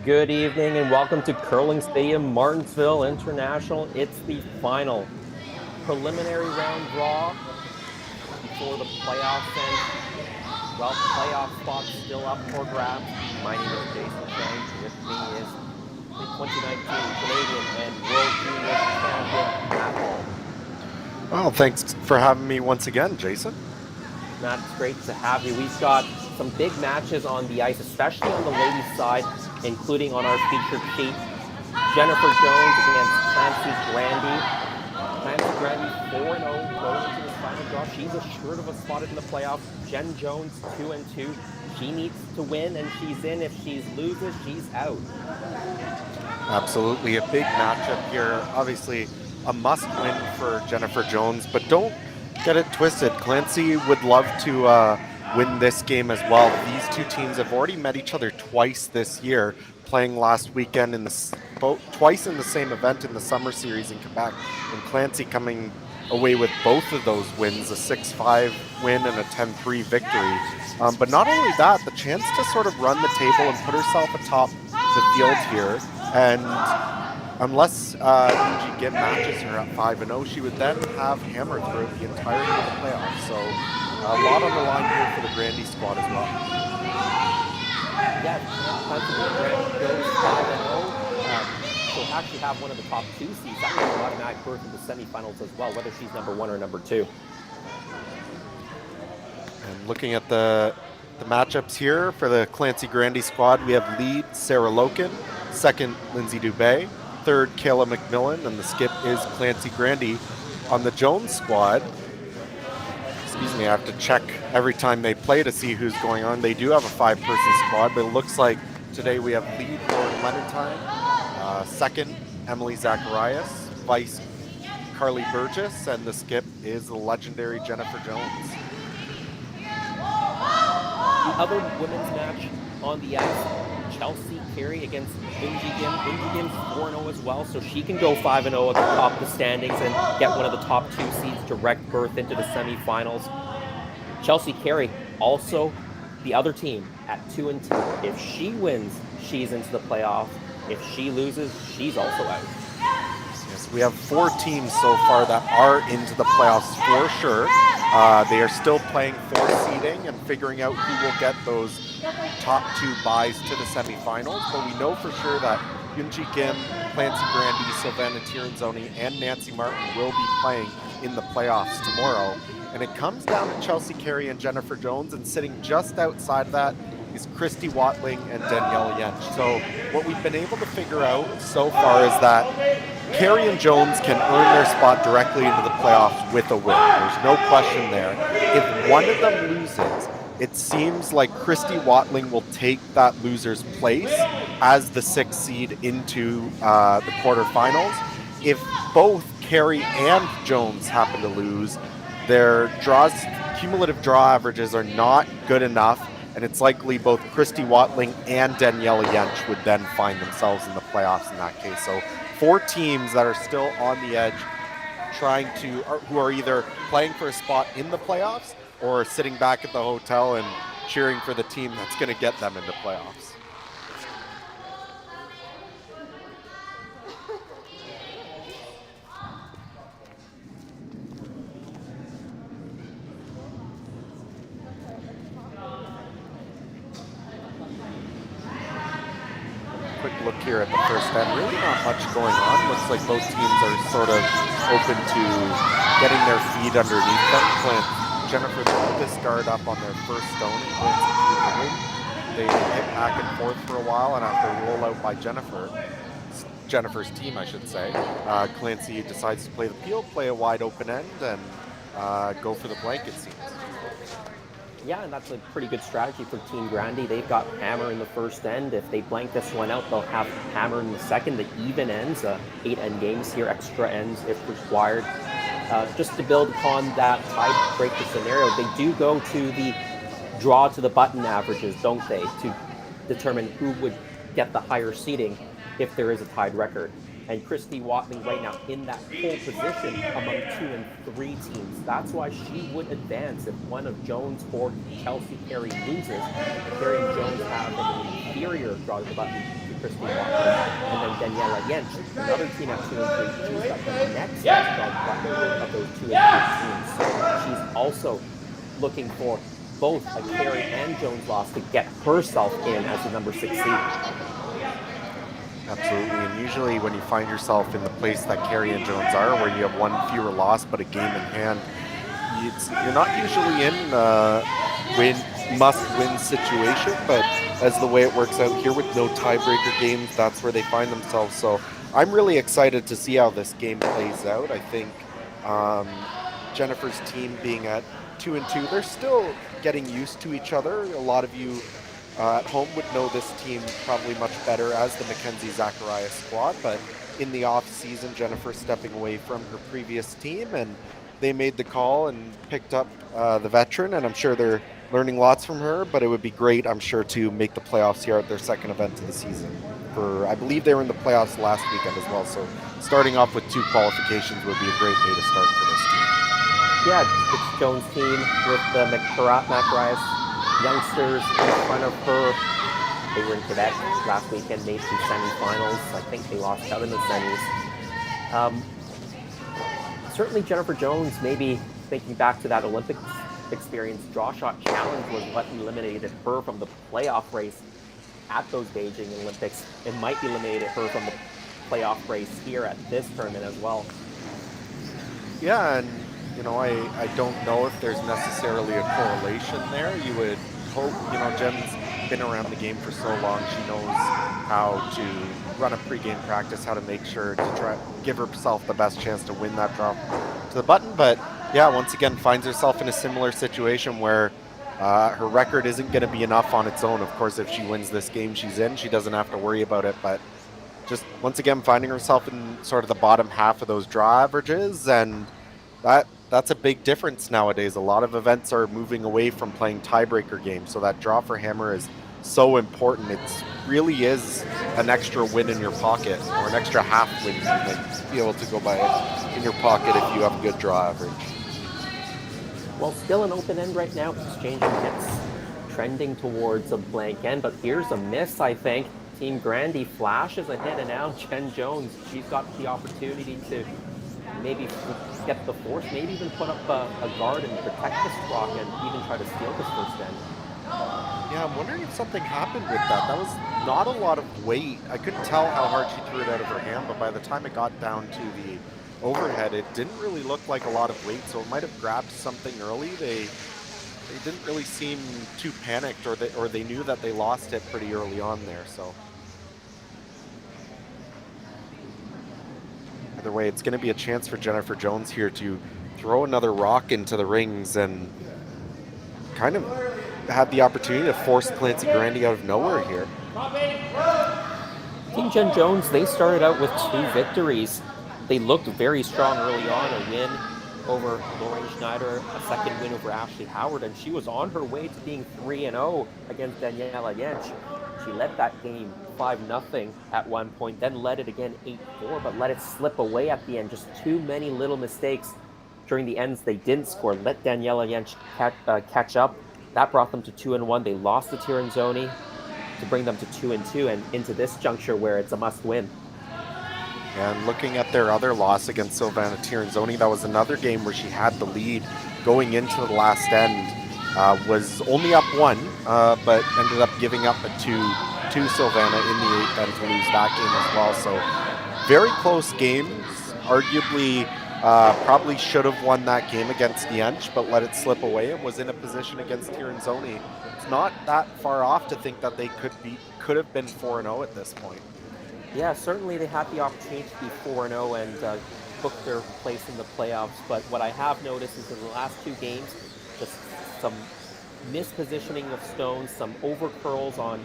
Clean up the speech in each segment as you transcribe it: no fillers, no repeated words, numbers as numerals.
Good evening and welcome to Curling Stadium, Martensville International. It's the final preliminary round draw before the playoffs end. Well, playoff spots still up for grabs. My name is Jason Shanks. With me is the 2019 Canadian and World Junior Champion, Matt Hall. Well, thanks for having me once again, Jason. Matt, it's great to have you. We've got some big matches on the ice, especially on the ladies' side, including on our featured sheet. Jennifer Jones against Clancy Grandy. Clancy Grandy 4-0 going into this final draw. She's assured of a spot in the playoffs. Jen Jones 2-2. She needs to win and she's in. If she loses, she's out. Absolutely a big matchup here. Obviously a must win for Jennifer Jones, but don't get it twisted. Clancy would love to win this game as well. These two teams have already met each other twice this year, playing last weekend twice in the same event in the summer series in Quebec, and Clancy coming away with both of those wins, a 6-5 win and a 10-3 victory. But not only that, the chance to sort of run the table and put herself atop the field here, and unless Yunji Kim matches her at 5-0, she would then have hammered throughout the entirety of the playoffs. So a lot on the line here for the Grandy squad as well. Yeah, Clancy Grandy goes 5-0. She'll actually have one of the top two seeds. That means an automatic berth in the semifinals as well, whether she's number one or number two. And looking at the matchups here for the Clancy Grandy squad, we have lead Sarah Loken, second Lindsay Dubé, third Kayla McMillan, and the skip is Clancy Grandy. On the Jones squad, excuse me, I have to check every time they play to see who's going on. They do have a 5-person squad, but it looks like today we have lead Lauren Lenentine, second Emily Zacharias, vice Carly Burgess, and the skip is the legendary Jennifer Jones. The other women's match on the ice, Chelsea Carey against Grandy. Grandy Kim's 4-0 as well, so she can go 5-0 at the top of the standings and get one of the top two seeds, direct berth into the semifinals. Chelsea Carey, also the other team at 2-2. If she wins, she's into the playoffs. If she loses, she's also out. Yes, we have 4 teams so far that are into the playoffs for sure. They are still playing for seeding and figuring out who will get those top 2 buys to the semifinals, but we know for sure that Yunji Kim, Clancy Grandy, Sylvana Tiranzoni, and Nancy Martin will be playing in the playoffs tomorrow. And it comes down to Chelsea Carey and Jennifer Jones, and sitting just outside that is Christy Watling and Danielle Yench. So what we've been able to figure out so far is that Carey and Jones can earn their spot directly into the playoffs with a win. There's no question there. If one of them loses, it seems like Christy Watling will take that loser's place as the 6th seed into the quarterfinals. If both Carey and Jones happen to lose, their cumulative draw averages are not good enough, and it's likely both Christy Watling and Danielle Yench would then find themselves in the playoffs in that case. So 4 teams that are still on the edge, who are either playing for a spot in the playoffs or sitting back at the hotel and cheering for the team that's going to get them into playoffs. Quick look here at the first end. Really not much going on. Looks like both teams are sort of open to getting their feet underneath them. Jennifer, the oldest guard up on their first stone, and Clancy through. They hit back and forth for a while, and after a rollout by Jennifer's team, I should say, Clancy decides to play the peel, play a wide open end, and go for the blanket seams. Yeah, and that's a pretty good strategy for Team Grandy. They've got hammer in the first end. If they blank this one out, they'll have hammer in the second. The even ends, 8 end games here, extra ends if required. Just to build upon that tiebreaker scenario, they do go to the draw to the button averages, don't they, to determine who would get the higher seeding if there is a tied record. And Christy Watling right now in that pole position among 2 and 3 teams. That's why she would advance if one of Jones or Chelsea Carey loses. Carey and Jones have an inferior draw to the button to Christy Watson, and then Daniela Jentsch, another team at 2 and 3. She's got the next strong record of those 2 and 3 teams. So she's also looking for both a Carey and Jones loss to get herself in as the number 6 seed. Absolutely, and usually when you find yourself in the place that Carey and Jones are, where you have one fewer loss but a game in hand, you're not usually in must-win situation, but as the way it works out here with no tiebreaker games, that's where they find themselves. So I'm really excited to see how this game plays out. I think Jennifer's team being at 2 and 2, they're still getting used to each other. A lot of you at home would know this team probably much better as the Mackenzie Zacharias squad, but in the off season, Jennifer stepping away from her previous team, and they made the call and picked up the veteran, and I'm sure they're learning lots from her, but it would be great, I'm sure, to make the playoffs here at their second event of the season. I believe they were in the playoffs last weekend as well, so starting off with 2 qualifications would be a great way to start for this team. Yeah, it's Jones' team with the Macarias youngsters in front of her. They were in Quebec last weekend, made some semifinals. I think they lost out in the semis. Certainly Jennifer Jones, maybe thinking back to that Olympic experience, draw shot challenge was what eliminated her from the playoff race at those Beijing Olympics. It might eliminate her from the playoff race here at this tournament as well. Yeah, and I don't know if there's necessarily a correlation there. You would hope, Jen's been around the game for so long. She knows how to run a pregame practice, how to make sure to try give herself the best chance to win that drop to the button. But yeah, once again, finds herself in a similar situation where her record isn't going to be enough on its own. Of course, if she wins this game, she's in. She doesn't have to worry about it. But just once again, finding herself in sort of the bottom half of those draw averages, and that's a big difference nowadays. A lot of events are moving away from playing tiebreaker games, so that draw for Hammer is so important. It really is an extra win in your pocket, or an extra half win you might be able to go by in your pocket if you have a good draw average. Well, still an open end right now. Exchanging hits, trending towards a blank end, but here's a miss, I think. Team Grandy flashes a hit, and now Jen Jones, she's got the opportunity to maybe get the force, maybe even put up a guard and protect this rock and even try to steal this first end. Yeah, I'm wondering if something happened with that. That was not a lot of weight. I couldn't tell how hard she threw it out of her hand, but by the time it got down to the overhead, it didn't really look like a lot of weight, so it might have grabbed something early. They didn't really seem too panicked, or they knew that they lost it pretty early on there, so. Either way, it's going to be a chance for Jennifer Jones here to throw another rock into the rings and kind of have the opportunity to force Clancy Grandy out of nowhere here. Team Jen Jones, they started out with 2 victories. They looked very strong early on, a win over Lorraine Schneider, a second win over Ashley Howard, and she was on her way to being 3-0 against Daniela Jentsch. She led that game 5-0 at one point, then led it again 8-4, but let it slip away at the end. Just too many little mistakes during the ends. They didn't score. Let Daniela Jentsch catch up. That brought them to 2-1. They lost to Tirinzoni to bring them to 2-2 and into this juncture where it's a must-win. And looking at their other loss against Silvana Tirinzoni, that was another game where she had the lead going into the last end. Was only up 1, but ended up giving up a 2 to Silvana in the 8th end to lose that game as well. So very close games. Arguably, probably should have won that game against Jentsch, but let it slip away and was in a position against Tirinzoni. It's not that far off to think that they could have been 4-0 at this point. Yeah, certainly they had the opportunity to be 4-0 and book their place in the playoffs. But what I have noticed is in the last 2 games, just some mispositioning of stones, some over curls on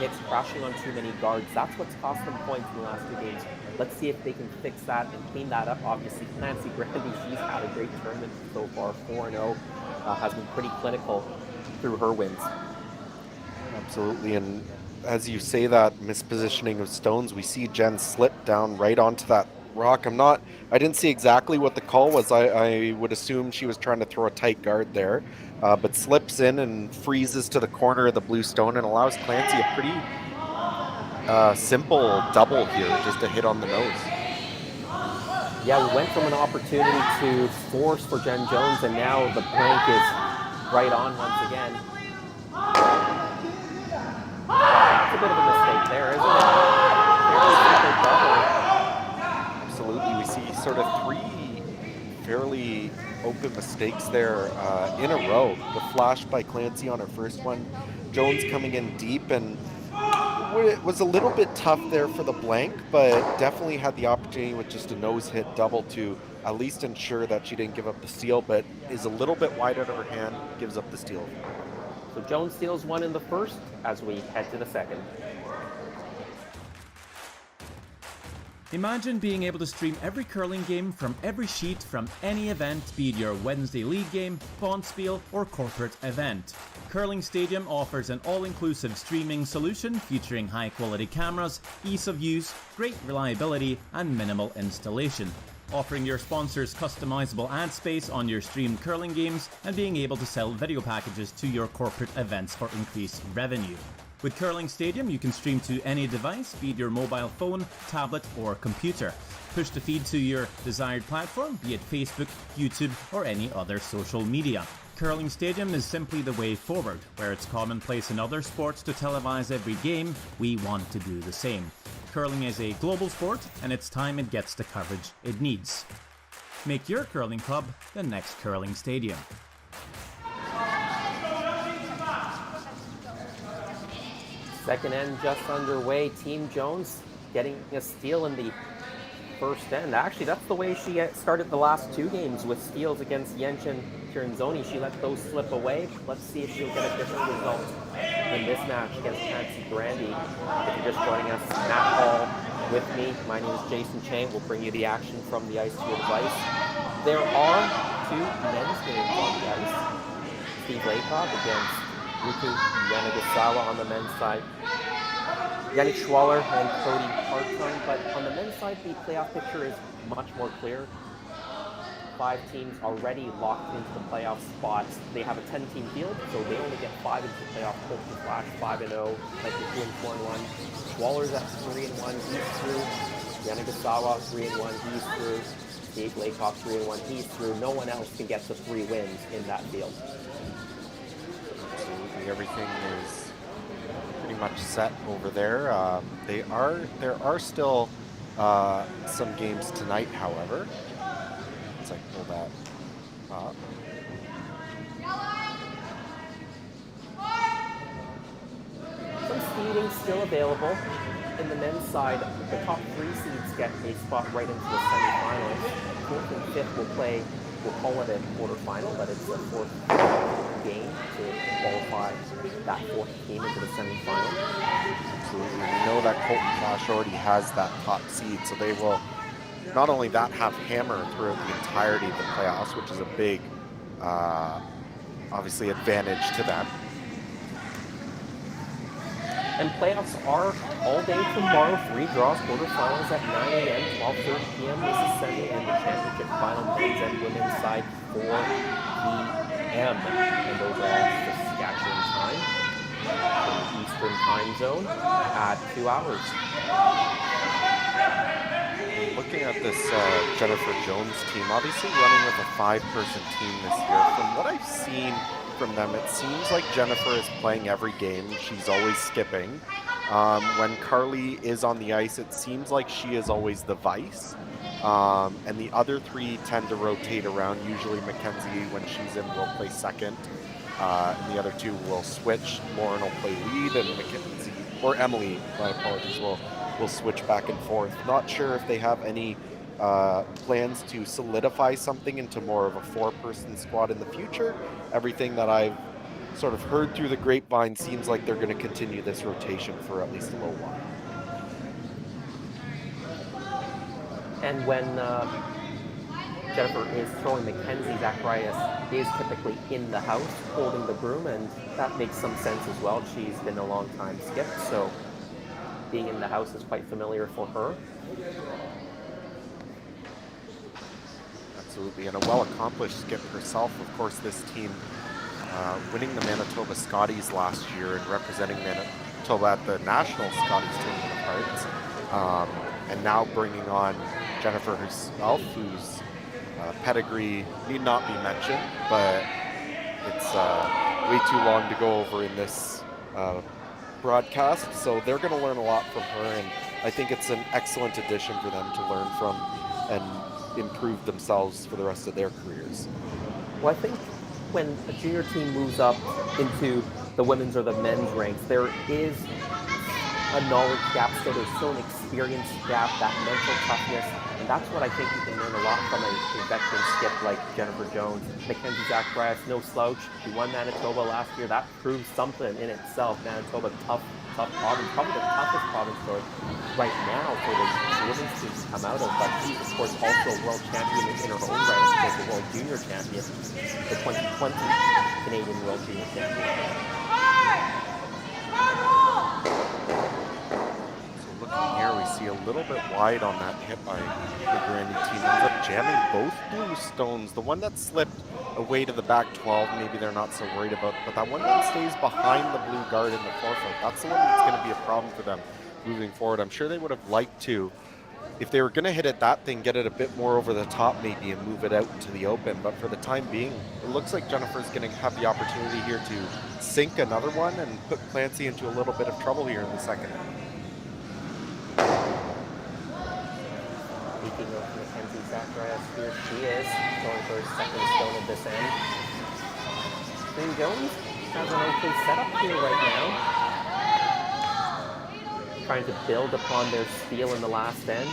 hits, crashing on too many guards. That's what's cost them points in the last 2 games. Let's see if they can fix that and clean that up. Obviously, Clancy Grandy, she's had a great tournament so far, 4-0, has been pretty clinical through her wins. Absolutely, and as you say that mispositioning of stones, we see Jen slip down right onto that rock. I didn't see exactly what the call was. I would assume she was trying to throw a tight guard there, but slips in and freezes to the corner of the blue stone and allows Clancy a pretty simple double here, just a hit on the nose. Yeah, we went from an opportunity to force for Jen Jones, and now the blank is right on once again. It's a bit of a mistake there, isn't it? Fairly simple double. Absolutely, we see sort of 3 fairly open mistakes there in a row. The flash by Clancy on her first one, Jones coming in deep, and it was a little bit tough there for the blank, but definitely had the opportunity with just a nose hit double to at least ensure that she didn't give up the steal, but is a little bit wide out of her hand, gives up the steal. So Jones steals one in the first as we head to the second. Imagine being able to stream every curling game from every sheet from any event, be it your Wednesday league game, bonspiel, or corporate event. Curling Stadium offers an all-inclusive streaming solution featuring high-quality cameras, ease of use, great reliability, and minimal installation. Offering your sponsors customizable ad space on your streamed curling games and being able to sell video packages to your corporate events for increased revenue. With Curling Stadium, you can stream to any device, be it your mobile phone, tablet, or computer. Push the feed to your desired platform, be it Facebook, YouTube, or any other social media. Curling Stadium is simply the way forward. Where it's commonplace in other sports to televise every game, we want to do the same. Curling is a global sport, and it's time it gets the coverage it needs. Make your curling club the next Curling Stadium. Second end just underway. Team Jones getting a steal in the first end. Actually, that's the way she started the last 2 games with steals against Yenchen Tirinzoni. She let those slip away. Let's see if she'll get a different result in this match against Nancy Grandy. If you're just joining us, Matt Hall with me. My name is Jason Chang. We'll bring you the action from the ice to your device. There are 2 men's games on the ice. Steve Laycock against Ruku Yanagasawa on the men's side. Yannick Schwaller and Cody Hartung, but on the men's side, the playoff picture is much more clear. 5 teams already locked into the playoff spots. They have a 10-team field, so they only get 5 into the playoff. Colton Flash 5-0, like 2-4-1. Schwaller's at 3-1, he's through. Yanagasawa 3-1, he's through. Steve Laycock 3-1, he's through. No one else can get the 3 wins in that field. Everything is pretty much set over there. There are still some games tonight, however. Let's pull that up. Some seeding still available. In the men's side, the top 3 seeds get a spot right into the semifinals. 4th and 5th will play, we'll call it a quarterfinal, but it's the 4th game to qualify that 4th team into the semifinal. Absolutely. We know that Colton Flash already has that top seed, so they will not only that have hammer throughout the entirety of the playoffs, which is a big, obviously, advantage to them. And playoffs are all day tomorrow. 3 draws, quarterfinals at 9 a.m., 12:30 p.m. This is semi and the championship final, men's and women's side, 4 p.m. And those are Saskatchewan time, in the Eastern time zone, at 2 hours. Looking at this Jennifer Jones team, obviously running with a 5-person team this year. From what I've seen from them, it seems like Jennifer is playing every game. She's always skipping. When Carly is on the ice, it seems like she is always the vice. And the other 3 tend to rotate around. Usually Mackenzie, when she's in, will play second. And the other 2 will switch. Lauren will play lead, and Mackenzie, or Emily, my apologies, will switch back and forth. Not sure if they have any plans to solidify something into more of a 4-person squad in the future. Everything that I've sort of heard through the grapevine seems like they're going to continue this rotation for at least a little while. And when Jennifer is throwing Mackenzie, Zacharias is typically in the house holding the broom, and that makes some sense as well. She's been a long time skip, so being in the house is quite familiar for her. Absolutely, and a well-accomplished skip herself. Of course, this team winning the Manitoba Scotties last year and representing Manitoba at the National Scotties Tournament of Hearts. And now bringing on Jennifer herself, whose pedigree need not be mentioned, but it's way too long to go over in this broadcast. So they're going to learn a lot from her, and I think it's an excellent addition for them to learn from and improve themselves for the rest of their careers. Well, I think when a junior team moves up into the women's or the men's ranks, there is a knowledge gap, so there's still an experience gap, that mental toughness, and that's what I think you can learn a lot from a veteran skip like Jennifer Jones. Mackenzie Zacharias, no slouch. She won Manitoba last year. That proves something in itself. Manitoba, tough province, probably the toughest province for right now for the women's team to come out of, but she's of course also a world champion in her own right, as the world junior champion, the 2020 Canadian World Junior Champion. Here we see a little bit wide on that hit by the Grandy team. Ends up jamming both blue stones. The one that slipped away to the back 12, maybe they're not so worried about, but that one that stays behind the blue guard in the forefoot, that's the one that's going to be a problem for them moving forward. I'm sure they would have liked to, if they were going to hit it that thing, get it a bit more over the top maybe and move it out into the open, but for the time being, it looks like Jennifer's going to have the opportunity here to sink another one and put Clancy into a little bit of trouble here in the second end. Speaking of Mackenzie Zacharias, here she is, going for her second stone of this end. Green Jones has an okay setup here right now. Trying to build upon their steal in the last end.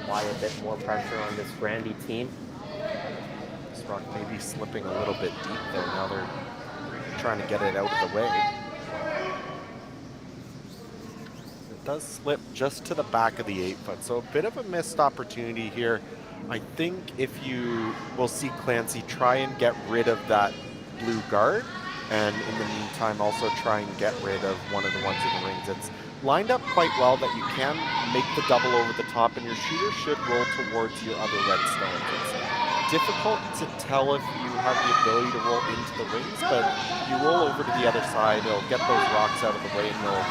Apply a bit more pressure on this Grandy team. This rock maybe slipping a little bit deep there. Now they're trying to get it out of the way. Does slip just to the back of the 8-foot, so a bit of a missed opportunity here. I think if you will see Clancy try and get rid of that blue guard, and in the meantime also try and get rid of one of the ones in the rings. It's lined up quite well that you can make the double over the top, and your shooter should roll towards your other red stones. It's difficult to tell if you have the ability to roll into the rings, but you roll over to the other side, it'll get those rocks out of the way, and you'll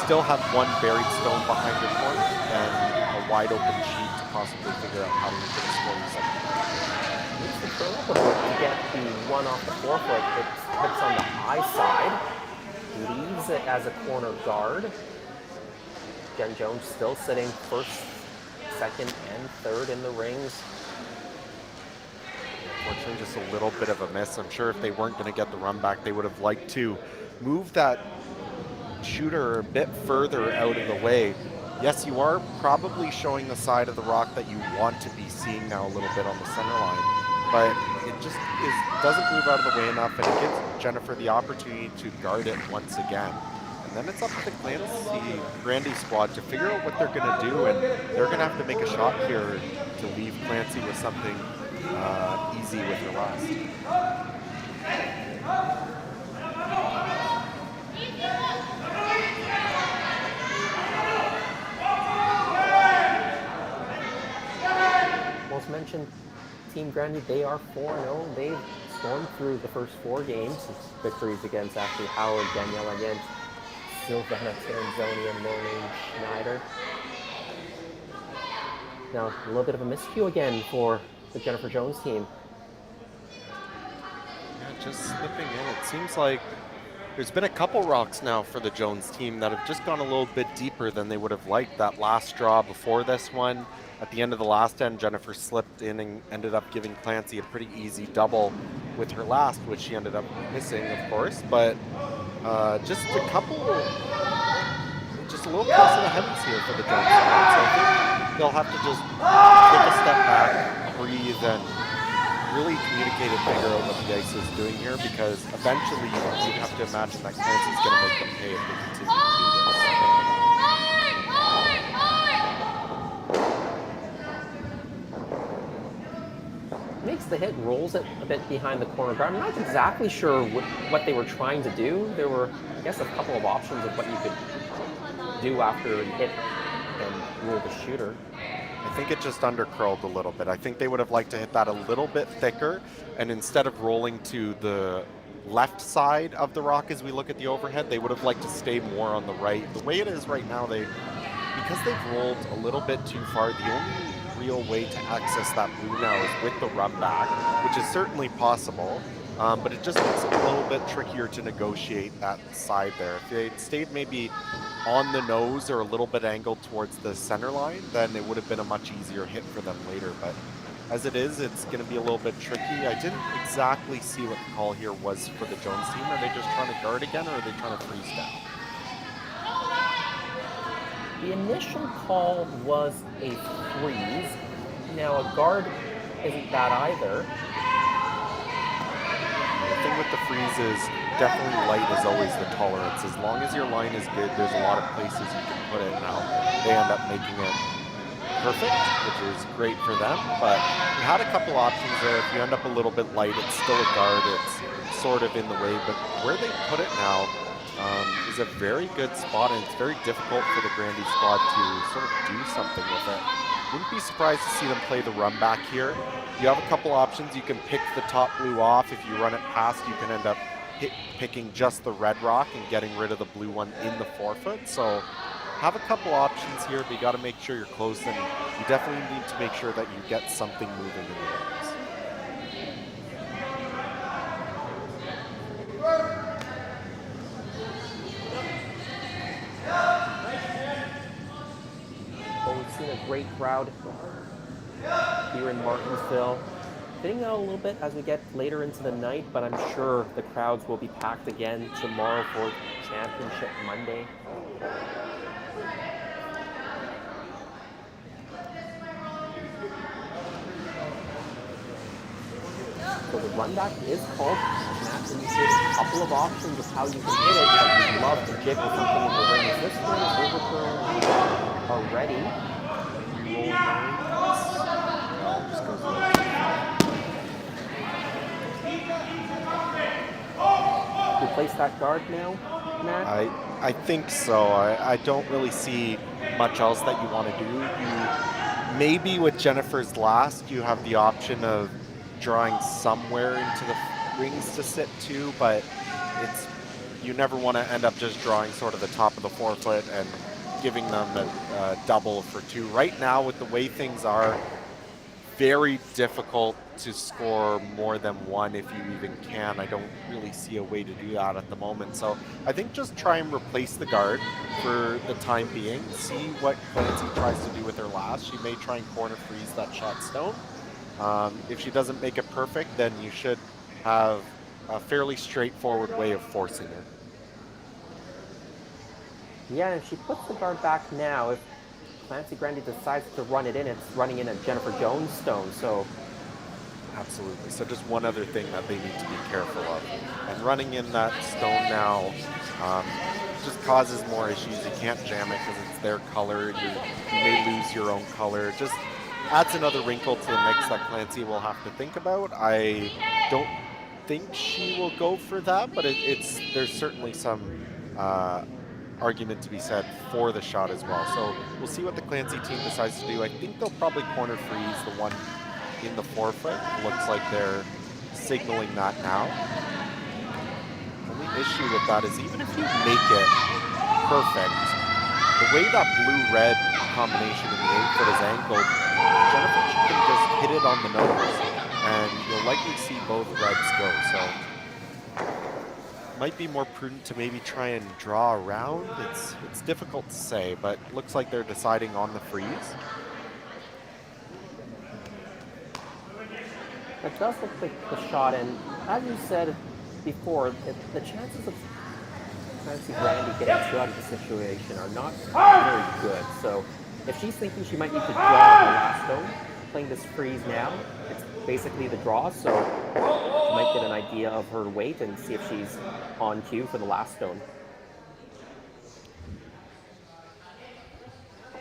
still have one buried stone behind your corner and a wide open sheet to possibly figure out how to make it a score in the second. Needs to throw up a bit to get the one off the forefoot. It hits on the high side, leaves it as a corner guard. Jen Jones still sitting first, second, and third in the rings. Unfortunately, just a little bit of a miss. I'm sure if they weren't going to get the run back, they would have liked to move that shooter a bit further out of the way. Yes, you are probably showing the side of the rock that you want to be seeing now a little bit on the center line, but it just doesn't move out of the way enough, and it gives Jennifer the opportunity to guard it once again. And then it's up to the Grandy squad to figure out what they're going to do, and they're going to have to make a shot here to leave Clancy with something easy with her last. As mentioned, Team Grandy, they are 4-0. They've stormed through the first 4 games. Victories against Ashley Howard, Daniela Yent, Silvana Taranzoni, and Maureen Schneider. Now, a little bit of a miscue again for the Jennifer Jones team. Yeah, just slipping in. It seems like there's been a couple rocks now for the Jones team that have just gone a little bit deeper than they would have liked. That last draw before this one, at the end of the last end, Jennifer slipped in and ended up giving Clancy a pretty easy double with her last, which she ended up missing, of course. But just a couple, just a little close to the heavens here for the Jones side. So I think they'll have to just take a step back, breathe, and really communicate and figure out what the ice is doing here, because eventually you'd have to imagine that Clancy's going to make them pay if they continue to do this. Makes the hit, rolls it a bit behind the corner guard. I'm not exactly sure what they were trying to do. There were, I guess, a couple of options of what you could do after you hit and rule the shooter. I think it just undercurled a little bit. I think they would have liked to hit that a little bit thicker, and instead of rolling to the left side of the rock as we look at the overhead. They would have liked to stay more on the right. The way it is right now, because they've rolled a little bit too far, the only real way to access that blue now is with the run back, which is certainly possible, but it just makes it a little bit trickier to negotiate that side there. If they stayed maybe on the nose or a little bit angled towards the center line, then it would have been a much easier hit for them later. But as it is, it's going to be a little bit tricky. I didn't exactly see what the call here was for the Jones team. Are they just trying to guard again, or are they trying to freeze down? The initial call was a freeze. Now a guard isn't that either. The thing with the freeze is definitely light is always the tolerance. As long as your line is good, there's a lot of places you can put it. Now they end up making it perfect, which is great for them, but we had a couple options there. If you end up a little bit light, it's still a guard. It's sort of in the way, but where they put it now is a very good spot, and it's very difficult for the Grandy squad to sort of do something with it. Wouldn't be surprised to see them play the run back here. You have a couple options. You can pick the top blue off. If you run it past, you can end up picking just the red rock and getting rid of the blue one in the forefoot. So have a couple options here, but you got to make sure you're close, and you definitely need to make sure that you get something moving in the rings. Well, we've seen a great crowd here in Martensville. Thinning out a little bit as we get later into the night, but I'm sure the crowds will be packed again tomorrow for Championship Monday. So the run back is called. And you see a couple of options of how you can hit it, but you'd love to jiggle something in the rings. This one is overthrown already. Roll 9. Just goes Replace that guard now, Matt? I think so. I don't really see much else that you want to do. You maybe with Jennifer's last, you have the option of drawing somewhere into the rings to sit to, but you never want to end up just drawing sort of the top of the forefoot and giving them a double for 2. Right now, with the way things are, very difficult to score more than 1 if you even can. I don't really see a way to do that at the moment. So I think just try and replace the guard for the time being. See what Clancy tries to do with her last. She may try and corner freeze that shot stone. If she doesn't make it perfect, then you should have a fairly straightforward way of forcing it. Yeah, if she puts the guard back now, if Clancy Grandy decides to run it in, it's running in a Jennifer Jones stone, so... Absolutely. So just one other thing that they need to be careful of. And running in that stone now just causes more issues. You can't jam it because it's their color. You may lose your own color. Just adds another wrinkle to the mix that Clancy will have to think about. I don't think she will go for that, but there's certainly some argument to be said for the shot as well. So we'll see what the Clancy team decides to do. I think they'll probably corner freeze the one in the forefoot. Looks like they're signaling that now. The only issue with that is even if you make it perfect, the way that blue-red combination in the 8-foot is angled, Jennifer can just hit it on the nose, and you'll likely see both reds go. So might be more prudent to maybe try and draw around. It's difficult to say, but looks like they're deciding on the freeze. It does look like the shot, and as you said before, the chances of Clancy Grandy getting two out of the situation are not very good. So if she's thinking she might need to draw her last stone, playing this freeze now, it's basically the draw, so she might get an idea of her weight and see if she's on cue for the last stone.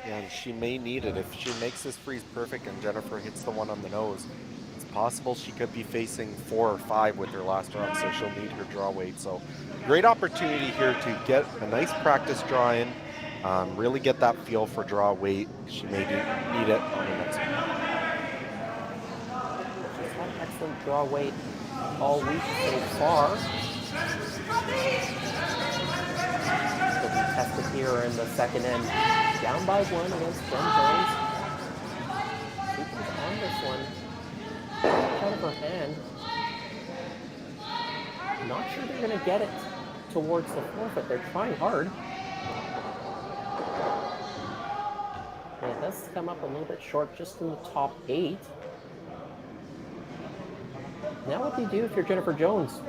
Yeah, and she may need it. If she makes this freeze perfect and Jennifer hits the one on the nose, it's possible she could be facing 4 or 5 with her last round, so she'll need her draw weight. So great opportunity here to get a nice practice draw in, really get that feel for draw weight. She may need it on the next one. She's had excellent draw weight all week so far. here in the second end. Down by 1 against Jen Jones. Keeping on this one. Out of her hand. Not sure they're going to get it towards the forfeit. They're trying hard. And it does come up a little bit short, just in the top 8. Now what do you do if you're Jennifer Jones?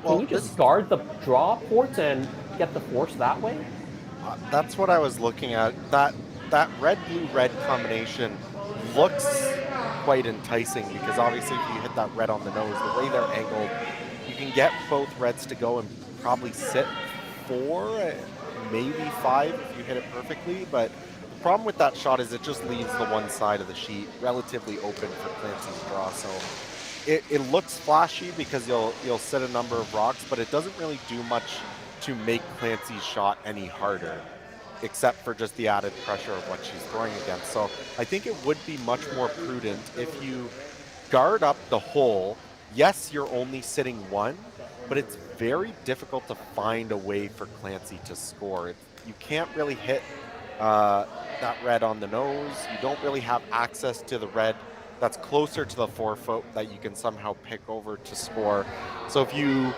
Can you just guard the draw port and get the force that way? That's what I was looking at. That red-blue-red combination looks quite enticing because obviously if you hit that red on the nose, the way they're angled, you can get both reds to go and probably sit 4, maybe 5 if you hit it perfectly. But the problem with that shot is it just leaves the one side of the sheet relatively open for Clancy's draw. So it looks flashy because you'll set a number of rocks, but it doesn't really do much to make Clancy's shot any harder, except for just the added pressure of what she's throwing against. So I think it would be much more prudent if you guard up the hole. Yes, you're only sitting 1, but it's very difficult to find a way for Clancy to score. You can't really hit that red on the nose. You don't really have access to the red that's closer to the forefoot that you can somehow pick over to score. So if you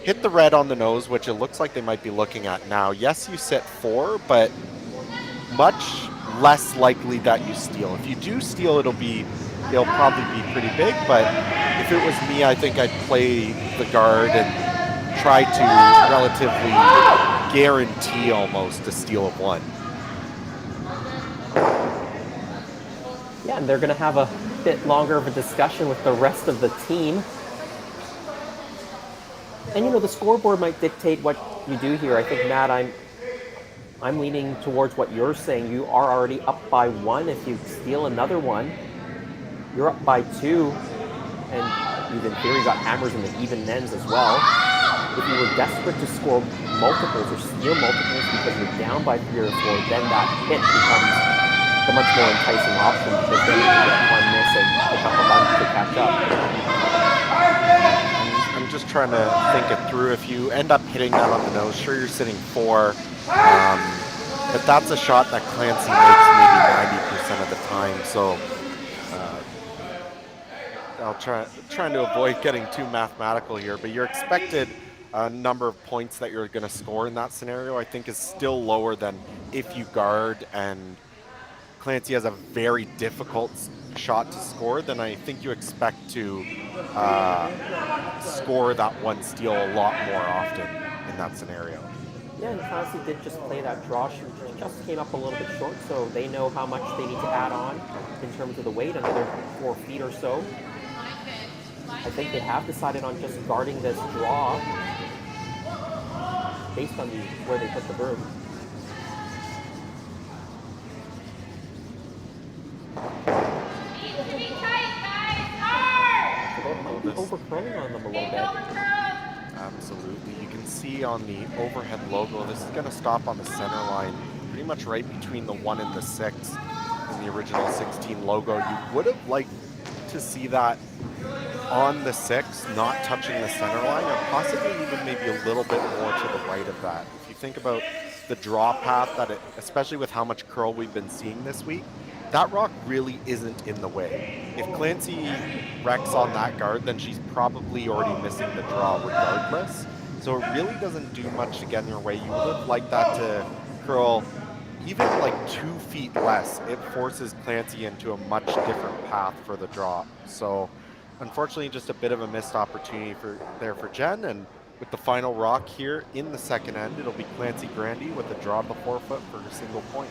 hit the red on the nose, which it looks like they might be looking at now, yes, you sit 4, but much less likely that you steal. If you do steal, it'll probably be pretty big, but if it was me, I think I'd play the guard and try to relatively guarantee almost a steal of 1. Yeah, and they're going to have a bit longer of a discussion with the rest of the team. And the scoreboard might dictate what you do here. I think, Matt, I'm leaning towards what you're saying. You are already up by 1. If you steal another one, you're up by 2. And you've in theory got hammers in the even ends as well. If you were desperate to score multiples or steal multiples because you're down by 3 or 4, then that hit becomes a much more enticing option because then you can get 1 miss and pick up a bunch to catch up. I'm just trying to think it through. If you end up hitting that on the nose, sure, you're sitting 4, but that's a shot that Clancy makes maybe 90% of the time. So trying to avoid getting too mathematical here, but your expected number of points that you're going to score in that scenario, I think, is still lower than if you guard and Clancy has a very difficult shot to score, then I think you expect to score that 1 steal a lot more often in that scenario. Yeah, and Clancy did just play that draw. She just came up a little bit short, so they know how much they need to add on in terms of the weight, another 4 feet or so. I think they have decided on just guarding this draw based on where they put the broom. Over-curling on them a little bit. Absolutely. You can see on the overhead logo, this is going to stop on the center line, pretty much right between the 1 and the 6 in the original 16 logo. You would have liked to see that on the 6, not touching the center line, or possibly even maybe a little bit more to the right of that. If you think about the draw path, especially with how much curl we've been seeing this week, that rock really isn't in the way. If Clancy wrecks on that guard, then she's probably already missing the draw regardless. So it really doesn't do much to get in your way. You would have liked that to curl even like 2 feet less. It forces Clancy into a much different path for the draw. So unfortunately, just a bit of a missed opportunity for Jen. And with the final rock here in the second end, it'll be Clancy Grandy with a draw of the forefoot for a single point.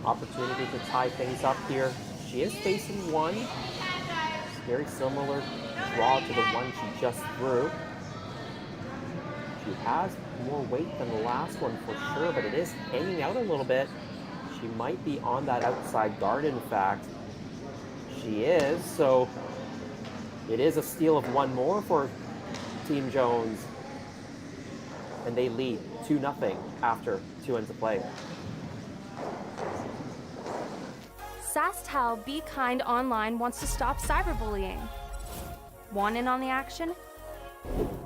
Opportunity to tie things up here. She is facing 1. Very similar draw to the one she just threw. She has more weight than the last one for sure, but it is hanging out a little bit. She might be on that outside guard, in fact. She is, so it is a steal of 1 more for Team Jones. And they lead 2-0 after 2 ends of play. SaskTel Be Kind Online wants to stop cyberbullying. Want in on the action?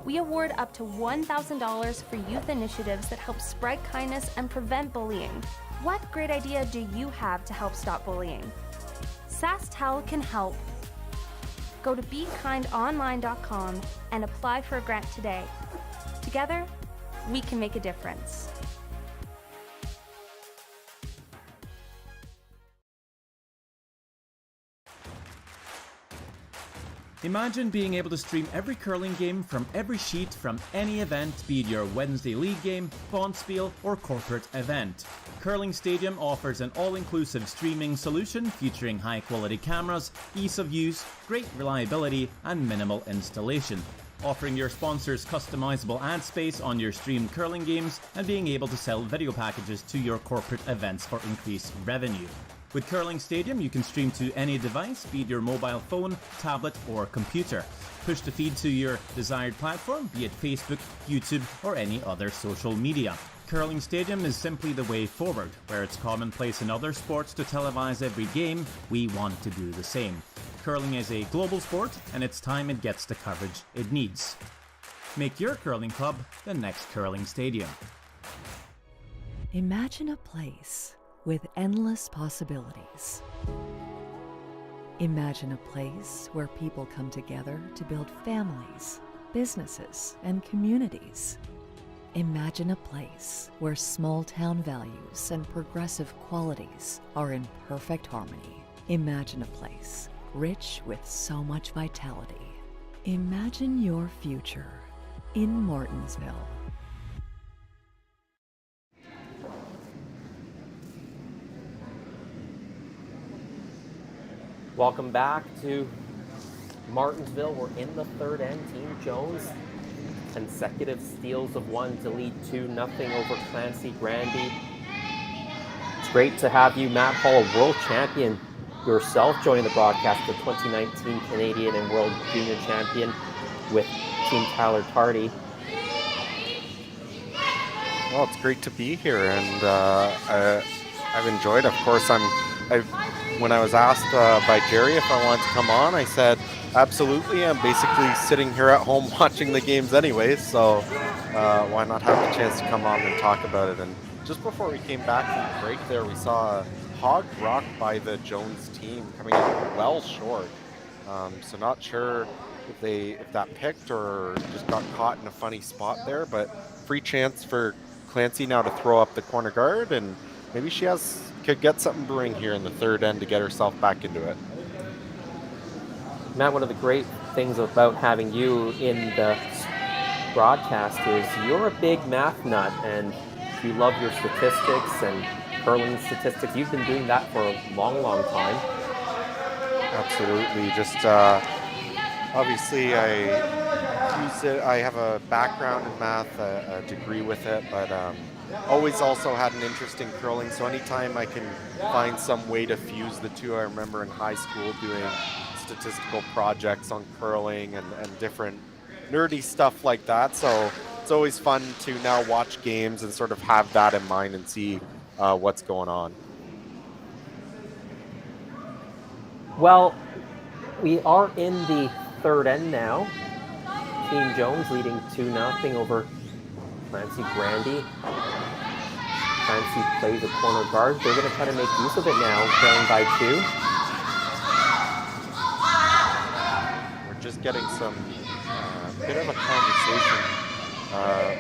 We We award up to $1,000 for youth initiatives that help spread kindness and prevent bullying. What great idea do you have to help stop bullying? SaskTel can help. Go to BeKindOnline.com and apply for a grant today. Together, we can make a difference. Imagine being able to stream every curling game from every sheet from any event, be it your Wednesday league game, bonspiel, or corporate event. Curling Stadium offers an all-inclusive streaming solution featuring high-quality cameras, ease of use, great reliability, and minimal installation. Offering your sponsors customizable ad space on your streamed curling games and being able to sell video packages to your corporate events for increased revenue. With Curling Stadium, you can stream to any device, be it your mobile phone, tablet, or computer. Push the feed to your desired platform, be it Facebook, YouTube, or any other social media. Curling Stadium is simply the way forward. Where it's commonplace in other sports to televise every game, we want to do the same. Curling is a global sport, and it's time it gets the coverage it needs. Make your curling club the next Curling Stadium. Imagine a place with endless possibilities. Imagine a place where people come together to build families, businesses, and communities. Imagine a place where small-town values and progressive qualities are in perfect harmony. Imagine a place rich with so much vitality. Imagine your future in Martensville. Welcome back to Martensville. We're in the third end. Team Jones, consecutive steals of one to lead 2-0 over Clancy Grandy. It's great to have you, Matt Hall, world champion yourself, joining the broadcast, the 2019 Canadian and World Junior Champion with Team Tyler Tardy. Well, it's great to be here, and I've enjoyed. Of course, when I was asked by Jerry if I wanted to come on, I said absolutely. I'm basically sitting here at home watching the games anyway, so why not have the chance to come on and talk about it? And just before we came back from the break there, we saw a hog rock by the Jones team coming out well short. So not sure if that picked or just got caught in a funny spot there, but free chance for Clancy now to throw up the corner guard, and maybe she could get something brewing here in the third end to get herself back into it. Matt, one of the great things about having you in the broadcast is you're a big math nut, and you love your statistics and curling statistics. You've been doing that for a long, long time. Absolutely. Just obviously I use it. I have a background in math, a degree with it, but always also had an interest in curling. So anytime I can find some way to fuse the two, I remember in high school doing statistical projects on curling and different nerdy stuff like that. So it's always fun to now watch games and sort of have that in mind and see what's going on. Well, we are in the third end now. Team Jones leading 2-0 over Clancy Grandy. Clancy plays a corner guard. They're going to try to make use of it now, trailing by 2. We're just getting some bit of a conversation,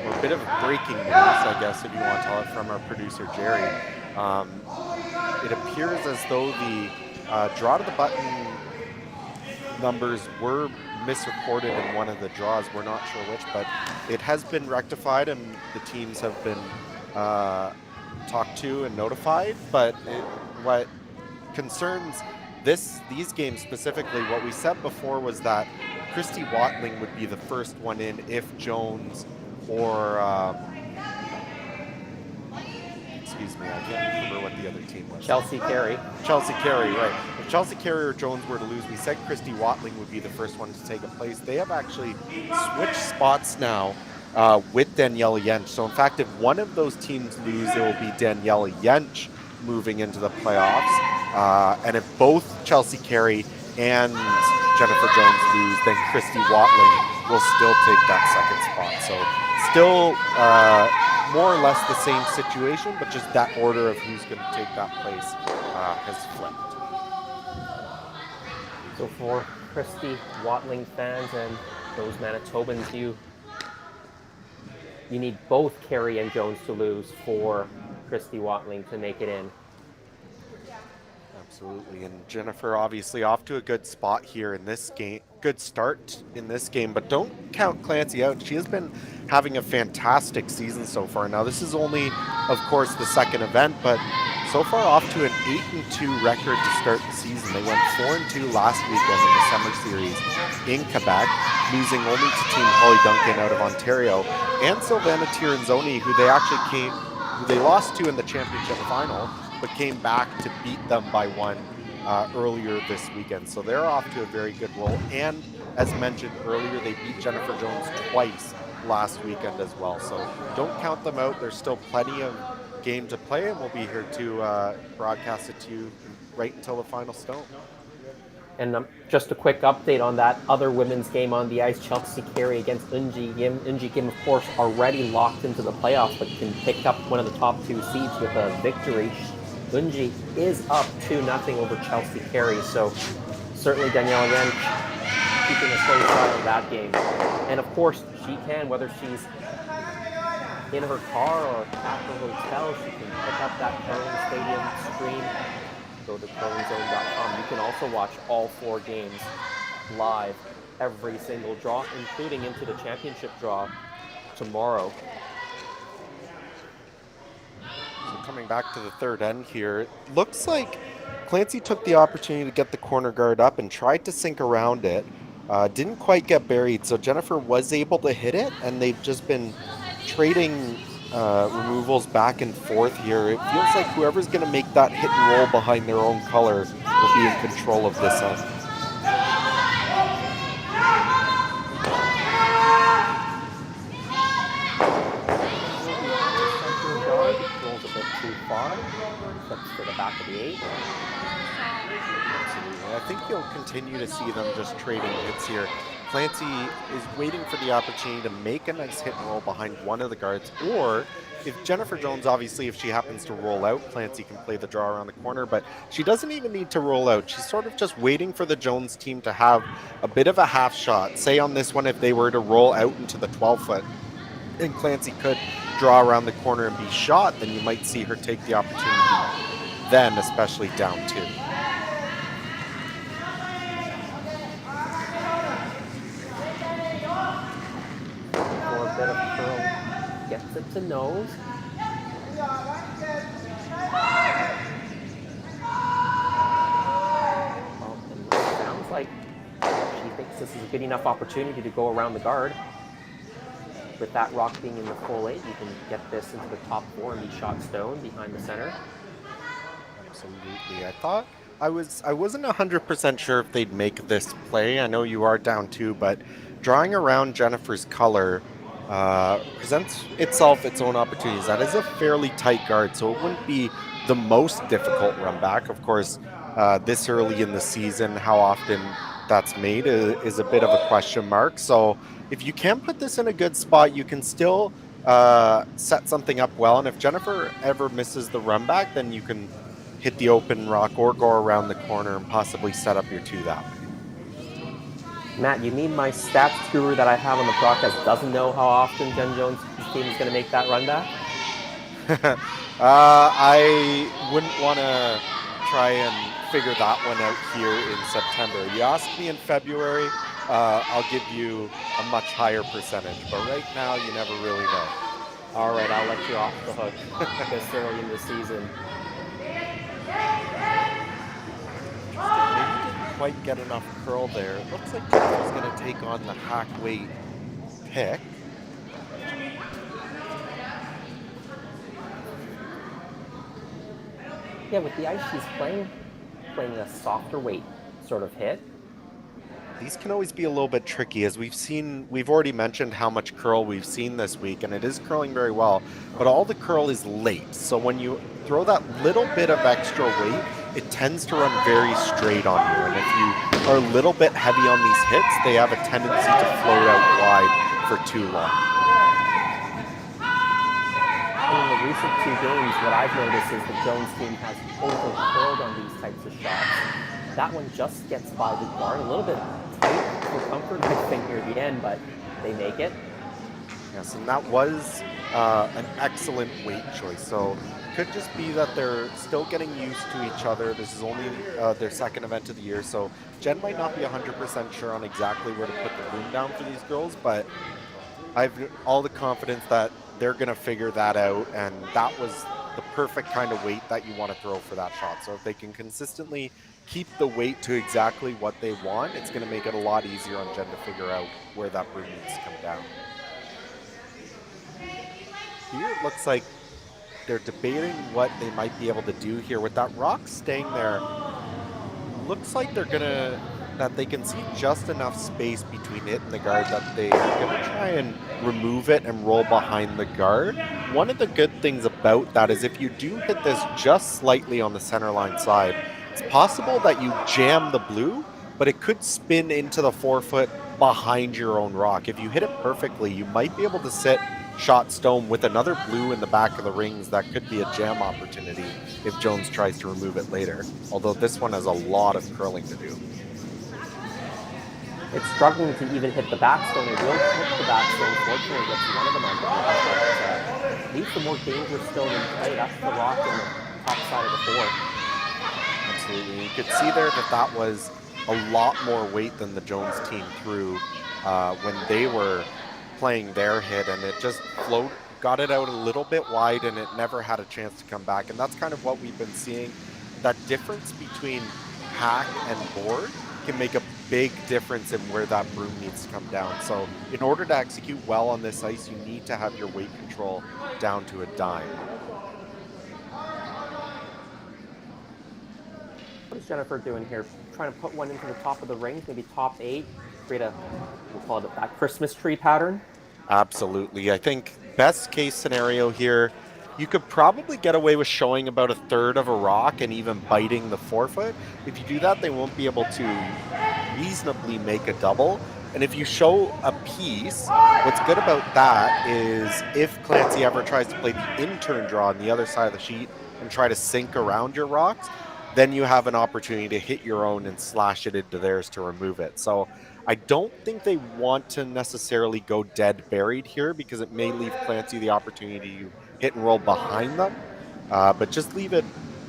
or a bit of breaking news, I guess, if you want to tell it, from our producer, Jerry. It appears as though the draw to the button numbers were misreported in one of the draws. We're not sure which, but it has been rectified and the teams have been talked to and notified. But what concerns these games specifically, what we said before was that Christy Watling would be the first one in if Jones or excuse me, I can't remember what the other team was. Chelsea Carey, right. If Chelsea Carey or Jones were to lose, we said Christy Watling would be the first one to take a place. They have actually switched spots now with Daniela Jentsch. So in fact, if one of those teams lose, it will be Daniela Jentsch moving into the playoffs. And if both Chelsea Carey and Jennifer Jones lose, then Christy Watling will still take that second spot. So still more or less the same situation, but just that order of who's going to take that place has flipped. So for Christy Watling fans and those Manitobans, you need both Carey and Jones to lose for Christy Watling to make it in. Absolutely, and Jennifer obviously off to a good spot here in this game, good start in this game, but don't count Clancy out. She has been having a fantastic season so far. Now this is only, of course, the second event, but so far off to an 8-2 record to start the season. They went 4-2 last weekend in the Summer Series in Quebec, losing only to Team Holly Duncan out of Ontario and Silvana Tiranzoni, who they lost to in the championship final, but came back to beat them by one earlier this weekend. So they're off to a very good roll. And as mentioned earlier, they beat Jennifer Jones twice last weekend as well. So don't count them out. There's still plenty of game to play, and we'll be here to broadcast it to you right until the final stone. And just a quick update on that other women's game on the ice, Chelsea Carey against Unji Kim. Unji Kim, of course, already locked into the playoffs, but can pick up one of the top two seeds with a victory. Unji is up 2-0 over Chelsea Carey, so certainly Danielle again keeping a close eye on that game. And of course, she can, whether she's in her car or at her hotel, she can pick up that Curling Stadium stream. Go to curlingzone.com. You can also watch all 4 games live, every single draw, including into the championship draw tomorrow. So coming back to the third end here, it looks like Clancy took the opportunity to get the corner guard up and tried to sink around it. Didn't quite get buried, so Jennifer was able to hit it, and they've just been trading removals back and forth here. It feels like whoever's going to make that hit and roll behind their own color will be in control of this end. Rolls a bit too far, flips to the back of the 8. Absolutely. I think you'll continue to see them just trading hits here. Clancy is waiting for the opportunity to make a nice hit and roll behind one of the guards, or if Jennifer Jones, obviously, if she happens to roll out, Clancy can play the draw around the corner, but she doesn't even need to roll out. She's sort of just waiting for the Jones team to have a bit of a half shot. Say on this one, if they were to roll out into the 12-foot, and Clancy could draw around the corner and be shot, then you might see her take the opportunity then, especially down 2. Bit of curl, gets it to nose. Well, it sounds like she thinks this is a good enough opportunity to go around the guard. With that rock being in the full 8, you can get this into the top 4 and be shot stone behind the center. Absolutely. I wasn't 100% sure if they'd make this play. I know you are down 2, but drawing around Jennifer's color presents itself its own opportunities. That is a fairly tight guard, so it wouldn't be the most difficult run back. Of course, this early in the season, how often that's made is a bit of a question mark. So if you can put this in a good spot, you can still set something up well. And if Jennifer ever misses the run back, then you can hit the open rock or go around the corner and possibly set up your 2 that way. Matt, you mean my stats guru that I have on the broadcast doesn't know how often Jen Jones' team is going to make that run back? I wouldn't want to try and figure that one out here in September. You ask me in February, I'll give you a much higher percentage. But right now, you never really know. All right, I'll let you off the hook this early in the season. Quite get enough curl there. It looks like Jennifer's going to take on the hack weight pick. Yeah, with the ice she's playing a softer weight sort of hit. These can always be a little bit tricky, as we've already mentioned how much curl we've seen this week, and it is curling very well, but all the curl is late. So when you throw that little bit of extra weight, it tends to run very straight on you. And if you are a little bit heavy on these hits, they have a tendency to float out wide for too long. In the recent 2 games, what I've noticed is the Jones team has over-curled on these types of shots. That one just gets by the guard, a little bit tight for comfort, I think, near the end, but they make it. Yes, and that was an excellent weight choice. So could just be that they're still getting used to each other. This is only their second event of the year, so Jen might not be 100% sure on exactly where to put the room down for these girls, but I've all the confidence that they're going to figure that out, and that was the perfect kind of weight that you want to throw for that shot. So if they can consistently keep the weight to exactly what they want, it's going to make it a lot easier on Jen to figure out where that broom needs to come down. Here it looks like they're debating what they might be able to do here. With that rock staying there, looks like that they can see just enough space between it and the guard that they are gonna try and remove it and roll behind the guard. One of the good things about that is if you do hit this just slightly on the center line side, it's possible that you jam the blue, but it could spin into the 4-foot behind your own rock. If you hit it perfectly, you might be able to sit shot stone with another blue in the back of the rings. That could be a jam opportunity if Jones tries to remove it later, although this one has a lot of curling to do. It's struggling to even hit the backstone. It will hit the backstone. Fortunately, gets one of them on the ground, but leaves the more dangerous stone in play. That's the rock in the top side of the 4. Absolutely. You could see there that was a lot more weight than the Jones team threw when they were playing their hit, and it just got it out a little bit wide, and it never had a chance to come back. And that's kind of what we've been seeing. That difference between hack and board can make a big difference in where that broom needs to come down. So in order to execute well on this ice, you need to have your weight control down to a dime. What is Jennifer doing here? Trying to put one into the top of the rings, maybe top 8, create we'll call it that Christmas tree pattern? Absolutely. I think best case scenario here, you could probably get away with showing about a third of a rock and even biting the 4-foot. If you do that, they won't be able to reasonably make a double. And if you show a piece, what's good about that is if Clancy ever tries to play the in-turn draw on the other side of the sheet and try to sink around your rocks, then you have an opportunity to hit your own and slash it into theirs to remove it. So I don't think they want to necessarily go dead buried here because it may leave Clancy the opportunity to hit and roll behind them. But just leave it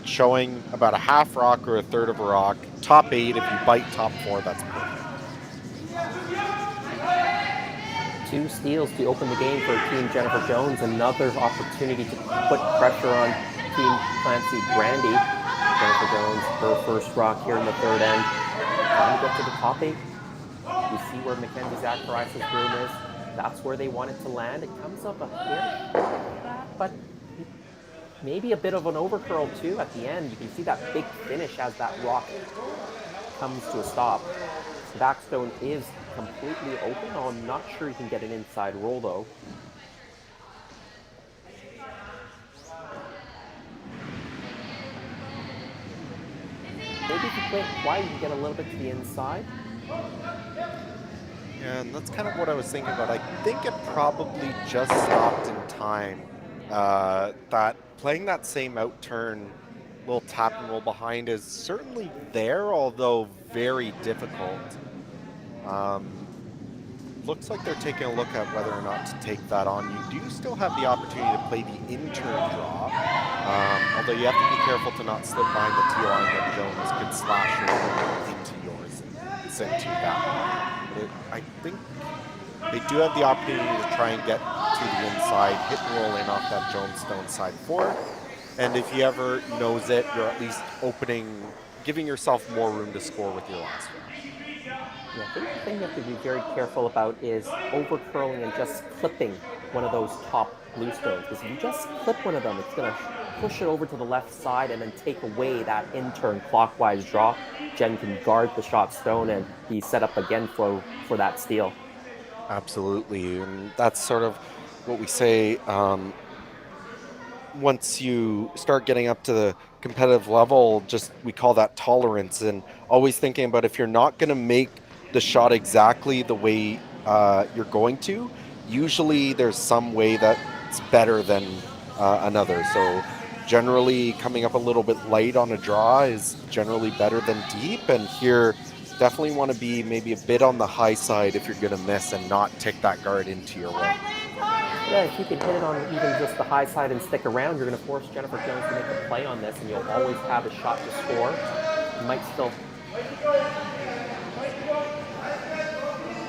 showing about a half rock or a third of a rock. Top 8, if you bite top 4, that's perfect. 2 steals to open the game for Team Jennifer Jones. Another opportunity to put pressure on Team Clancy Grandy. Jennifer Jones, her first rock here in the 3rd end. Trying to get to the top 8. You see where Mackenzie Zacharias' broom is. That's where they want it to land. It comes up a hair, but maybe a bit of an overcurl too at the end. You can see that big finish as that rock comes to a stop. The backstone is completely open. I'm not sure you can get an inside roll though. Maybe if you play it quiet, you can get a little bit to the inside. Yeah, and that's kind of what I was thinking about. I think it probably just stopped in time. That playing that same out turn, little tap and roll behind is certainly there, although very difficult. Looks like they're taking a look at whether or not to take that on. You do still have the opportunity to play the in-turn draw, although you have to be careful to not slip behind the tee line that Jones could slash your into yours and send to that. But I think they do have the opportunity to try and get to the inside, hit and roll in off that Jones Stone side 4. And if you ever nose it, you're at least giving yourself more room to score with your last one. Yeah, I think the thing you have to be very careful about is over-curling and just clipping one of those top blue stones. Because if you just clip one of them, it's going to push it over to the left side and then take away that in-turn clockwise draw. Jen can guard the shot stone and be set up again for that steal. Absolutely, and that's sort of what we say. once you start getting up to the competitive level, just we call that tolerance, and always thinking about if you're not going to make the shot exactly the way you're going to, usually there's some way that's better than another. So generally coming up a little bit light on a draw is generally better than deep, and here definitely want to be maybe a bit on the high side if you're going to miss and not tick that guard into your way. Yeah, if you can hit it on even just the high side and stick around, you're going to force Jennifer Jones to make a play on this, and you'll always have a shot to score. You might still...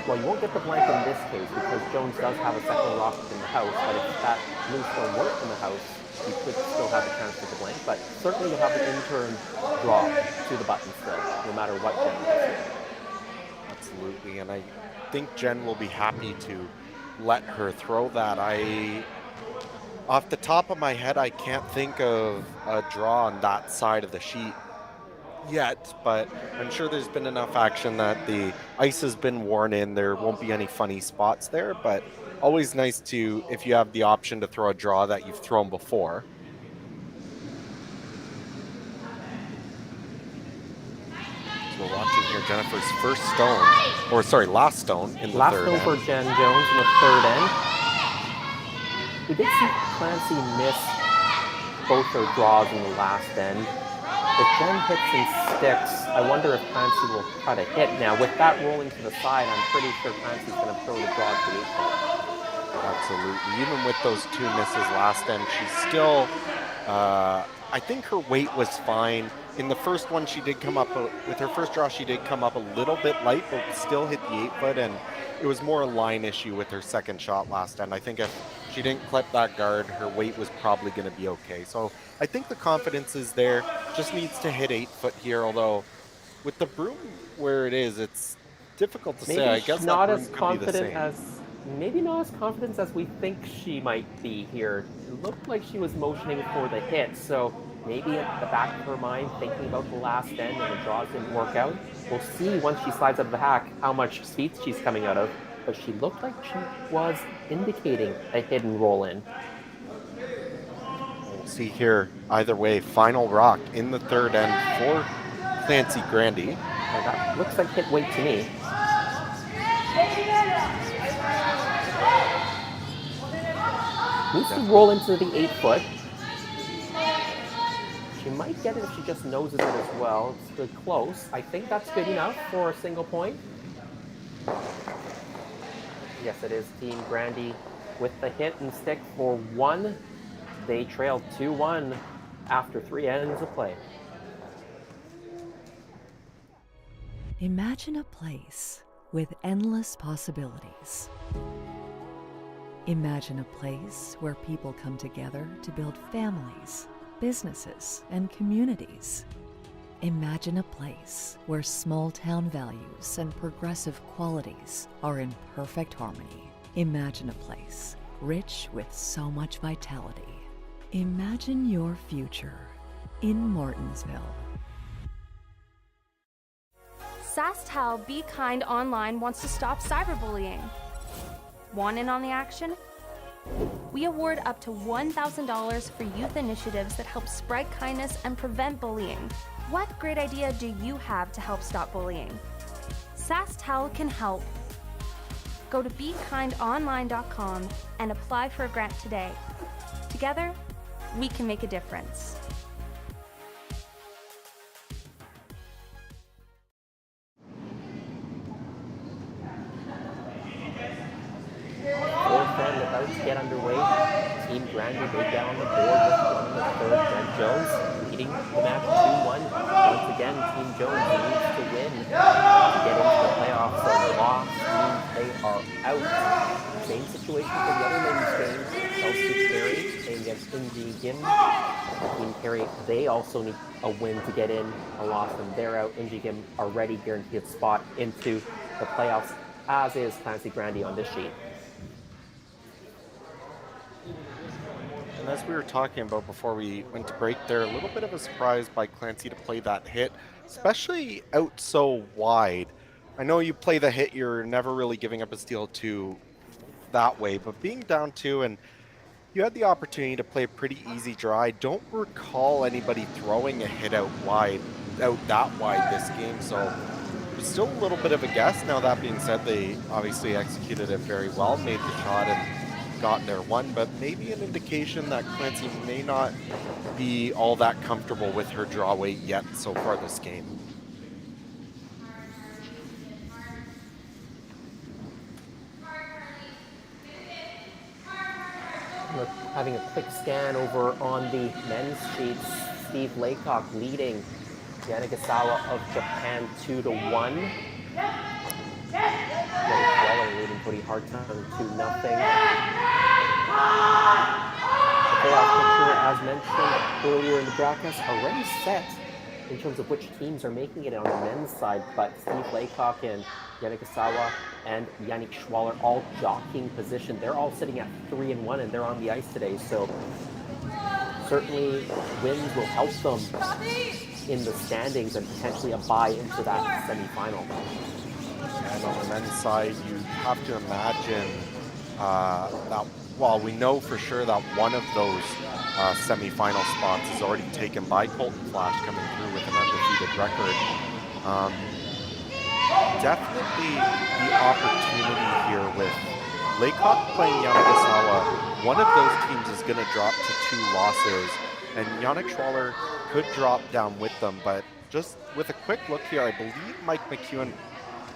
Well, you won't get the blank in this case because Jones does have a second rock in the house, but if that move still worked in the house, you could still have a chance to the blank, but certainly you'll have an in-turn draw to the button still, no matter what Jen does. Absolutely, and I think Jen will be happy to let her throw that. Off the top of my head, I can't think of a draw on that side of the sheet yet, but I'm sure there's been enough action that the ice has been worn in. There won't be any funny spots there, but always nice to, if you have the option to throw a draw that you've thrown before. So we're watching here Jennifer's last stone in the third end. Last stone for Jen Jones in the third end. We did see Clancy miss both her draws in the last end. If Jen hits and sticks, I wonder if Clancy will try to hit. Now, with that rolling to the side, I'm pretty sure Clancy's going to throw the draw to the 8th. Absolutely. Even with those 2 misses last end, she's still, I think her weight was fine. In the first one, she did come up, with her first draw, she did come up a little bit light, but still hit the 8-foot, and it was more a line issue with her second shot last end. I think if she didn't clip that guard, her weight was probably going to be okay. So I think the confidence is there. Just needs to hit 8-foot here, although with the broom where it is, it's difficult to say. I guess not that as broom could be the same. maybe not as confident as we think she might be here. It looked like she was motioning for the hit, so maybe at the back of her mind, thinking about the last end and the draws didn't work out. We'll see once she slides out of the hack how much speed she's coming out of, but she looked like she was indicating a hidden roll in. We'll see here, either way, final rock in the third end for Clancy Grandy. And that looks like hit weight to me. Needs to roll into the 8-foot. She might get it if she just noses it as well. It's good close. I think that's good enough for a single point. Yes, it is Team Grandy with the hit and stick for 1. They trailed 2-1 after 3 ends of play. Imagine a place with endless possibilities. Imagine a place where people come together to build families, businesses, and communities. Imagine a place where small-town values and progressive qualities are in perfect harmony. Imagine a place rich with so much vitality. Imagine your future in Martensville. SaskTel Be Kind Online wants to stop cyberbullying. Want in on the action? We award up to $1,000 for youth initiatives that help spread kindness and prevent bullying. What great idea do you have to help stop bullying? SaskTel can help. Go to BeKindOnline.com and apply for a grant today. Together, we can make a difference. Fourth end about to get underway. Team Grandy, they down on the board with the third. Jen Jones leading the match 2-1. Once again, Team Jones needs to win to get into the playoffs. So loss means they are out. Same situation for the other men's games. Chelsea Carey playing against Indy Gim. Team Carey, they also need a win to get in. A loss and they're out. Indy Gim are ready, guaranteed spot into the playoffs, as is Clancy Grandy on this sheet. And as we were talking about before we went to break there, a little bit of a surprise by Clancy to play that hit, especially out so wide. I know you play the hit, you're never really giving up a steal 2 that way, but being down 2 and You had the opportunity to play a pretty easy draw. I don't recall anybody throwing a hit out that wide this game, so it's still a little bit of a guess. Now, that being said, they obviously executed it very well, made the shot and got their one, but maybe an indication that Clancy may not be all that comfortable with her draw weight yet so far this game. We're having a quick scan over on the men's sheets. Steve Laycock leading Yanagisawa of Japan 2-1. Waller leading Cody Hartung 2-0. The playoff picture, as mentioned earlier in the broadcast, already set in terms of which teams are making it on the men's side, but Steve Laycock and Yanagisawa and Yannick Schwaller all jockeying position. They're all sitting at 3-1 and they're on the ice today, so certainly wins will help them in the standings and potentially a bye into that semifinal. And on the men's side, you have to imagine that, well, we know for sure that one of those semifinal spots is already taken by Colton Flash, coming through with an undefeated record. Definitely the opportunity here with Laycock playing Yanagisawa. One of those teams is going to drop to 2 losses, and Yannick Schwaller could drop down with them. But just with a quick look here, I believe Mike McEwen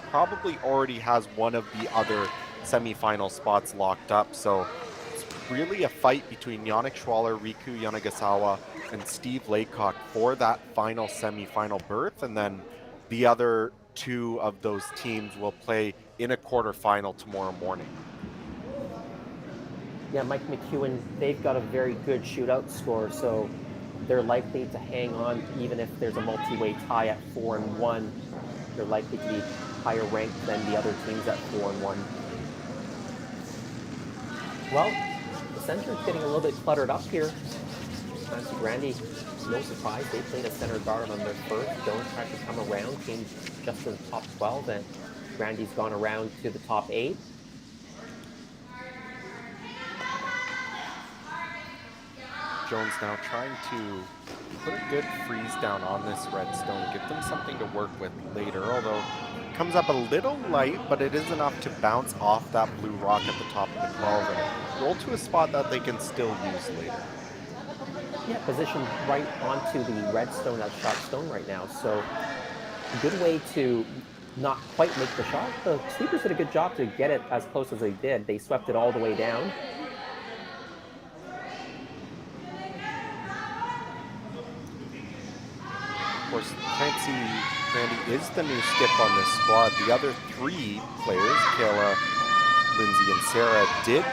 probably already has one of the other semifinal spots locked up. So it's really a fight between Yannick Schwaller, Riku Yanagisawa, and Steve Laycock for that final semifinal berth, and then the other 2 of those teams will play in a quarterfinal tomorrow morning. Yeah, Mike McEwen, they've got a very good shootout score, so they're likely to hang on even if there's a multi-way tie at 4-1. They're likely to be higher ranked than the other teams at 4-1. Well, the center is getting a little bit cluttered up here. Nancy Grandy, no surprise, they played a center guard on their first. Jones tried to come around, came just to the top 12, and Grandy's gone around to the top 8. Jones now trying to put a good freeze down on this redstone, give them something to work with later, although it comes up a little light, but it is enough to bounce off that blue rock at the top of the 12 and roll to a spot that they can still use later. Yeah, positioned right onto the redstone as shot stone right now, so a good way to not quite make the shot. The sweepers did a good job to get it as close as they did. They swept it all the way down. Of course, Clancy Grandy is the new skip on this squad. The other 3 players, Kayla, Lindsay, and Sarah, did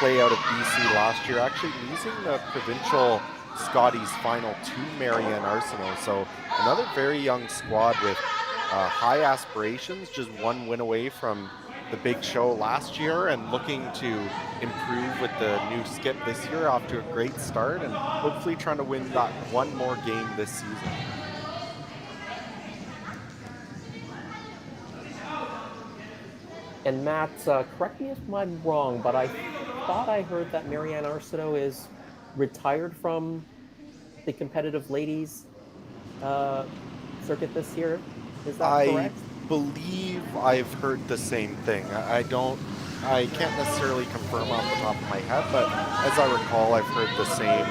play out of BC last year, actually losing the provincial Scotties final to Marianne Arsenault. So another very young squad with high aspirations, just 1 win away from the big show last year and looking to improve with the new skip this year, off to a great start and hopefully trying to win that 1 more game this season. And Matt, correct me if I'm wrong, but I thought I heard that Marianne Arsenault is retired from the competitive ladies circuit this year. Is that correct? I believe I've heard the same thing. I can't necessarily confirm off the top of my head, but as I recall, I've heard the same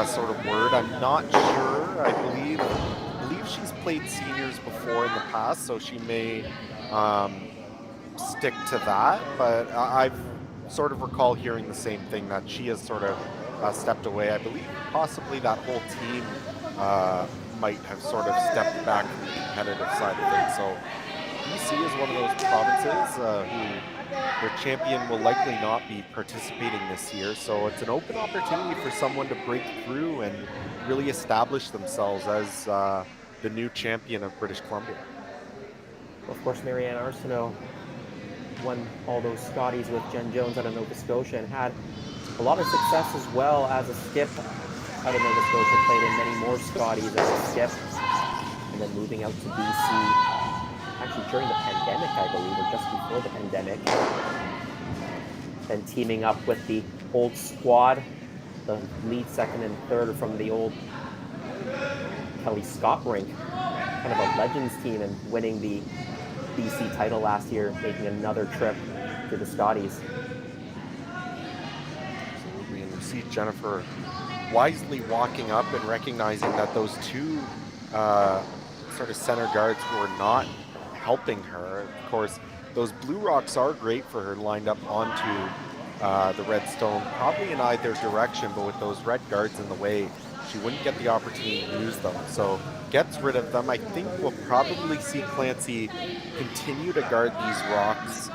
sort of word. I'm not sure. I believe she's played seniors before in the past, so she may stick to that. But I've sort of recall hearing the same thing, that she has sort of stepped away. I believe possibly that whole team might have sort of stepped back from the competitive side of things. So BC is one of those provinces who their champion will likely not be participating this year. So it's an open opportunity for someone to break through and really establish themselves as the new champion of British Columbia. Well, of course, Marianne Arsenault won all those Scotties with Jen Jones out of Nova Scotia and had a lot of success as well as a skip out of Nova Scotia, played in many more Scotties as a skip, and then moving out to BC, actually during the pandemic, I believe, or just before the pandemic, then teaming up with the old squad. The lead, second, and third are from the old Kelly Scott rink. Kind of a Legends team and winning the BC title last year, making another trip to the Scotties. Absolutely, and you see Jennifer wisely walking up and recognizing that those two sort of center guards were not helping her. Of course, those blue rocks are great for her lined up onto the red stone, probably in either direction, but with those red guards in the way, she wouldn't get the opportunity to use them. So gets rid of them. I think we'll probably see Clancy continue to guard these rocks,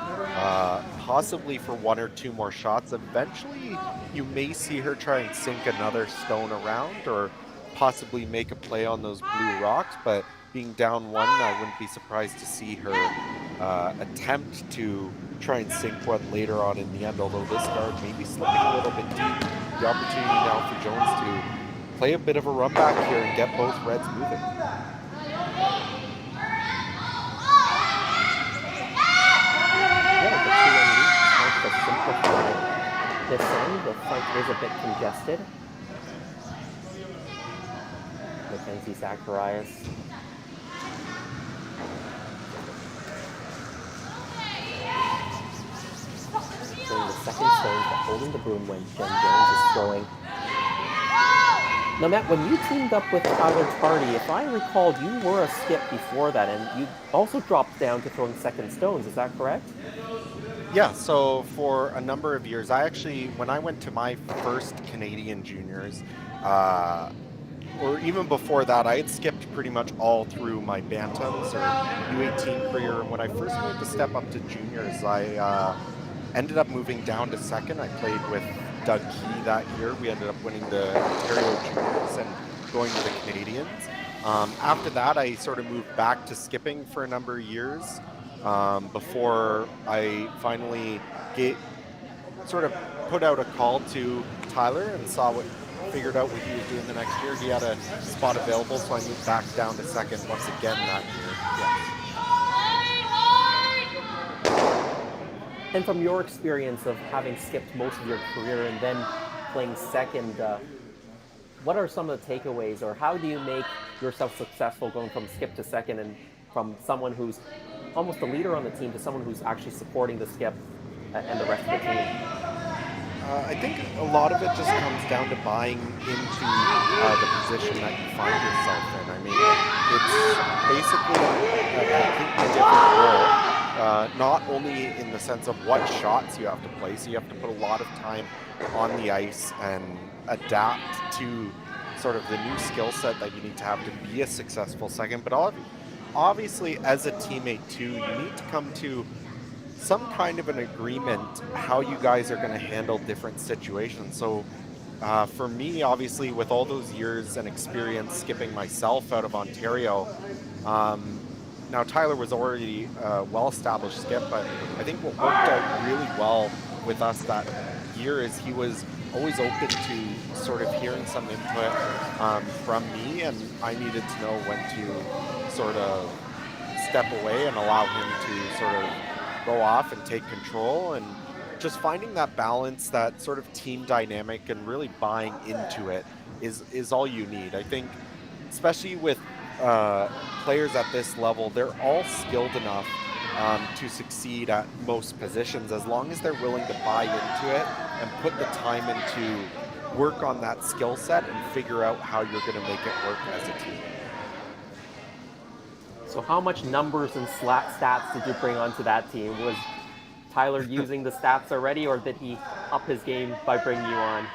possibly for one or two more shots. Eventually, you may see her try and sink another stone around or possibly make a play on those blue rocks, but being down one, I wouldn't be surprised to see her attempt to try and sink one later on in the end, although this guard may be slipping a little bit deep. The opportunity now for Jones to play a bit of a run back here and get both reds moving. Yeah, the 2-1 lead is to simplify this end. The front is a bit congested. Mackenzie Zacharias. Throwing the second stones, but holding the broom when Jen Jones is throwing. Now, Matt, when you teamed up with Tyler Tardy, if I recalled, you were a skip before that, and you also dropped down to throwing second stones. Is that correct? Yeah, so for a number of years, when I went to my first Canadian juniors, or even before that, I had skipped pretty much all through my Bantams or U18 career. And when I first made the step up to juniors, I ended up moving down to second. I played with Doug Key that year. We ended up winning the Ontario Juniors and going to the Canadians. After that, I sort of moved back to skipping for a number of years before I finally sort of put out a call to Tyler and figured out what he was doing the next year. He had a spot available, so I moved back down to second once again that year. Yeah. And from your experience of having skipped most of your career and then playing second, what are some of the takeaways, or how do you make yourself successful going from skip to second, and from someone who's almost a leader on the team to someone who's actually supporting the skip and the rest of the team? I think a lot of it just comes down to buying into the position that you find yourself in. I mean, it's basically a completely different role. Not only in the sense of what shots you have to play, so you have to put a lot of time on the ice and adapt to sort of the new skill set that you need to have to be a successful second. But obviously, as a teammate too, you need to come to some kind of an agreement how you guys are going to handle different situations. So for me, obviously, with all those years and experience skipping myself out of Ontario, now Tyler was already a well-established skip, but I think what worked out really well with us that year is he was always open to sort of hearing some input from me, and I needed to know when to sort of step away and allow him to sort of go off and take control, and just finding that balance, that sort of team dynamic, and really buying into it is all you need. I think, especially with players at this level, they're all skilled enough to succeed at most positions, as long as they're willing to buy into it and put the time into work on that skill set and figure out how you're going to make it work as a team. So how much numbers and stats did you bring onto that team? Was Tyler using the stats already, or did he up his game by bringing you on?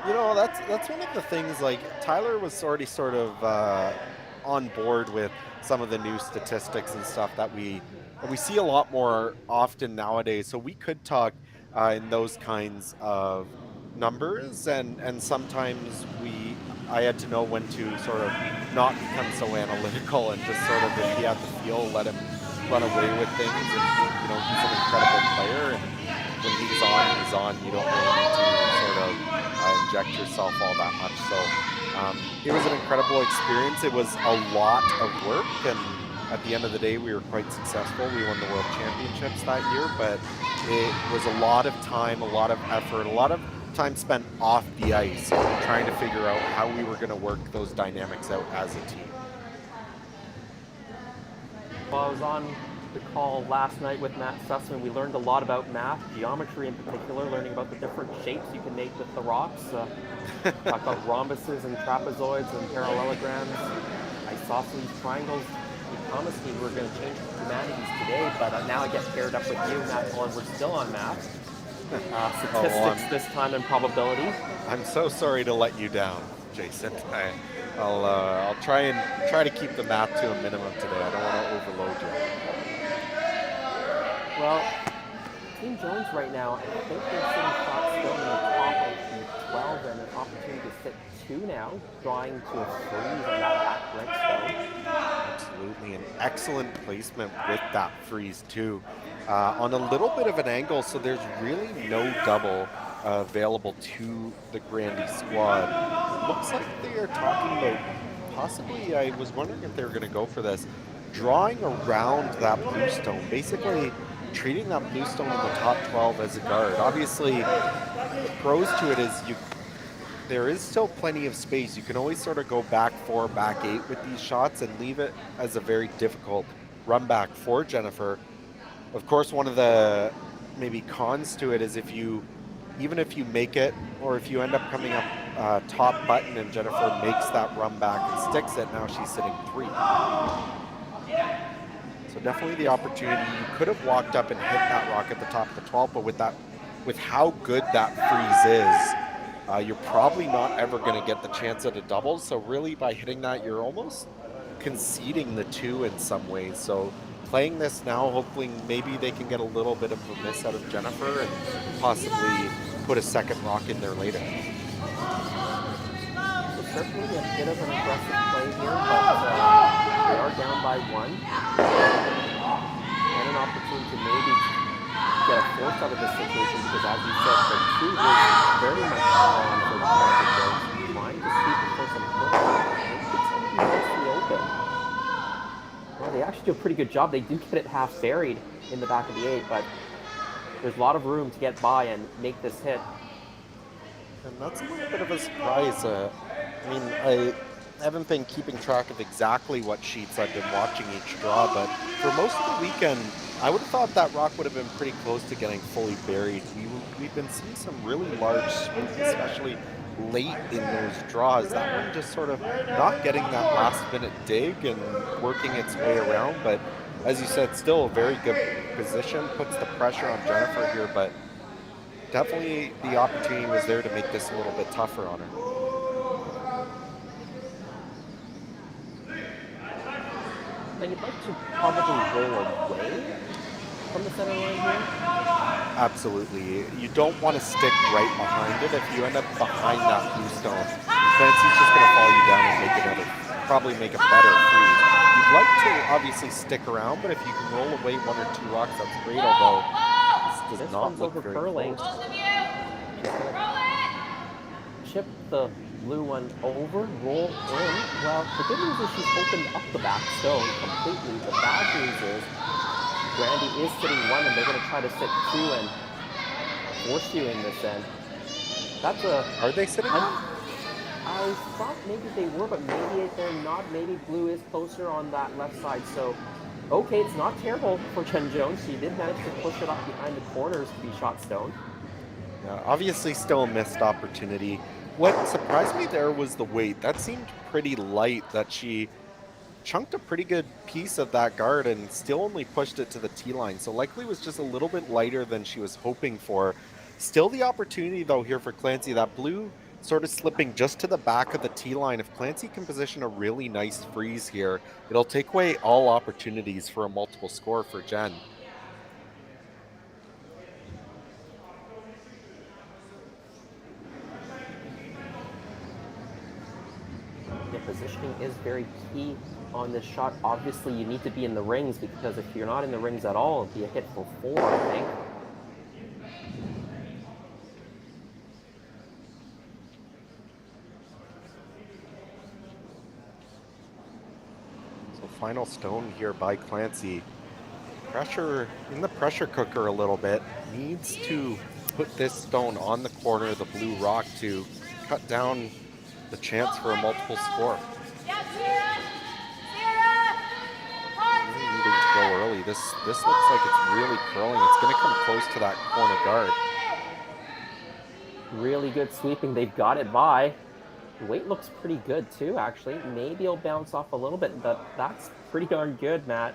You know, that's one of the things, like, Tyler was already sort of on board with some of the new statistics and stuff that we see a lot more often nowadays. So we could talk in those kinds of numbers, and sometimes I had to know when to sort of not become so analytical and just sort of, if he had the feel, let him run away with things. And, you know, he's an incredible player, and when he's on. You don't really need to sort of inject yourself all that much. So it was an incredible experience. It was a lot of work, and at the end of the day, we were quite successful. We won the World Championships that year, but it was a lot of time, a lot of effort, a lot of time spent off the ice trying to figure out how we were going to work those dynamics out as a team. Well, I was on the call last night with Matt Sussman. We learned a lot about math, geometry in particular, learning about the different shapes you can make with the rocks. Talk about rhombuses and trapezoids and parallelograms, isosceles, triangles. You promised me we were going to change humanities today, but now I get paired up with you, Matt Cullen. We're still on math. Statistics this time and probability. I'm so sorry to let you down, Jason. I'll try to keep the math to a minimum today. I don't want to overload you. Well, Team Jones right now, I think they're sitting shots still in the top of the 12 and an opportunity to sit 2 now, drawing to a freeze on that back right stone. Absolutely, an excellent placement with that freeze too. On a little bit of an angle, so there's really no double available to the Grandy squad. It looks like they are talking about possibly, I was wondering if they were going to go for this, drawing around that blue stone, basically treating that blue stone in the top 12 as a guard. Obviously, the pros to it is there is still plenty of space. You can always sort of go back 4, back 8 with these shots and leave it as a very difficult run back for Jennifer. Of course, one of the maybe cons to it is even if you make it, or if you end up coming up top button and Jennifer makes that run back and sticks it, now she's sitting 3. So definitely the opportunity. You could have walked up and hit that rock at the top of the 12, but with how good that freeze is, you're probably not ever going to get the chance at a double. So really by hitting that, you're almost conceding the 2 in some ways. So playing this now, hopefully maybe they can get a little bit of a miss out of Jennifer and possibly put a second rock in there later. So certainly a bit of an aggressive play here, but they are down by 1. And an opportunity to maybe get a fourth out of this situation because, as you said, the 2 is very much on for the Jones, trying to sweep it for some points. It's going to be mostly open. Well, they actually do a pretty good job. They do get it half buried in the back of the 8, but there's a lot of room to get by and make this hit. And that's a little bit of a surprise. I haven't been keeping track of exactly what sheets I've been watching each draw, but for most of the weekend, I would have thought that rock would have been pretty close to getting fully buried. We've been seeing some really large swings, especially late in those draws. That one just sort of not getting that last minute dig and working its way around, but as you said, still a very good position, puts the pressure on Jennifer here, but definitely the opportunity was there to make this a little bit tougher on her. And you'd like to probably roll away from the center line here? Absolutely. You don't want to stick right behind it. If you end up behind that blue stone, Clancy's just going to fall you down and probably make a better freeze. You'd like to obviously stick around, but if you can roll away 1 or 2 rocks, that's great, although this does not look very curling. close. Chip the blue one over, roll in. Well, the good news is she's opened up the back stone completely. The bad news is Grandy is sitting 1, and they're going to try to sit 2 and force you in this end. Are they sitting 1? I thought maybe they were, but maybe they're not. Maybe blue is closer on that left side. So, okay, it's not terrible for Jen Jones. She did manage to push it up behind the corners to be shot stone. Yeah, obviously still a missed opportunity. What surprised me there was the weight. That seemed pretty light, that she chunked a pretty good piece of that guard and still only pushed it to the tee line. So likely was just a little bit lighter than she was hoping for. Still the opportunity though here for Clancy. That blue sort of slipping just to the back of the tee line. If Clancy can position a really nice freeze here, it'll take away all opportunities for a multiple score for Jen. The positioning is very key on this shot. Obviously, you need to be in the rings, because if you're not in the rings at all, it'll be a hit for 4, I think. So final stone here by Clancy. Pressure in the pressure cooker a little bit. Needs to put this stone on the corner of the blue rock to cut down the chance for a multiple score. Really needing to go early. This looks like it's really curling. It's going to come close to that corner guard. Really good sweeping. They've got it by. The weight looks pretty good too, actually. Maybe it'll bounce off a little bit, but that's pretty darn good, Matt.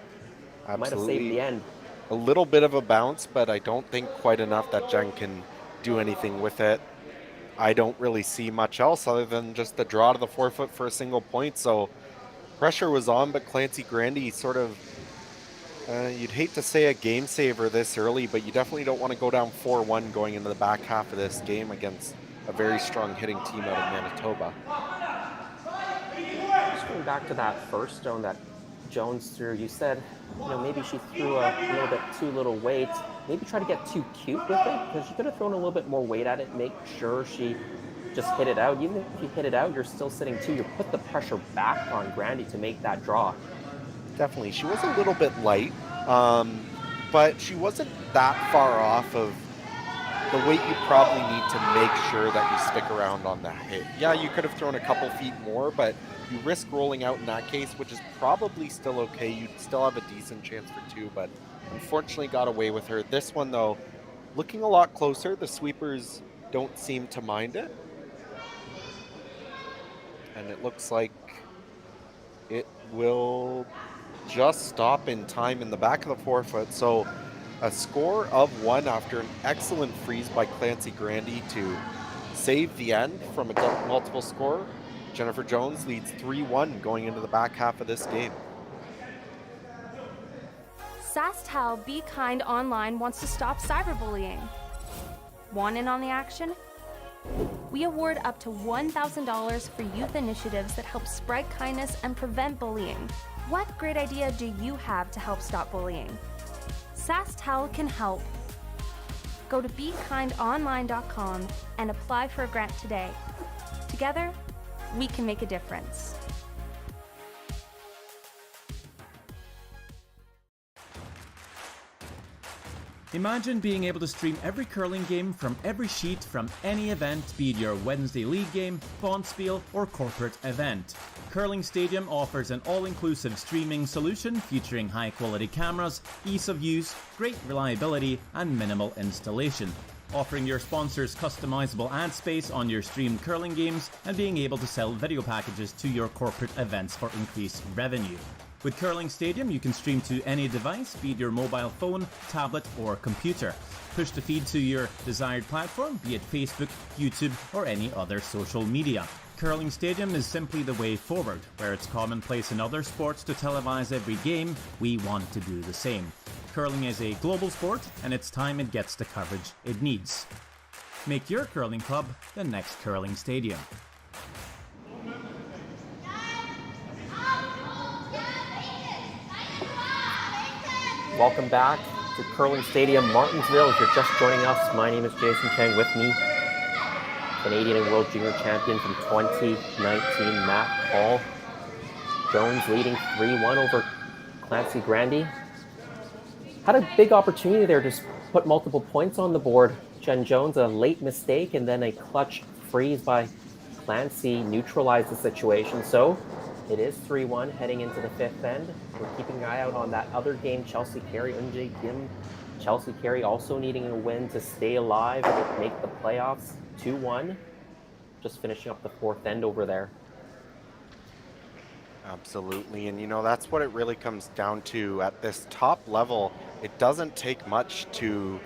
Absolutely. Might have saved the end. A little bit of a bounce, but I don't think quite enough that Jen can do anything with it. I don't really see much else other than just the draw to the forefoot for a single point. So pressure was on, but Clancy Grandy sort of, you'd hate to say a game saver this early, but you definitely don't want to go down 4-1 going into the back half of this game against a very strong hitting team out of Manitoba. Just going back to that first stone that Jones threw, you said, maybe she threw a little bit too little weight. Maybe try to get too cute with it, because she could have thrown a little bit more weight at it, make sure she just hit it out. Even if you hit it out, you're still sitting two. You put the pressure back on Grandy to make that draw. Definitely. She was a little bit light, but she wasn't that far off of the weight you probably need to make sure that you stick around on that hit. Yeah, you could have thrown a couple feet more, but you risk rolling out in that case, which is probably still okay. You'd still have a decent chance for two, but unfortunately got away with her. This one, though, looking a lot closer. The sweepers don't seem to mind it. And it looks like it will just stop in time in the back of the forefoot. So a score of 1 after an excellent freeze by Clancy Grandy to save the end from a multiple score. Jennifer Jones leads 3-1 going into the back half of this game. SaskTel Be Kind Online wants to stop cyberbullying. Want in on the action? We award up to $1,000 for youth initiatives that help spread kindness and prevent bullying. What great idea do you have to help stop bullying? SaskTel can help. Go to BeKindOnline.com and apply for a grant today. Together, we can make a difference. Imagine being able to stream every curling game from every sheet from any event, be it your Wednesday league game, bonspiel, or corporate event. Curling Stadium offers an all-inclusive streaming solution featuring high-quality cameras, ease of use, great reliability, and minimal installation. Offering your sponsors customizable ad space on your streamed curling games and being able to sell video packages to your corporate events for increased revenue. With Curling Stadium, you can stream to any device, be it your mobile phone, tablet, or computer. Push the feed to your desired platform, be it Facebook, YouTube, or any other social media. Curling Stadium is simply the way forward. Where it's commonplace in other sports to televise every game, we want to do the same. Curling is a global sport, and it's time it gets the coverage it needs. Make your curling club the next Curling Stadium. Welcome back to Curling Stadium, Martensville. If you're just joining us, my name is Jason Chang. With me, Canadian and World Junior Champion from 2019, Matt Hall. Jones leading 3-1 over Clancy Grandy. Had a big opportunity there to put multiple points on the board. Jen Jones, a late mistake, and then a clutch freeze by Clancy neutralized the situation. So it is 3-1 heading into the fifth end. We're keeping an eye out on that other game, Chelsea Carey, Unjae Kim. Chelsea Carey also needing a win to stay alive and make the playoffs. 2-1. Just finishing up the fourth end over there. Absolutely, and that's what it really comes down to at this top level. It doesn't take much to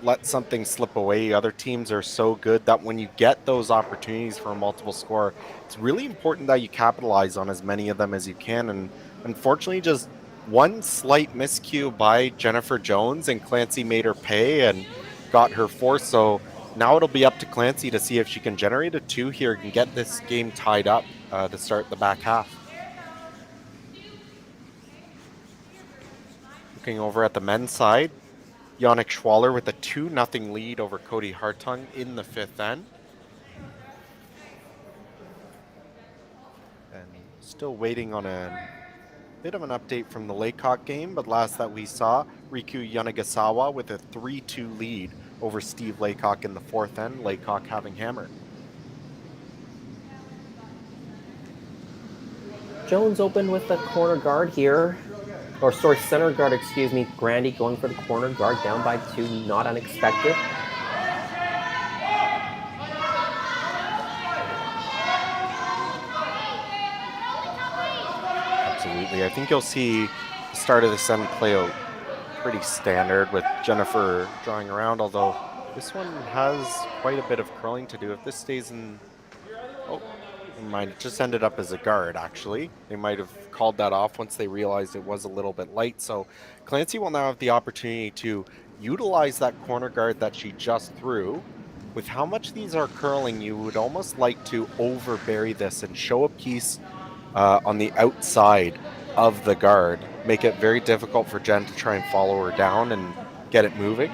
let something slip away. Other teams are so good that when you get those opportunities for a multiple score, it's really important that you capitalize on as many of them as you can. And unfortunately, just one slight miscue by Jennifer Jones, and Clancy made her pay and got her fourth. So now it'll be up to Clancy to see if she can generate a 2 here and get this game tied up to start the back half. Looking over at the men's side, Yannick Schwaller with a 2-0 lead over Cody Hartung in the fifth end. And still waiting on a bit of an update from the Laycock game, but last that we saw, Riku Yanagisawa with a 3-2 lead over Steve Laycock in the fourth end, Laycock having hammer. Jones open with the corner guard here. Or sorry, center guard, excuse me. Grandy going for the corner guard, down by 2, not unexpected. Absolutely. I think you'll see the start of the end play out pretty standard with Jennifer drawing around, although this one has quite a bit of curling to do. If this stays in... Oh, never mind. It just ended up as a guard, actually. They might have called that off once they realized it was a little bit light. So Clancy will now have the opportunity to utilize that corner guard that she just threw. With how much these are curling, you would almost like to overbury this and show a piece on the outside of the guard. Make it very difficult for Jen to try and follow her down and get it moving.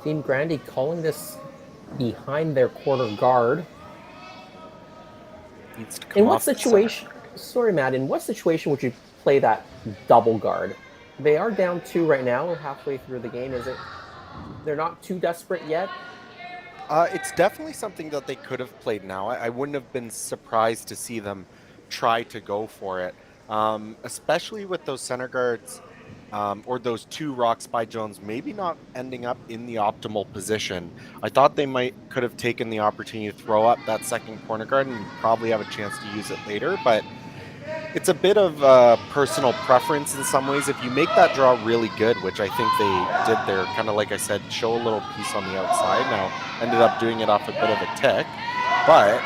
Team Grandy calling this behind their corner guard. Needs to come In what off the situation? Sorry, Matt. In what situation would you play that double guard? They are down 2 right now. We're halfway through the game. Is it? They're not too desperate yet. It's definitely something that they could have played now. I wouldn't have been surprised to see them try to go for it, especially with those center guards or those 2 rocks by Jones maybe not ending up in the optimal position. I thought they could have taken the opportunity to throw up that second corner guard and probably have a chance to use it later, but it's a bit of personal preference in some ways. If you make that draw really good, which I think they did there, kind of like I said, show a little piece on the outside. Now, ended up doing it off a bit of a tick, but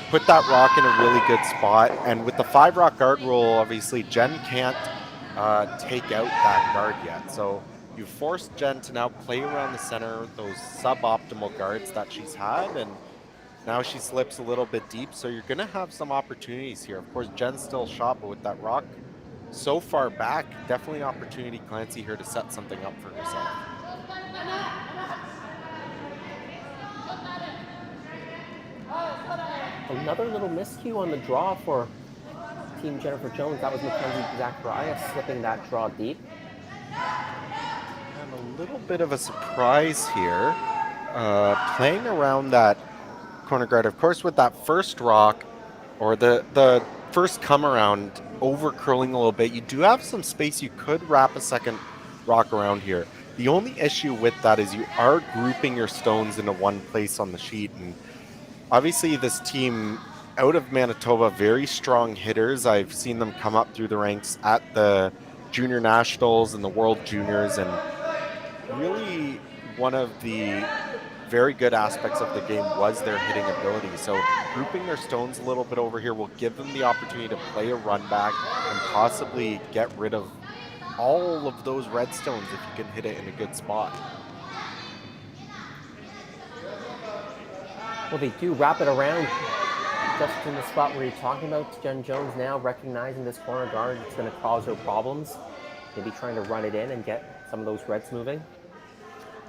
put that rock in a really good spot. And with the 5 rock guard rule, obviously, Jen can't take out that guard yet. So you forced Jen to now play around the center, those suboptimal guards that she's had, and now she slips a little bit deep, so you're going to have some opportunities here. Of course, Jen's still shot, but with that rock so far back, definitely an opportunity, Clancy, here to set something up for herself. Another little miscue on the draw for Team Jennifer Jones. That was Mackenzie Zacharias slipping that draw deep. And a little bit of a surprise here, playing around that corner guard. Of course, with that first rock or the first come around over curling a little bit, you do have some space. You could wrap a second rock around here. The only issue with that is you are grouping your stones into one place on the sheet, and obviously this team out of Manitoba, very strong hitters. I've seen them come up through the ranks at the junior nationals and the world juniors, and really one of the very good aspects of the game was their hitting ability. So grouping their stones a little bit over here will give them the opportunity to play a run back and possibly get rid of all of those red stones if you can hit it in a good spot. Well, they do wrap it around just in the spot where you're talking about. Jen Jones now recognizing this corner guard, it's going to cause her problems. Maybe trying to run it in and get some of those reds moving.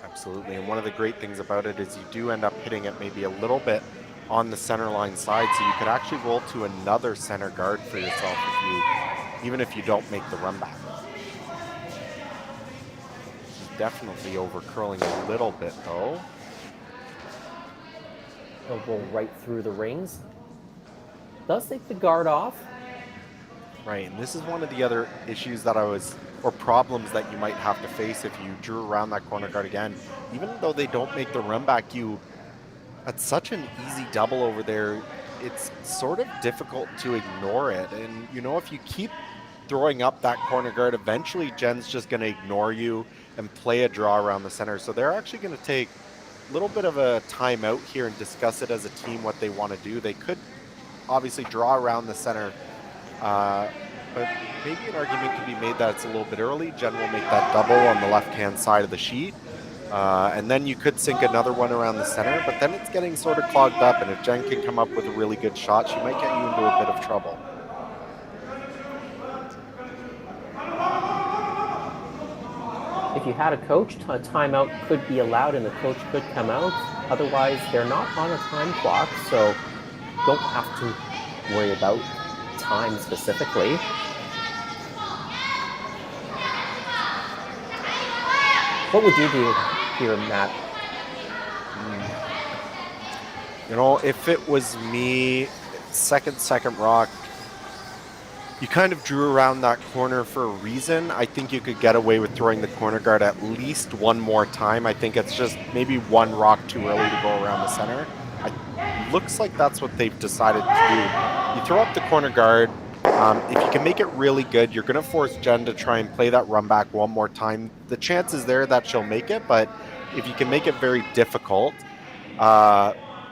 Absolutely, and one of the great things about it is you do end up hitting it maybe a little bit on the center line side, so you could actually roll to another center guard for yourself even if you don't make the run back. Definitely over curling a little bit though. They'll roll right through the rings. Does take the guard off. Right, and this is one of the other issues that or problems that you might have to face if you drew around that corner guard again. Even though they don't make the run back, that's such an easy double over there. It's sort of difficult to ignore it. And if you keep throwing up that corner guard, eventually Jen's just going to ignore you and play a draw around the center. So they're actually going to take a little bit of a timeout here and discuss it as a team what they want to do. They could obviously draw around the center, but maybe an argument could be made that it's a little bit early. Jen will make that double on the left-hand side of the sheet, and then you could sink another one around the center, but then it's getting sort of clogged up, and if Jen can come up with a really good shot, she might get you into a bit of trouble. If you had a coach, a timeout could be allowed and the coach could come out. Otherwise, they're not on a time clock, so don't have to worry about time specifically. What would you do here, Matt? You know, if it was me, second rock, you kind of drew around that corner for a reason. I think you could get away with throwing the corner guard at least one more time. I think it's just maybe one rock too early to go around the center. Looks like that's what they've decided to do. You throw up the corner guard. If you can make it really good, you're going to force Jen to try and play that run back one more time. The chance is there that she'll make it, but if you can make it very difficult,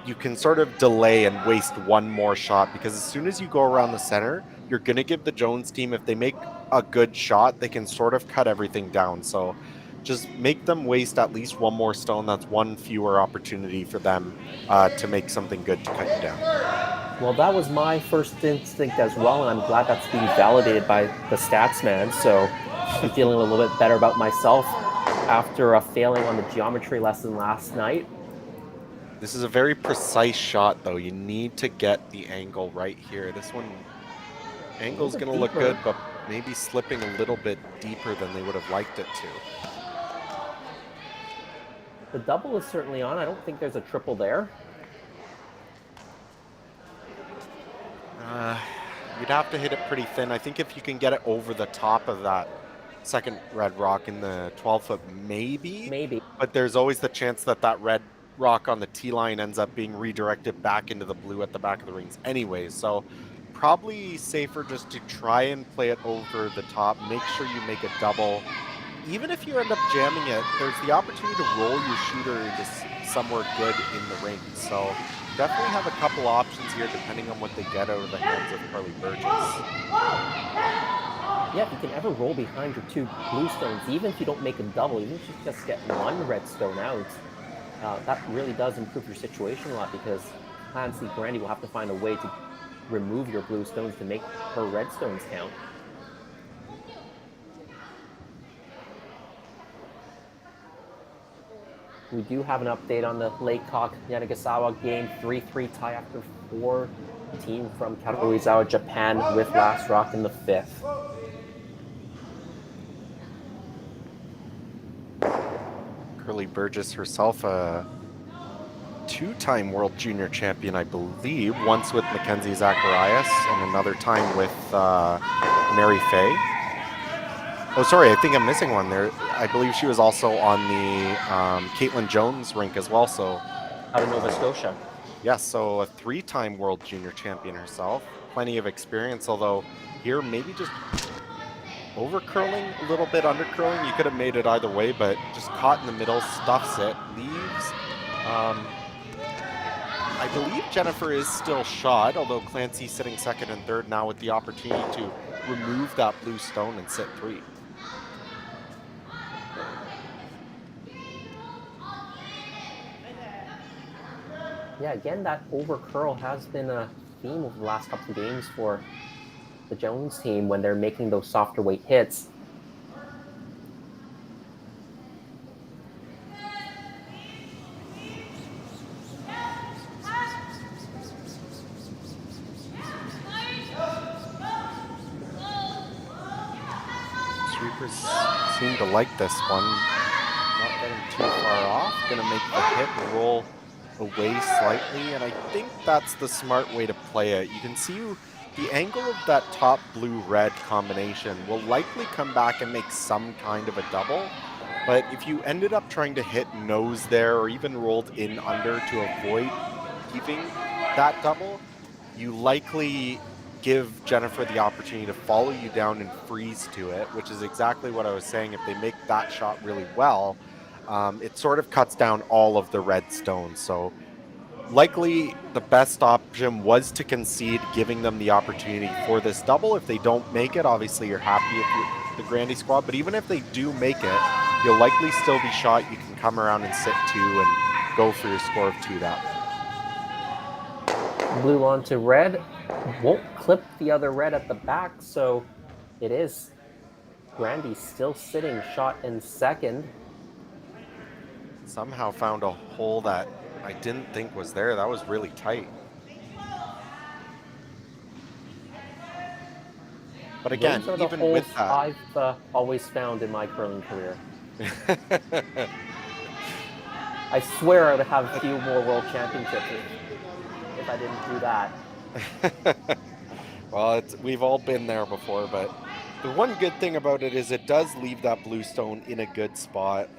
you can sort of delay and waste one more shot, because as soon as you go around the center, you're going to give the Jones team, if they make a good shot, they can sort of cut everything down. So just make them waste at least one more stone. That's one fewer opportunity for them to make something good to cut you down. Well, that was my first instinct as well, and I'm glad that's being validated by the stats man. So I'm feeling a little bit better about myself after failing on the geometry lesson last night. This is a very precise shot, though. You need to get the angle right here. This one, angle's going to look good, but maybe slipping a little bit deeper than they would have liked it to. The double is certainly on. I don't think there's a triple there. You'd have to hit it pretty thin. I think if you can get it over the top of that second red rock in the 12-foot, maybe. Maybe. But there's always the chance that that red rock on the tee line ends up being redirected back into the blue at the back of the rings anyways. So probably safer just to try and play it over the top. Make sure you make a double. Even if you end up jamming it, there's the opportunity to roll your shooter into somewhere good in the ring. So definitely have a couple options here depending on what they get out of the hands of Carly Burgess. Yeah, if you can ever roll behind your two blue stones, even if you don't make a double, even if you just get one red stone out, that really does improve your situation a lot, because Clancy Grandy will have to find a way to remove your blue stones to make her red stones count. We do have an update on the Laycock Yanagasawa game. 3-3 tie after 4. Team from Karuizawa, Japan, with last rock in the 5th. Curly Burgess herself, a two-time World Junior Champion, I believe. Once with Mackenzie Zacharias and another time with Mary Fay. Oh, sorry, I think I'm missing one there. I believe she was also on the Caitlin Jones rink as well. So out of Nova Scotia. Yes, so a 3-time World Junior Champion herself. Plenty of experience, although here maybe just over curling a little bit, under curling. You could have made it either way, but just caught in the middle, stuffs it, leaves. I believe Jennifer is still shot, although Clancy's sitting second and third now with the opportunity to remove that blue stone and sit 3. Yeah, again, that over curl has been a theme of the last couple of games for the Jones team when they're making those softer weight hits. Sweepers seem to like this one. Not getting too far off. Gonna make the hit and roll away slightly, and I think that's the smart way to play it. You can see the angle of that top blue-red combination will likely come back and make some kind of a double, but if you ended up trying to hit nose there or even rolled in under to avoid keeping that double, you likely give Jennifer the opportunity to follow you down and freeze to it, which is exactly what I was saying. If they make that shot really well, it sort of cuts down all of the red stones. So likely the best option was to concede, giving them the opportunity for this double. If they don't make it, obviously you're happy if you're the Grandy squad, but even if they do make it, you'll likely still be shot. You can come around and sit 2 and go for your score of 2 that way. Blue onto red. Won't clip the other red at the back, so it is Grandy still sitting shot in second. Somehow found a hole that I didn't think was there. That was really tight. But again, Those are the even holes with that, I've always found in my curling career. I swear I would have a few more world championships if I didn't do that. well, we've all been there before, but the one good thing about it is it does leave that blue stone in a good spot.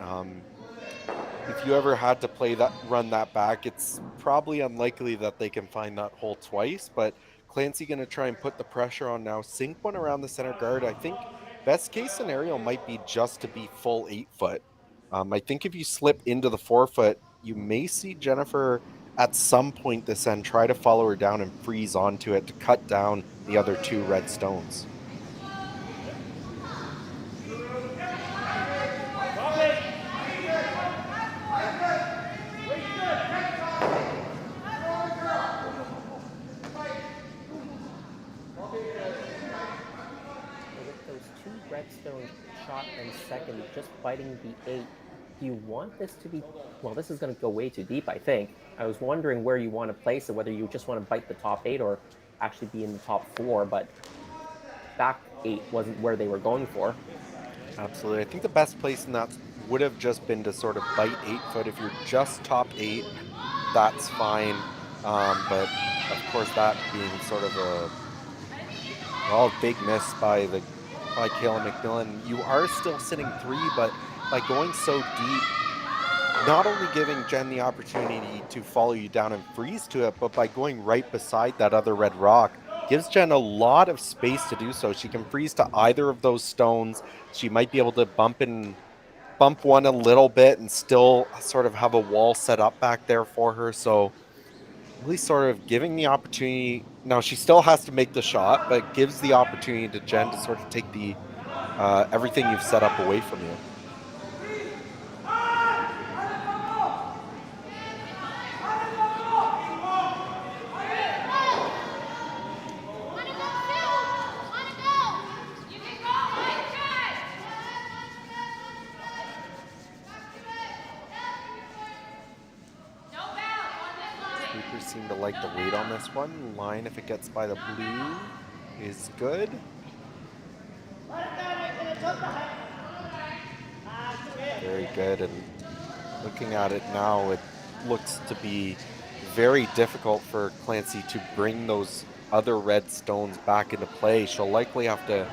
If you ever had to run that back, it's probably unlikely that they can find that hole twice. But Clancy going to try and put the pressure on now, sink one around the center guard. I think best case scenario might be just to be full 8 foot. I think if you slip into the 4 foot, you may see Jennifer at some point this end try to follow her down and freeze onto it to cut down the other two red stones. With those two red stones shot and second, just biting the 8, do you want this to be, well, this is going to go way too deep, I think. I was wondering where you want to place it, whether you just want to bite the top 8 or actually be in the top 4, but back 8 wasn't where they were going for. Absolutely. I think the best place in that would have just been to sort of bite 8 foot. If you're just top 8, that's fine. But of course, that being sort of a big miss by Kayla McMillan. You are still sitting 3, but by going so deep, not only giving Jen the opportunity to follow you down and freeze to it, but by going right beside that other red rock, gives Jen a lot of space to do so. She can freeze to either of those stones. She might be able to bump one a little bit and still sort of have a wall set up back there for her. So really sort of giving the opportunity. Now she still has to make the shot, but gives the opportunity to Jen to sort of take the everything you've set up away from you. Sweepers seem to like the weight on this one. Line, if it gets by the blue, is good. Very good. And looking at it now, it looks to be very difficult for Clancy to bring those other red stones back into play. She'll likely have to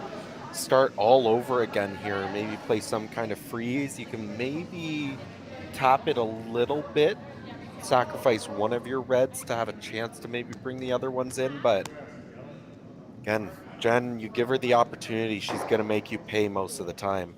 start all over again here. Maybe play some kind of freeze. You can maybe tap it a little bit, sacrifice one of your reds to have a chance to maybe bring the other ones in. But again, Jen, you give her the opportunity, she's going to make you pay most of the time.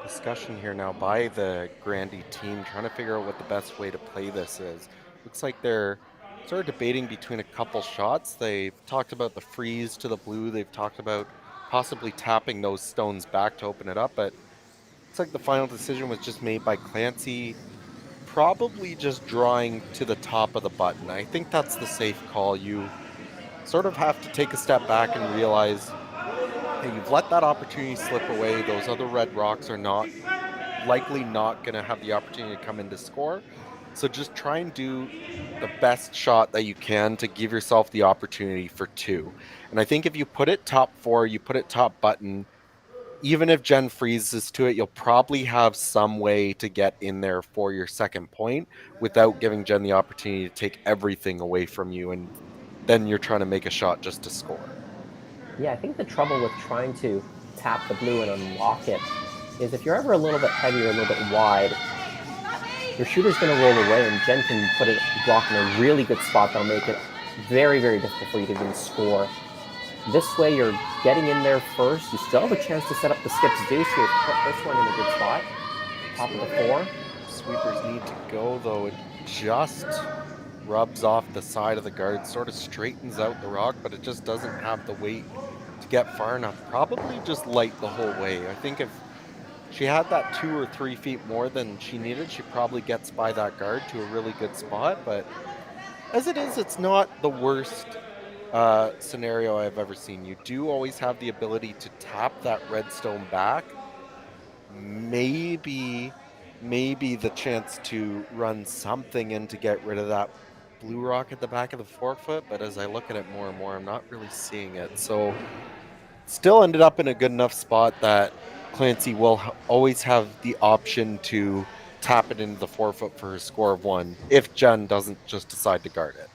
Discussion here now by the Grandy team, trying to figure out what the best way to play this is. Looks like they're sort of debating between a couple shots. They've talked about the freeze to the blue. They've talked about possibly tapping those stones back to open it up, but looks like the final decision was just made by Clancy, probably just drawing to the top of the button. I think that's the safe call. You sort of have to take a step back and realize, hey, you've let that opportunity slip away. Those other red rocks are likely not going to have the opportunity to come in to score. So just try and do the best shot that you can to give yourself the opportunity for 2. And I think if you put it top 4, you put it top button, even if Jen freezes to it, you'll probably have some way to get in there for your second point without giving Jen the opportunity to take everything away from you. And then you're trying to make a shot just to score. Yeah, I think the trouble with trying to tap the blue and unlock it is if you're ever a little bit heavy or a little bit wide, your shooter's going to roll away, and Jen can put it block in a really good spot that'll make it very, very difficult for you to even score. This way, you're getting in there first. You still have a chance to set up the skips deuce here. Put this one in a good spot. Top of the 4. Sweepers need to go, though. It just rubs off the side of the guard, sort of straightens out the rock, but it just doesn't have the weight to get far enough. Probably just light the whole way. I think if she had that 2 or 3 feet more than she needed, she probably gets by that guard to a really good spot, but as it is, it's not the worst scenario I've ever seen. You do always have the ability to tap that redstone back. Maybe the chance to run something in to get rid of that blue rock at the back of the forefoot, but as I look at it more and more, I'm not really seeing it. So still ended up in a good enough spot that Clancy will always have the option to tap it into the forefoot for a score of 1 if Jen doesn't just decide to guard it.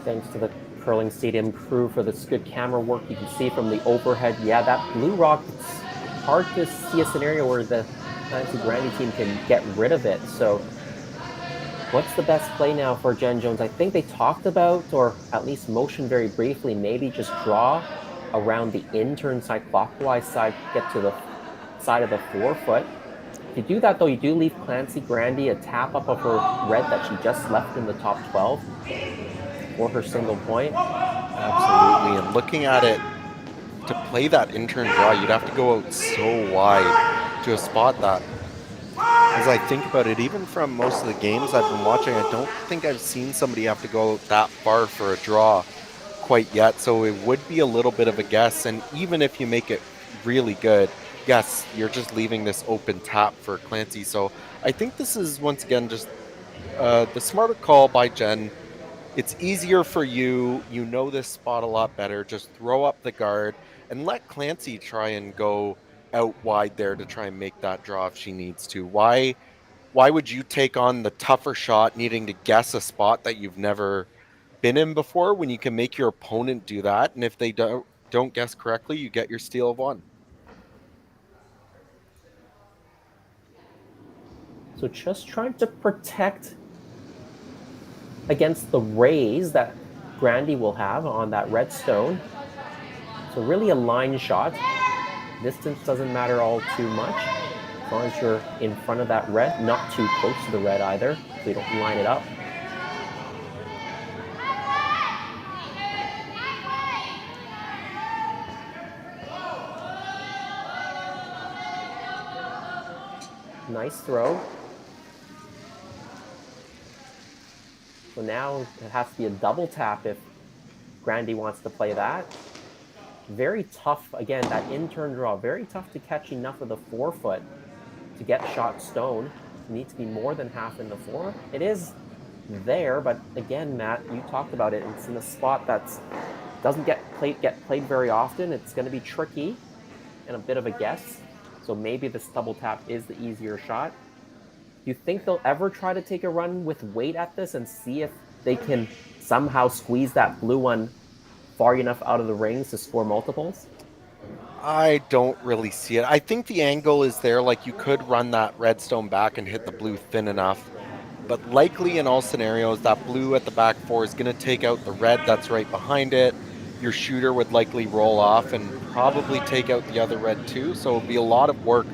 Thanks to the Curling Stadium crew for this good camera work. You can see from the overhead, yeah, that blue rock, it's hard to see a scenario where the Clancy Grandy team can get rid of it. So what's the best play now for Jen Jones? I think they talked about, or at least motioned very briefly, maybe just draw around the in-turn side, clockwise side, get to the side of the forefoot. If you do that, though, you do leave Clancy Grandy a tap up of her red that she just left in the top 12 for her single point. Absolutely, and looking at it, to play that in-turn draw, you'd have to go out so wide to a spot that, as I think about it, even from most of the games I've been watching, I don't think I've seen somebody have to go that far for a draw quite yet. So it would be a little bit of a guess. And even if you make it really good, yes, you're just leaving this open tap for Clancy. So I think this is, once again, just the smarter call by Jen. It's easier for you. You know this spot a lot better. Just throw up the guard and let Clancy try and go out wide there to try and make that draw if she needs to. Why would you take on the tougher shot needing to guess a spot that you've never been in before when you can make your opponent do that? And if they don't guess correctly, you get your steal of 1. So just trying to protect against the raise that Grandy will have on that redstone. So really a line shot. Distance doesn't matter all too much, as long as you're in front of that red, not too close to the red either, so you don't line it up. Nice throw. So now it has to be a double tap if Grandy wants to play that. Very tough, again, that in-turn draw, very tough to catch enough of the forefoot to get shot stone. You need to be more than half in the 4. It is there, but again, Matt, you talked about it. It's in a spot that doesn't get played very often. It's going to be tricky and a bit of a guess. So maybe this double tap is the easier shot. Do you think they'll ever try to take a run with weight at this and see if they can somehow squeeze that blue one far enough out of the rings to score multiples? I don't really see it. I think the angle is there. Like, you could run that redstone back and hit the blue thin enough. But likely in all scenarios, that blue at the back 4 is going to take out the red that's right behind it. Your shooter would likely roll off and probably take out the other red too. So it'll be a lot of work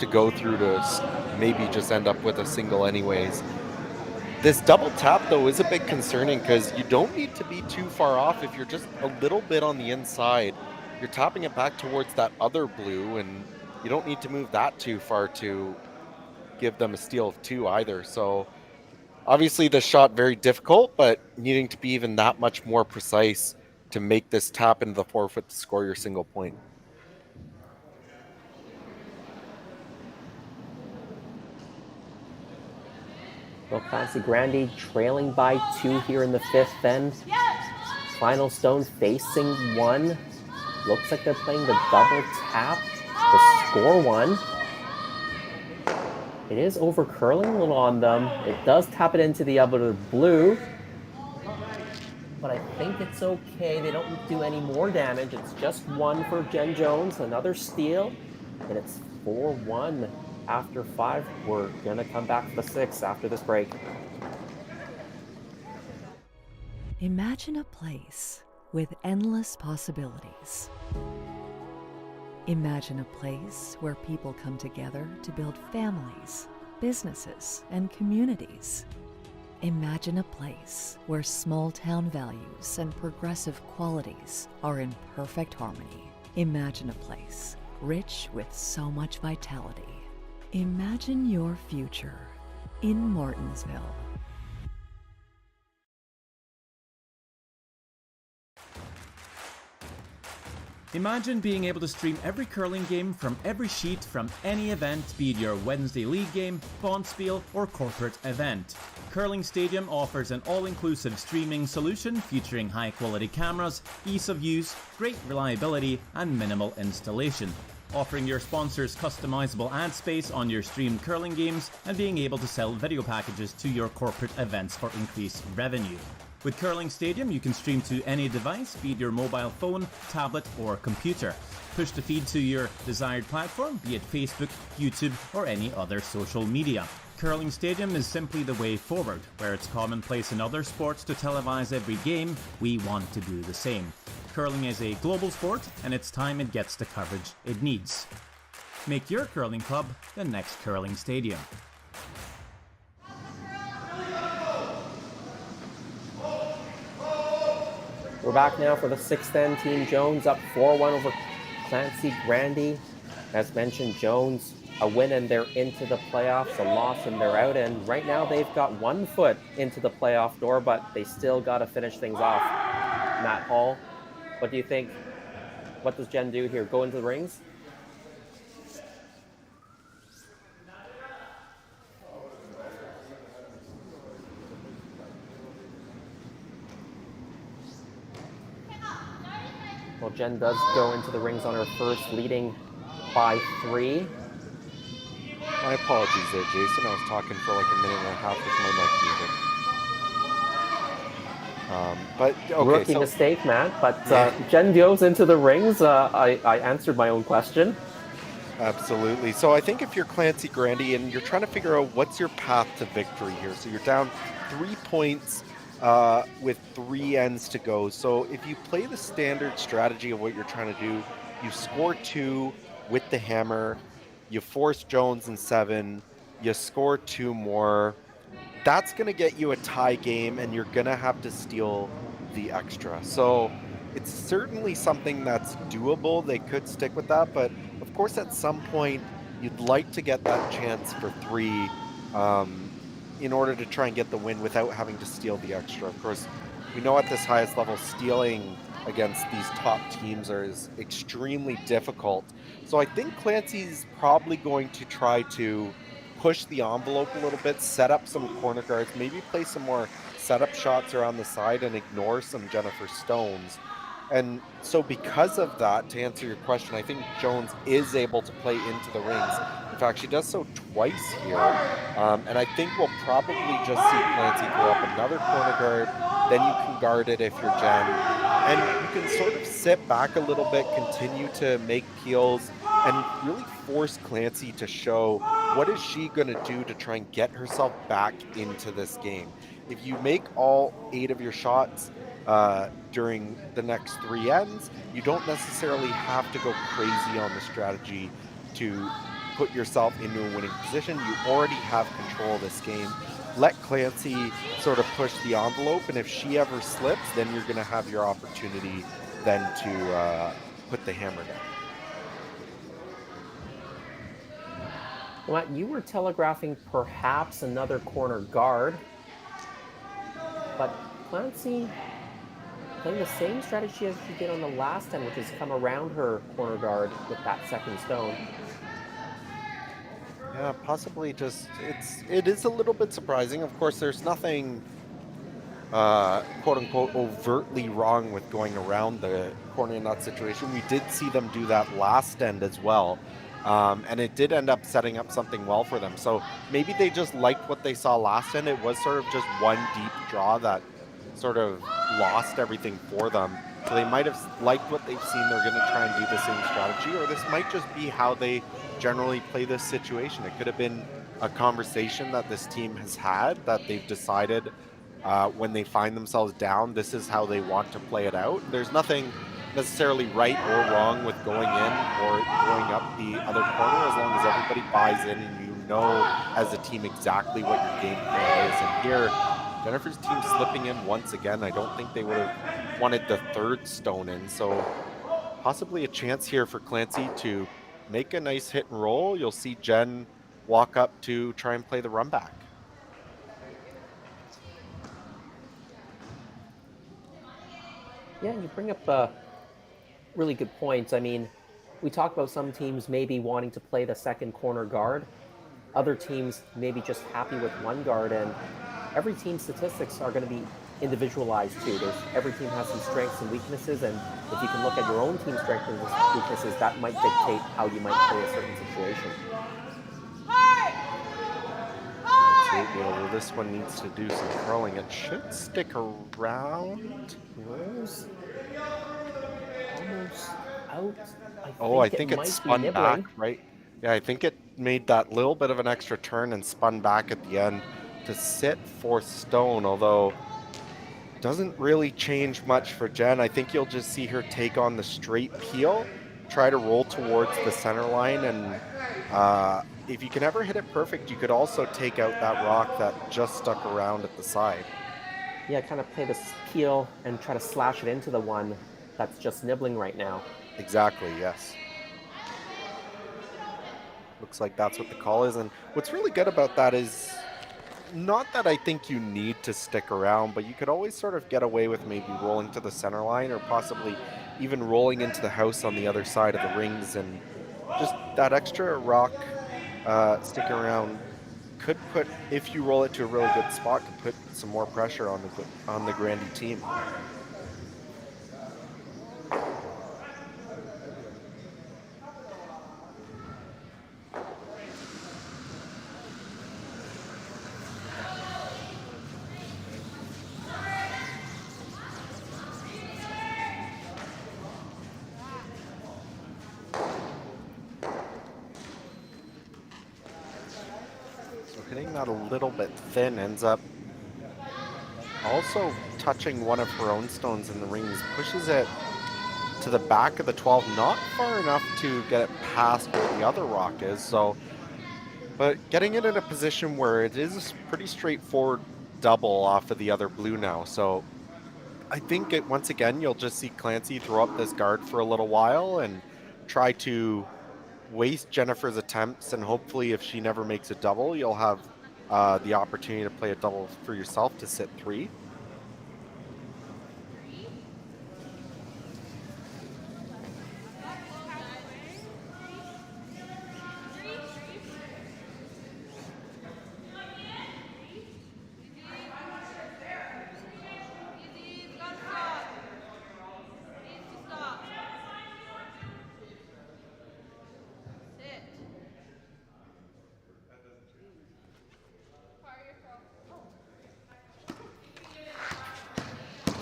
to go through to maybe just end up with a single anyways. This double tap, though, is a bit concerning because you don't need to be too far off. If you're just a little bit on the inside, you're tapping it back towards that other blue, and you don't need to move that too far to give them a steal of 2 either. So obviously this shot very difficult, but needing to be even that much more precise to make this tap into the forefoot to score your single point. Well, Clancy Grandy trailing by 2 here in the 5th then. Final stone facing 1. Looks like they're playing the double tap to score 1. It is over curling a little on them. It does tap it into the other blue. But I think it's okay. They don't do any more damage. It's just 1 for Jen Jones. Another steal. And it's 4-1 after 5. We're going to come back for the 6 after this break. Imagine a place with endless possibilities. Imagine a place where people come together to build families, businesses, and communities. Imagine a place where small town values and progressive qualities are in perfect harmony. Imagine a place rich with so much vitality. Imagine your future in Martensville. Imagine being able to stream every curling game from every sheet from any event, be it your Wednesday league game, bonspiel, or corporate event. Curling Stadium offers an all-inclusive streaming solution featuring high-quality cameras, ease of use, great reliability, and minimal installation. Offering your sponsors customizable ad space on your streamed curling games and being able to sell video packages to your corporate events for increased revenue. With Curling Stadium, you can stream to any device, be it your mobile phone, tablet, or computer. Push the feed to your desired platform, be it Facebook, YouTube, or any other social media. Curling Stadium is simply the way forward. Where it's commonplace in other sports to televise every game, we want to do the same. Curling is a global sport, and it's time it gets the coverage it needs. Make your curling club the next Curling Stadium. We're back now for the sixth end. Team Jones up 4-1 over Clancy Grandy. As mentioned, Jones a win and they're into the playoffs, a loss and they're out. And right now they've got 1 foot into the playoff door, but they still got to finish things off. Matt Hall, what do you think? What does Jen do here? Go into the rings? Well, Jen does go into the rings on her first, leading by 3. My apologies there, Jason. I was talking for like a minute and a half with my mic muted. But okay, Rookie mistake, Matt. But Jen goes into the rings. I answered my own question. Absolutely. So I think if you're Clancy Grandy and you're trying to figure out what's your path to victory here, so you're down 3 points with 3 ends to go. So if you play the standard strategy of what you're trying to do, you score 2 with the hammer, you force Jones in 7, you score 2 more. That's going to get you a tie game, and you're going to have to steal the extra. So it's certainly something that's doable. They could stick with that, but of course at some point you'd like to get that chance for 3 in order to try and get the win without having to steal the extra. Of course, we know at this highest level, stealing against these top teams is extremely difficult. So I think Clancy's probably going to try to push the envelope a little bit, set up some corner guards, maybe play some more setup shots around the side and ignore some Jennifer Stones. And so because of that, to answer your question, I think Jones is able to play into the rings. In fact, she does so twice here. And I think we'll probably just see Clancy throw up another corner guard. Then you can guard it if you're Jen. And you can sort of sit back a little bit, continue to make peels, and really force Clancy to show what is she going to do to try and get herself back into this game. If you make all 8 of your shots during the next 3 ends, you don't necessarily have to go crazy on the strategy to put yourself into a winning position. You already have control of this game. Let Clancy sort of push the envelope, and if she ever slips, then you're going to have your opportunity then to put the hammer down. Matt, you were telegraphing perhaps another corner guard, but Clancy playing the same strategy as she did on the last end, which is come around her corner guard with that second stone. Yeah, possibly just, it is a little bit surprising. Of course, there's nothing quote unquote overtly wrong with going around the corner in that situation. We did see them do that last end as well. And it did end up setting up something well for them. So maybe they just liked what they saw last end. It was sort of just one deep draw that sort of lost everything for them. So they might have liked what they've seen. They're going to try and do the same strategy, or this might just be how they generally play this situation. It could have been a conversation that this team has had that they've decided when they find themselves down, this is how they want to play it out. There's nothing necessarily right or wrong with going in or going up the other corner, as long as everybody buys in and you know as a team exactly what your game plan is. And here, Jennifer's team slipping in once again. I don't think they would have wanted the third stone in, so possibly a chance here for Clancy to make a nice hit and roll. You'll see Jen walk up to try and play the run back. Yeah, you bring up really good points. I mean, we talk about some teams maybe wanting to play the second corner guard. Other teams maybe just happy with one guard, and every team's statistics are going to be individualized too. Every team has some strengths and weaknesses, and if you can look at your own team's strengths and weaknesses, that might dictate how you might play a certain situation. Well, this one needs to do some curling. It should stick around. Rolls almost out. I think it spun back, right? Yeah, I think it made that little bit of an extra turn and spun back at the end to sit fourth stone, although doesn't really change much for Jen. I think you'll just see her take on the straight peel, try to roll towards the center line, and if you can ever hit it perfect, you could also take out that rock that just stuck around at the side. Yeah, kind of play this peel and try to slash it into the one that's just nibbling right now. Exactly, yes. Looks like that's what the call is. And what's really good about that is not that I think you need to stick around, but you could always sort of get away with maybe rolling to the center line or possibly even rolling into the house on the other side of the rings, and just that extra rock sticking around could put, if you roll it to a really good spot, could put some more pressure on the Grandy team. Hitting that a little bit thin, ends up also touching one of her own stones in the rings, pushes it to the back of the 12, not far enough to get it past where the other rock is. So, but getting it in a position where it is a pretty straightforward double off of the other blue now. So I think once again, you'll just see Clancy throw up this guard for a little while and try to waste Jennifer's attempts, and hopefully if she never makes a double, you'll have the opportunity to play a double for yourself to sit 3.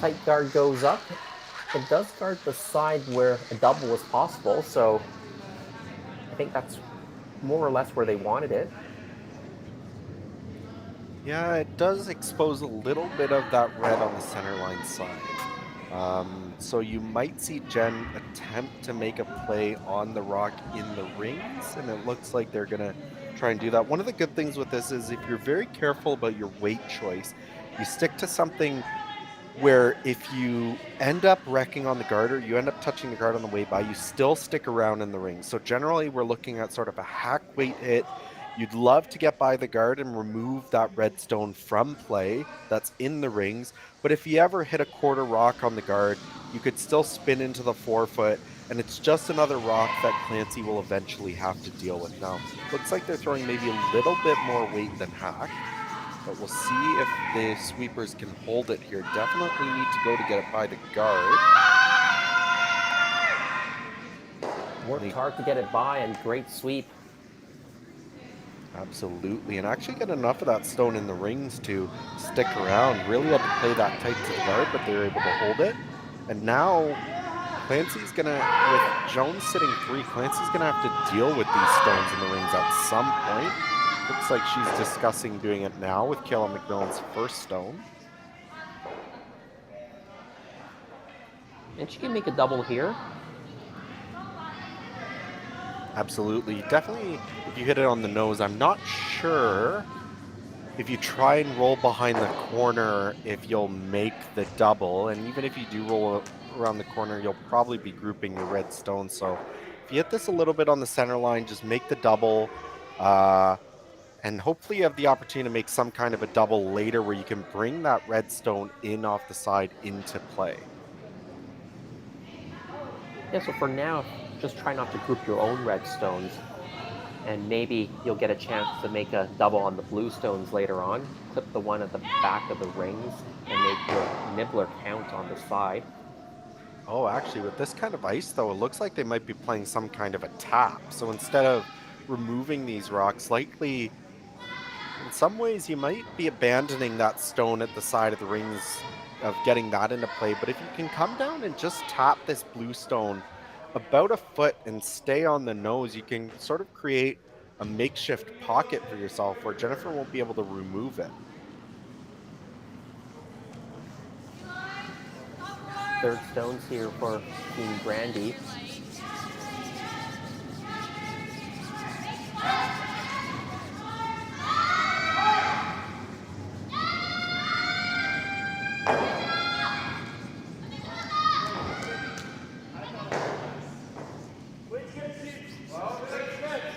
Tight guard goes up. It does guard the side where a double was possible, so I think that's more or less where they wanted it. Yeah, it does expose a little bit of that red on the center line side. So you might see Jen attempt to make a play on the rock in the rings, and it looks like they're going to try and do that. One of the good things with this is if you're very careful about your weight choice, you stick to something where if you end up wrecking on the guard or you end up touching the guard on the way by, you still stick around in the ring. So generally we're looking at sort of a hack weight hit. You'd love to get by the guard and remove that red stone from play that's in the rings. But if you ever hit a quarter rock on the guard, you could still spin into the 4-foot, and it's just another rock that Clancy will eventually have to deal with. Now, looks like they're throwing maybe a little bit more weight than hack, but we'll see if the sweepers can hold it here. Definitely need to go to get it by the guard. Worked hard to get it by, and great sweep. Absolutely, and actually get enough of that stone in the rings to stick around. Really had to play that tight to the guard, but they were able to hold it. And now Clancy's gonna, with Jones sitting 3, Clancy's gonna have to deal with these stones in the rings at some point. Looks like she's discussing doing it now with Kayla McMillan's first stone. And she can make a double here. Absolutely. Definitely, if you hit it on the nose, I'm not sure if you try and roll behind the corner, if you'll make the double. And even if you do roll around the corner, you'll probably be grouping your red stones. So if you hit this a little bit on the center line, just make the double. And hopefully you have the opportunity to make some kind of a double later where you can bring that red stone in off the side into play. Yeah, so for now, just try not to group your own red stones. And maybe you'll get a chance to make a double on the blue stones later on. Clip the one at the back of the rings and make your nibbler count on the side. Oh, actually, with this kind of ice, though, it looks like they might be playing some kind of a tap. So instead of removing these rocks, likely in some ways you might be abandoning that stone at the side of the rings of getting that into play. But if you can come down and just tap this blue stone about a foot and stay on the nose, you can sort of create a makeshift pocket for yourself where Jennifer won't be able to remove it. Third stones here for Team Grandy.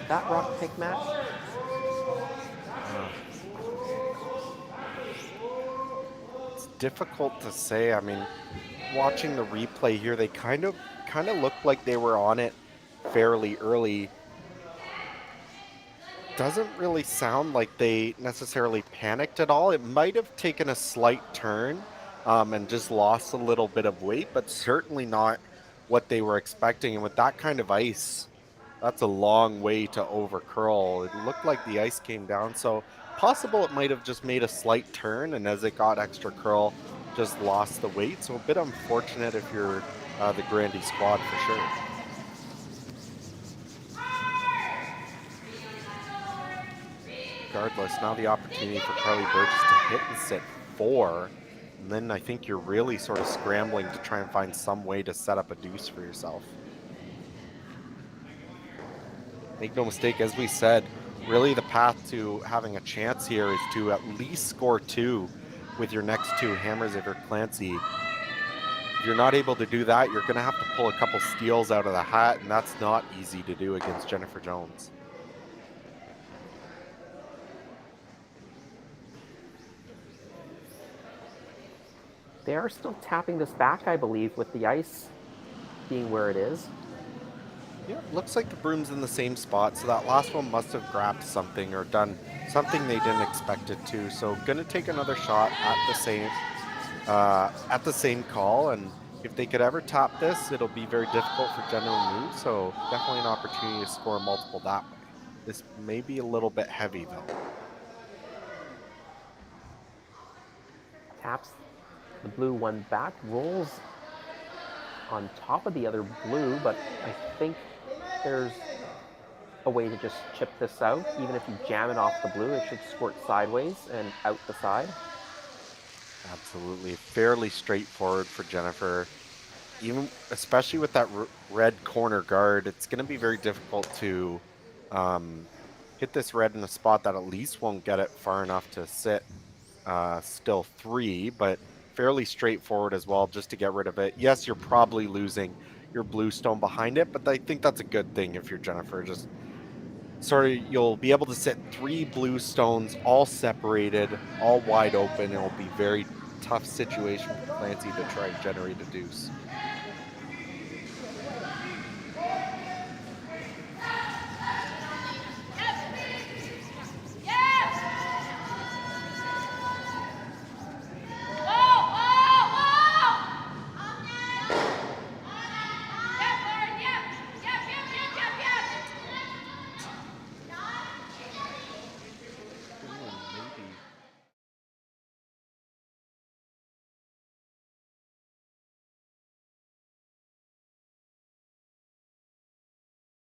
That rock pick match. It's difficult to say. I mean, watching the replay here, they kind of looked like they were on it fairly early. Doesn't really sound like they necessarily panicked at all. It might have taken a slight turn and just lost a little bit of weight, but certainly not what they were expecting. And with that kind of ice, that's a long way to over curl. It looked like the ice came down, so possible it might have just made a slight turn, and as it got extra curl, just lost the weight. So a bit unfortunate if you're the Grandy squad for sure. Regardless, now the opportunity for Carly Burgess to hit and sit 4, and then I think you're really sort of scrambling to try and find some way to set up a deuce for yourself. Make no mistake, as we said, really the path to having a chance here is to at least score 2 with your next 2 hammers if you're Clancy. If you're not able to do that, you're going to have to pull a couple steals out of the hat, and that's not easy to do against Jennifer Jones. They are still tapping this back, I believe, with the ice being where it is. Yeah, looks like the broom's in the same spot, so that last one must have grabbed something or done something they didn't expect it to. So gonna take another shot at the same call, and if they could ever tap this, it'll be very difficult for Jen to remove. So definitely an opportunity to score multiple that way. This may be a little bit heavy though. Taps the blue one back, rolls on top of the other blue, but I think there's a way to just chip this out. Even if you jam it off the blue, it should squirt sideways and out the side. Absolutely, fairly straightforward for Jennifer. Even especially with that red corner guard, it's going to be very difficult to hit this red in a spot that at least won't get it far enough to sit still 3, but fairly straightforward as well just to get rid of it. Yes, you're probably losing your blue stone behind it, but I think that's a good thing if you're Jennifer. Just sort of you'll be able to sit 3 blue stones all separated, all wide open. It'll be very tough situation for Clancy to try and generate a deuce.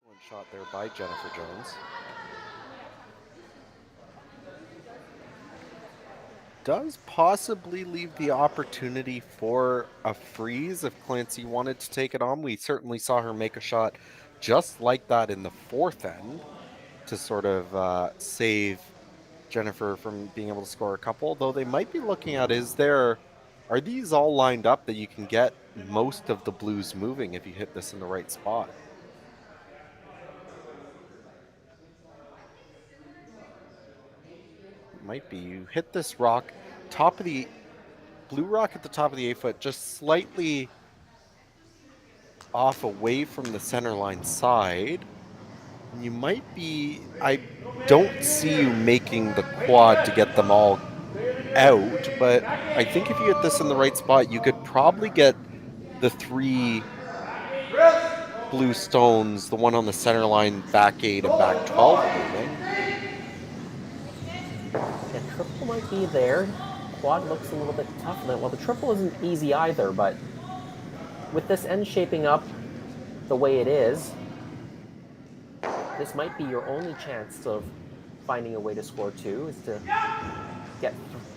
One shot there by Jennifer Jones. does possibly leave the opportunity for a freeze if Clancy wanted to take it on. We certainly saw her make a shot just like that in the fourth end to sort of save Jennifer from being able to score a couple. Though they might be looking at, are these all lined up that you can get most of the blues moving if you hit this in the right spot? Might be. You hit this rock, top of the blue rock at the top of the 8-foot, just slightly off away from the center line side. And you might be, I don't see you making the quad to get them all out, but I think if you hit this in the right spot, you could probably get the 3 blue stones, the one on the center line, back 8 and back 12 moving. Yeah, triple might be there. Quad looks a little bit tough. Well, the triple isn't easy either, but with this end shaping up the way it is, this might be your only chance of finding a way to score 2, is to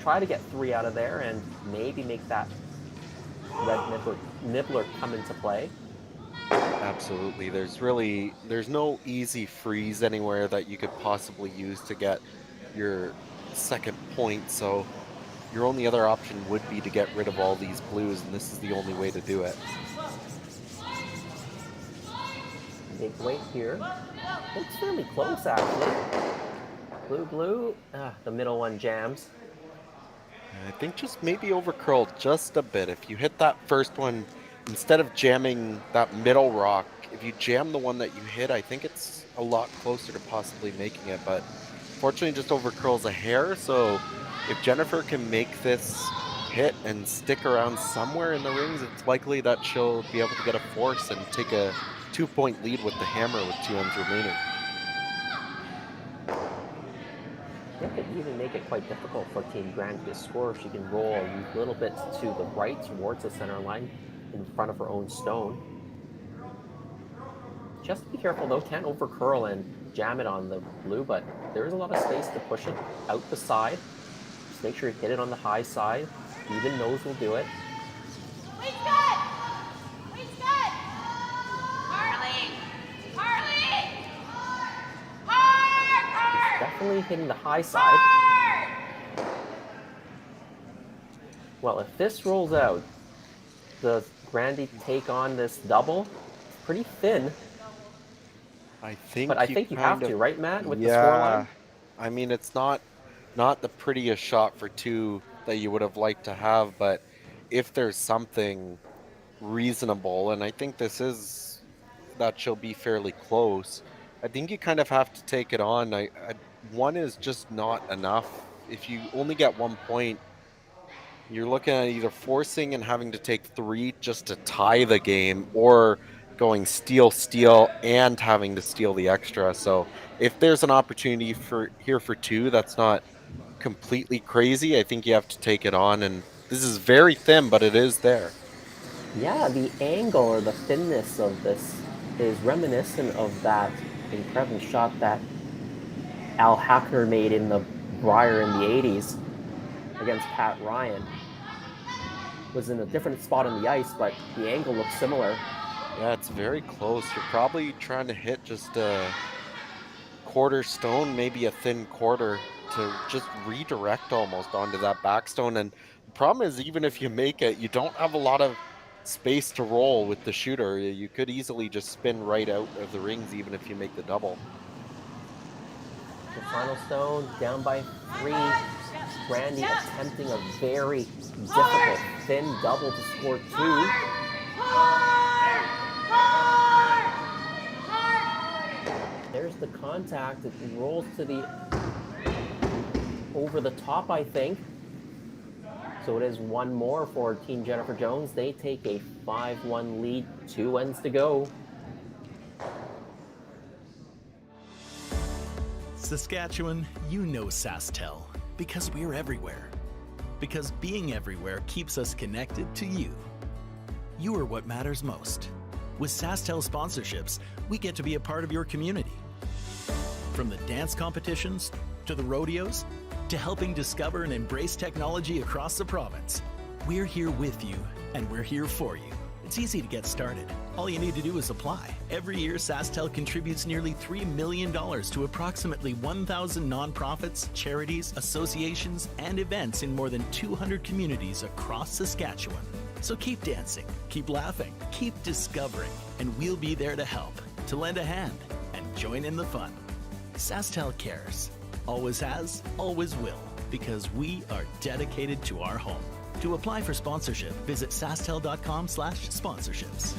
try to get 3 out of there and maybe make that red nibbler come into play. Absolutely. There's no easy freeze anywhere that you could possibly use to get your second point, so your only other option would be to get rid of all these blues, and this is the only way to do it. Big weight here. Looks fairly close, actually. Blue. The middle one jams. I think just maybe over curled just a bit. If you hit that first one, instead of jamming that middle rock, if you jam the one that you hit, I think it's a lot closer to possibly making it, but fortunately just over curls a hair, so if Jennifer can make this hit and stick around somewhere in the rings, it's likely that she'll be able to get a force and take a 2-point lead with the hammer with 2 ends remaining. That could even make it quite difficult for Team Grandy to score if she can roll a little bit to the right towards the center line in front of her own stone. Just be careful though, can't over curl and jam it on the blue, but there is a lot of space to push it out the side. Just make sure you hit it on the high side. Even nose will do it. Definitely hitting the high side. Well, if this rolls out, does Grandy take on this double? It's pretty thin. I think you have to, right, Matt, with the scoreline? Yeah, I mean, it's not the prettiest shot for 2 that you would have liked to have, but if there's something reasonable, and I think this is that she'll be fairly close, I think you kind of have to take it on. 1 is just not enough. If you only get 1 point, you're looking at either forcing and having to take 3 just to tie the game, or going steal, and having to steal the extra. So if there's an opportunity for 2, that's not completely crazy. I think you have to take it on, and this is very thin, but it is there. Yeah, the angle or the thinness of this is reminiscent of that incredible shot that Al Hackner made in the Brier in the 80s against Pat Ryan. Was in a different spot on the ice, but the angle looks similar. Yeah, it's very close. You're probably trying to hit just a quarter stone, maybe a thin quarter, to just redirect almost onto that back stone. And the problem is, even if you make it, you don't have a lot of space to roll with the shooter. You could easily just spin right out of the rings, even if you make the double. The final stone, down by 3. Grandy attempting a very difficult thin double to score 2. There's the contact. It rolls to the over the top, I think. So it is 1 more for Team Jennifer Jones. They take a 5-1 lead, 2 ends to go. Saskatchewan, you know SaskTel, because we're everywhere. Because being everywhere keeps us connected to you. You are what matters most. With SaskTel sponsorships, we get to be a part of your community. From the dance competitions, to the rodeos, to helping discover and embrace technology across the province. We're here with you, and we're here for you. It's easy to get started. All you need to do is apply. Every year, SaskTel contributes nearly $3 million to approximately 1,000 nonprofits, charities, associations, and events in more than 200 communities across Saskatchewan. So keep dancing, keep laughing, keep discovering, and we'll be there to help, to lend a hand, and join in the fun. SaskTel cares. Always has, always will, because we are dedicated to our home. To apply for sponsorship, visit sastel.com/sponsorships.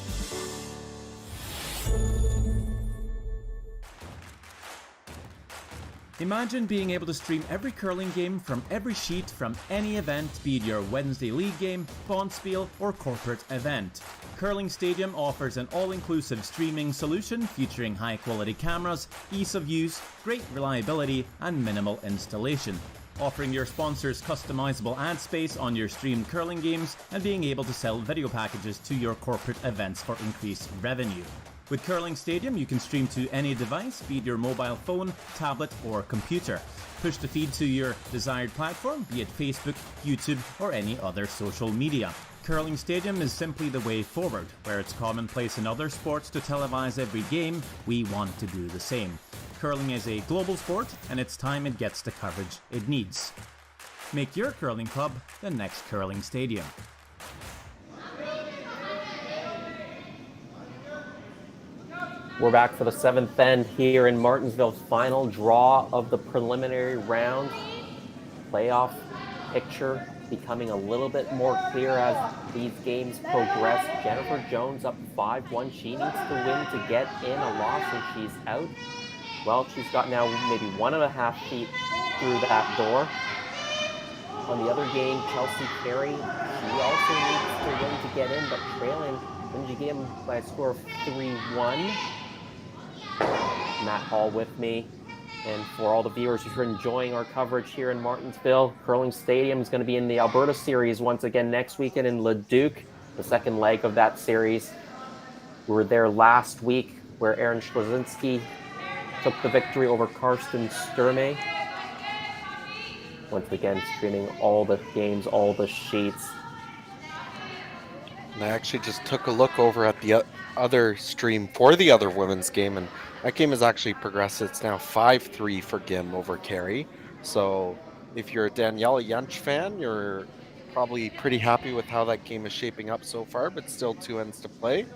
Imagine being able to stream every curling game from every sheet from any event, be it your Wednesday league game, bonspiel, or corporate event. Curling Stadium offers an all-inclusive streaming solution featuring high-quality cameras, ease of use, great reliability, and minimal installation. Offering your sponsors customizable ad space on your streamed curling games and being able to sell video packages to your corporate events for increased revenue. With Curling Stadium, you can stream to any device, be it your mobile phone, tablet, or computer. Push the feed to your desired platform, be it Facebook, YouTube, or any other social media. Curling Stadium is simply the way forward. Where it's commonplace in other sports to televise every game, we want to do the same. Curling is a global sport, and it's time it gets the coverage it needs. Make your curling club the next Curling Stadium. We're back for the seventh end here in Martensville's final draw of the preliminary round. Playoff picture becoming a little bit more clear as these games progress. Jennifer Jones up 5-1. She needs to win to get in. A loss and she's out. Well, she's got now maybe 1.5 feet through that door. On the other game, Chelsea Carey, she also needs to win to get in, but trailing Lindsay Gim by a score of 3-1. Matt Hall with me. And for all the viewers who are enjoying our coverage here in Martensville, Curling Stadium is going to be in the Alberta Series once again next weekend in Leduc, the second leg of that series. We were there last week where Aaron Schlazinski took the victory over Karsten Sturme. Once again, streaming all the games, all the sheets. And I actually just took a look over at the other stream for the other women's game, and that game has actually progressed. It's now 5-3 for Gim over Carey. So if you're a Daniela Jentsch fan, you're probably pretty happy with how that game is shaping up so far, but still 2 ends to play.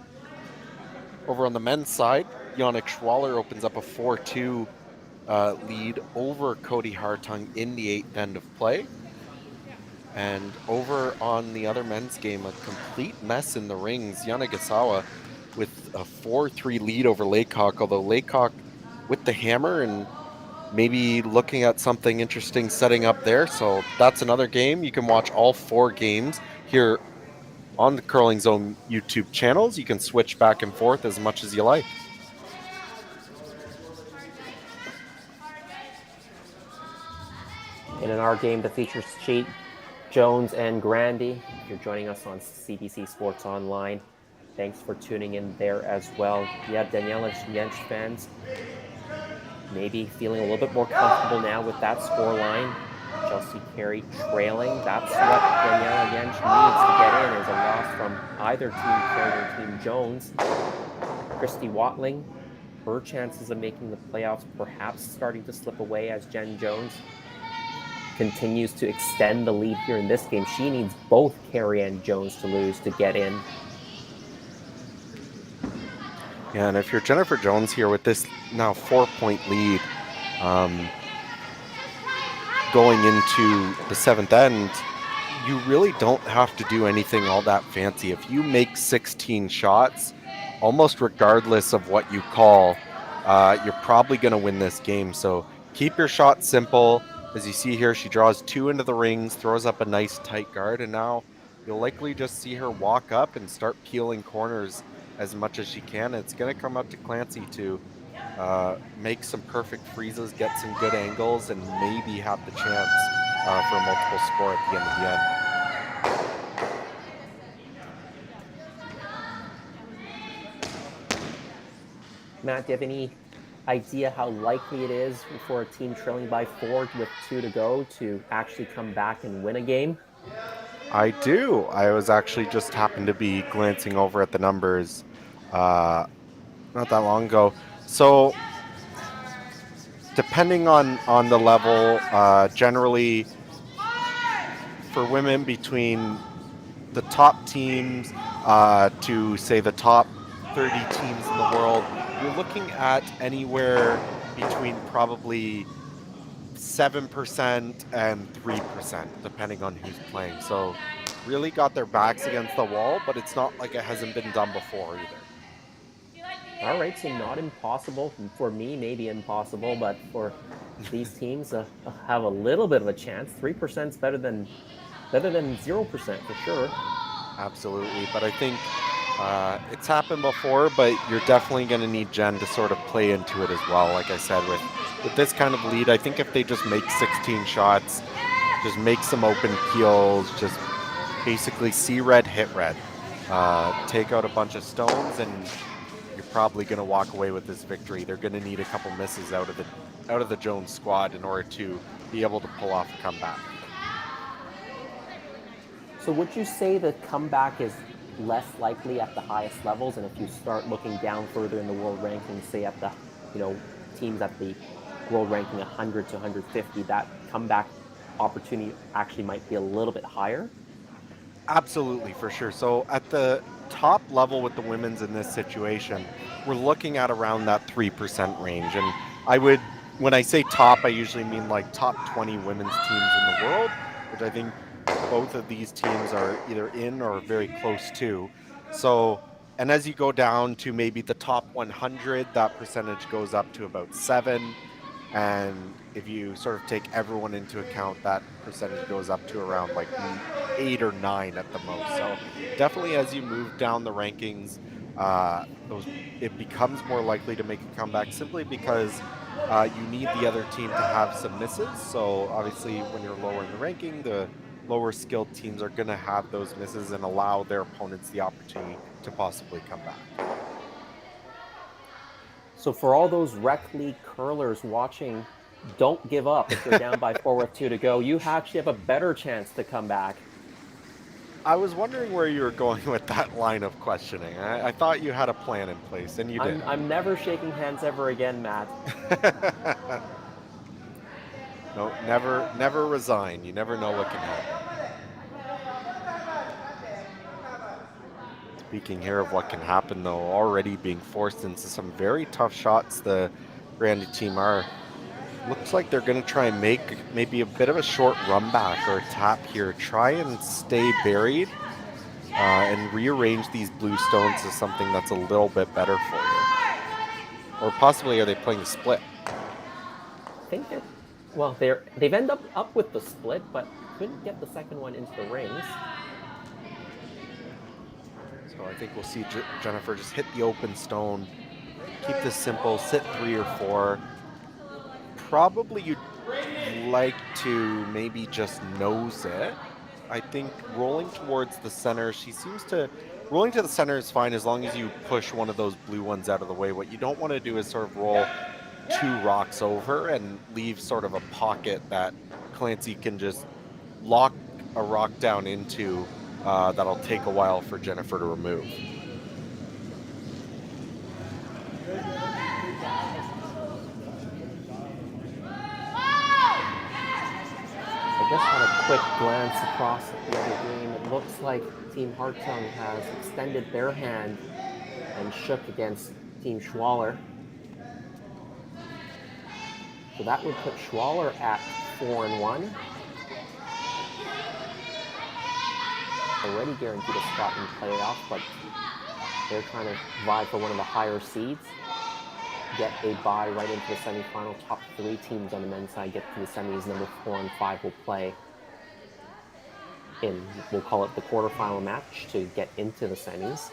Over on the men's side, Yannick Schwaller opens up a 4-2 lead over Cody Hartung in the 8th end of play. And over on the other men's game, a complete mess in the rings. Yana Gasawa with a 4-3 lead over Laycock, although Laycock with the hammer and maybe looking at something interesting setting up there. So that's another game. You can watch all 4 games here on the Curling Zone YouTube channels. You can switch back and forth as much as you like. And in our game, the features sheet, Jones and Grandy. If you're joining us on CBC Sports Online, thanks for tuning in there as well. Yeah, Daniela Jentsch fans maybe feeling a little bit more comfortable now with that scoreline. Chelsea Carey trailing. That's what Daniela Jentsch needs to get in, is a loss from either Team Carey or Team Jones. Christy Watling, her chances of making the playoffs perhaps starting to slip away as Jen Jones continues to extend the lead here in this game. She needs both Carey and Jones to lose to get in. Yeah, and if you're Jennifer Jones here with this now 4-point lead going into the 7th end, you really don't have to do anything all that fancy. If you make 16 shots, almost regardless of what you call, you're probably going to win this game. So keep your shot simple. As you see here, she draws 2 into the rings, throws up a nice tight guard, and now you'll likely just see her walk up and start peeling corners as much as she can. It's going to come up to Clancy to make some perfect freezes, get some good angles, and maybe have the chance for a multiple score at the end of the end. Matt, do you have any idea how likely it is for a team trailing by 4 with 2 to go to actually come back and win a game? I do. I was actually just happened to be glancing over at the numbers not that long ago. So depending on the level, generally for women between the top teams to say the top 30 teams in the world, you're looking at anywhere between probably 7% and 3%, depending on who's playing. So really got their backs against the wall, but it's not like it hasn't been done before either. All right, so not impossible. For me, maybe impossible, but for these teams have a little bit of a chance. 3% is better than 0% for sure. Absolutely, but I think it's happened before, but you're definitely going to need Jen to sort of play into it as well. Like I said, with this kind of lead, I think if they just make 16 shots, just make some open peels, just basically see red, hit red, take out a bunch of stones, and you're probably going to walk away with this victory. They're going to need a couple misses out of the Jones squad in order to be able to pull off a comeback. So would you say the comeback is less likely at the highest levels, and if you start looking down further in the world rankings, say at the, teams at the world ranking 100 to 150, that comeback opportunity actually might be a little bit higher? Absolutely, for sure. So at the top level with the women's in this situation, we're looking at around that 3% range. And when I say top, I usually mean like top 20 women's teams in the world, which I think both of these teams are either in or very close to. So, and as you go down to maybe the top 100, that percentage goes up to about 7. And if you sort of take everyone into account, that percentage goes up to around like 8 or 9 at the most. So definitely as you move down the rankings, it becomes more likely to make a comeback simply because you need the other team to have some misses. So obviously when you're lower in the ranking, the lower skilled teams are going to have those misses and allow their opponents the opportunity to possibly come back. So for all those rec league curlers watching, don't give up if you're down by 4 with 2 to go. You actually have a better chance to come back. I was wondering where you were going with that line of questioning. I thought you had a plan in place, and you did. I'm never shaking hands ever again, Matt. No, never resign. You never know what can happen. Speaking here of what can happen, though, already being forced into some very tough shots, the Grandy team are. Looks like they're going to try and make maybe a bit of a short run back or a tap here. Try and stay buried and rearrange these blue stones to something that's a little bit better for you. Or possibly are they playing a split? I think they've ended up with the split, but couldn't get the second one into the rings. So I think we'll see Jennifer just hit the open stone. Keep this simple, sit 3 or 4. Probably you'd like to maybe just nose it. I think rolling towards the center, rolling to the center is fine as long as you push one of those blue ones out of the way. What you don't want to do is sort of roll 2 rocks over and leave sort of a pocket that Clancy can just lock a rock down into that'll take a while for Jennifer to remove. I just had a quick glance across at the other game. It looks like Team Hartung has extended their hand and shook against Team Schwaller. So that would put Schwaller at 4-1. Already guaranteed a spot in the playoff, but they're trying to vie for one of the higher seeds. Get a bye right into the semifinal. Top 3 teams on the men's side get to the semis. Number 4 and 5 will play in, we'll call it the quarterfinal match to get into the semis.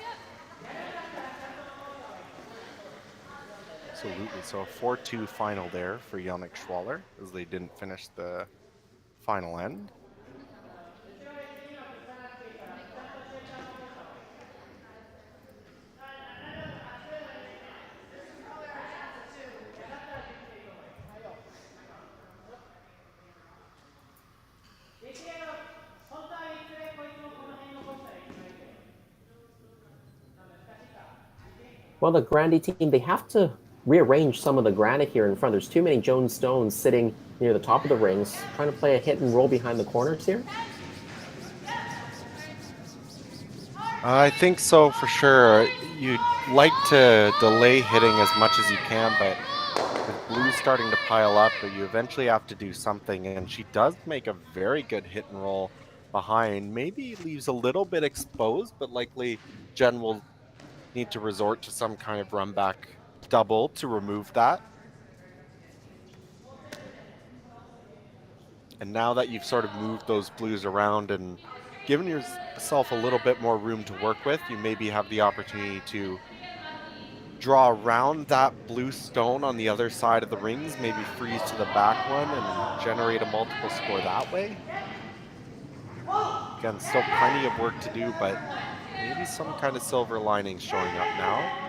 Absolutely. So a 4-2 final there for Yannick Schwaller as they didn't finish the final end. Well, the Grandy team, they have to rearrange some of the granite here in front. There's too many Jones stones sitting near the top of the rings, trying to play a hit and roll behind the corners here. I think so for sure. You'd like to delay hitting as much as you can, but with blue starting to pile up, you eventually have to do something. And she does make a very good hit and roll behind. Maybe leaves a little bit exposed, but likely Jen will need to resort to some kind of run back double to remove that. And now that you've sort of moved those blues around and given yourself a little bit more room to work with, you maybe have the opportunity to draw around that blue stone on the other side of the rings, maybe freeze to the back one and generate a multiple score that way. Again, still plenty of work to do, but maybe some kind of silver lining showing up now.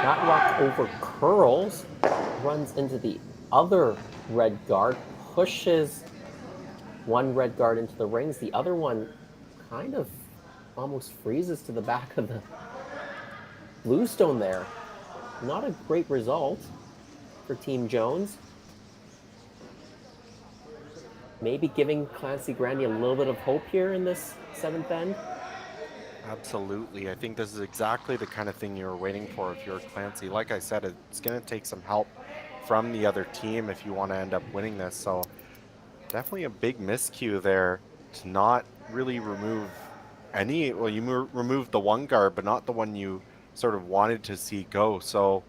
That rock over curls, runs into the other red guard, pushes one red guard into the rings. The other one kind of almost freezes to the back of the blue stone there. Not a great result for Team Jones. Maybe giving Clancy Grandy a little bit of hope here in this seventh end. Absolutely. I think this is exactly the kind of thing you were waiting for if you're Clancy. Like I said, it's going to take some help from the other team if you want to end up winning this. So definitely a big miscue there to not really remove any. Well, you removed the one guard, but not the one you sort of wanted to see go. So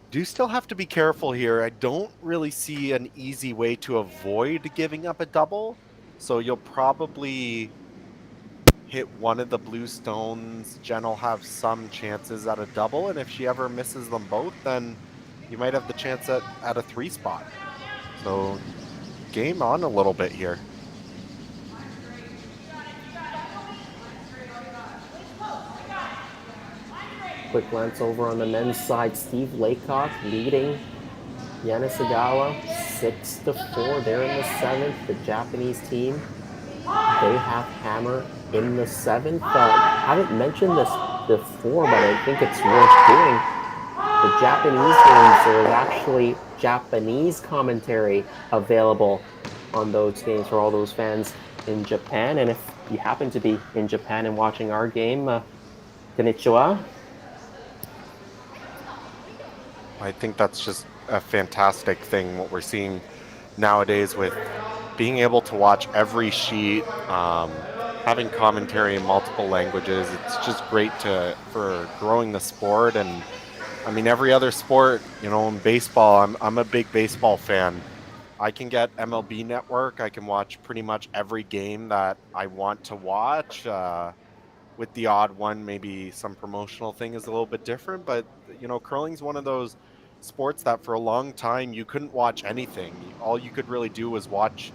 do still have to be careful here. I don't really see an easy way to avoid giving up a double. So you'll probably hit one of the blue stones. Jen will have some chances at a double, and if she ever misses them both, then you might have the chance at a 3 spot. So game on a little bit here. Quick glance over on the men's side. Steve Laycock leading Yanasugawa 6-4. They're in the seventh. The Japanese team, they have hammer in the seventh. Haven't mentioned this before, but I think it's worth doing. The Japanese games, there is actually Japanese commentary available on those games for all those fans in Japan. And if you happen to be in Japan and watching our game, konnichiwa. I think that's just a fantastic thing, what we're seeing nowadays with being able to watch every sheet, having commentary in multiple languages. It's just great for growing the sport. And I mean, every other sport, in baseball, I'm a big baseball fan. I can get MLB Network. I can watch pretty much every game that I want to watch. With the odd one, maybe some promotional thing is a little bit different, but curling's one of those sports that for a long time you couldn't watch anything. All you could really do was watch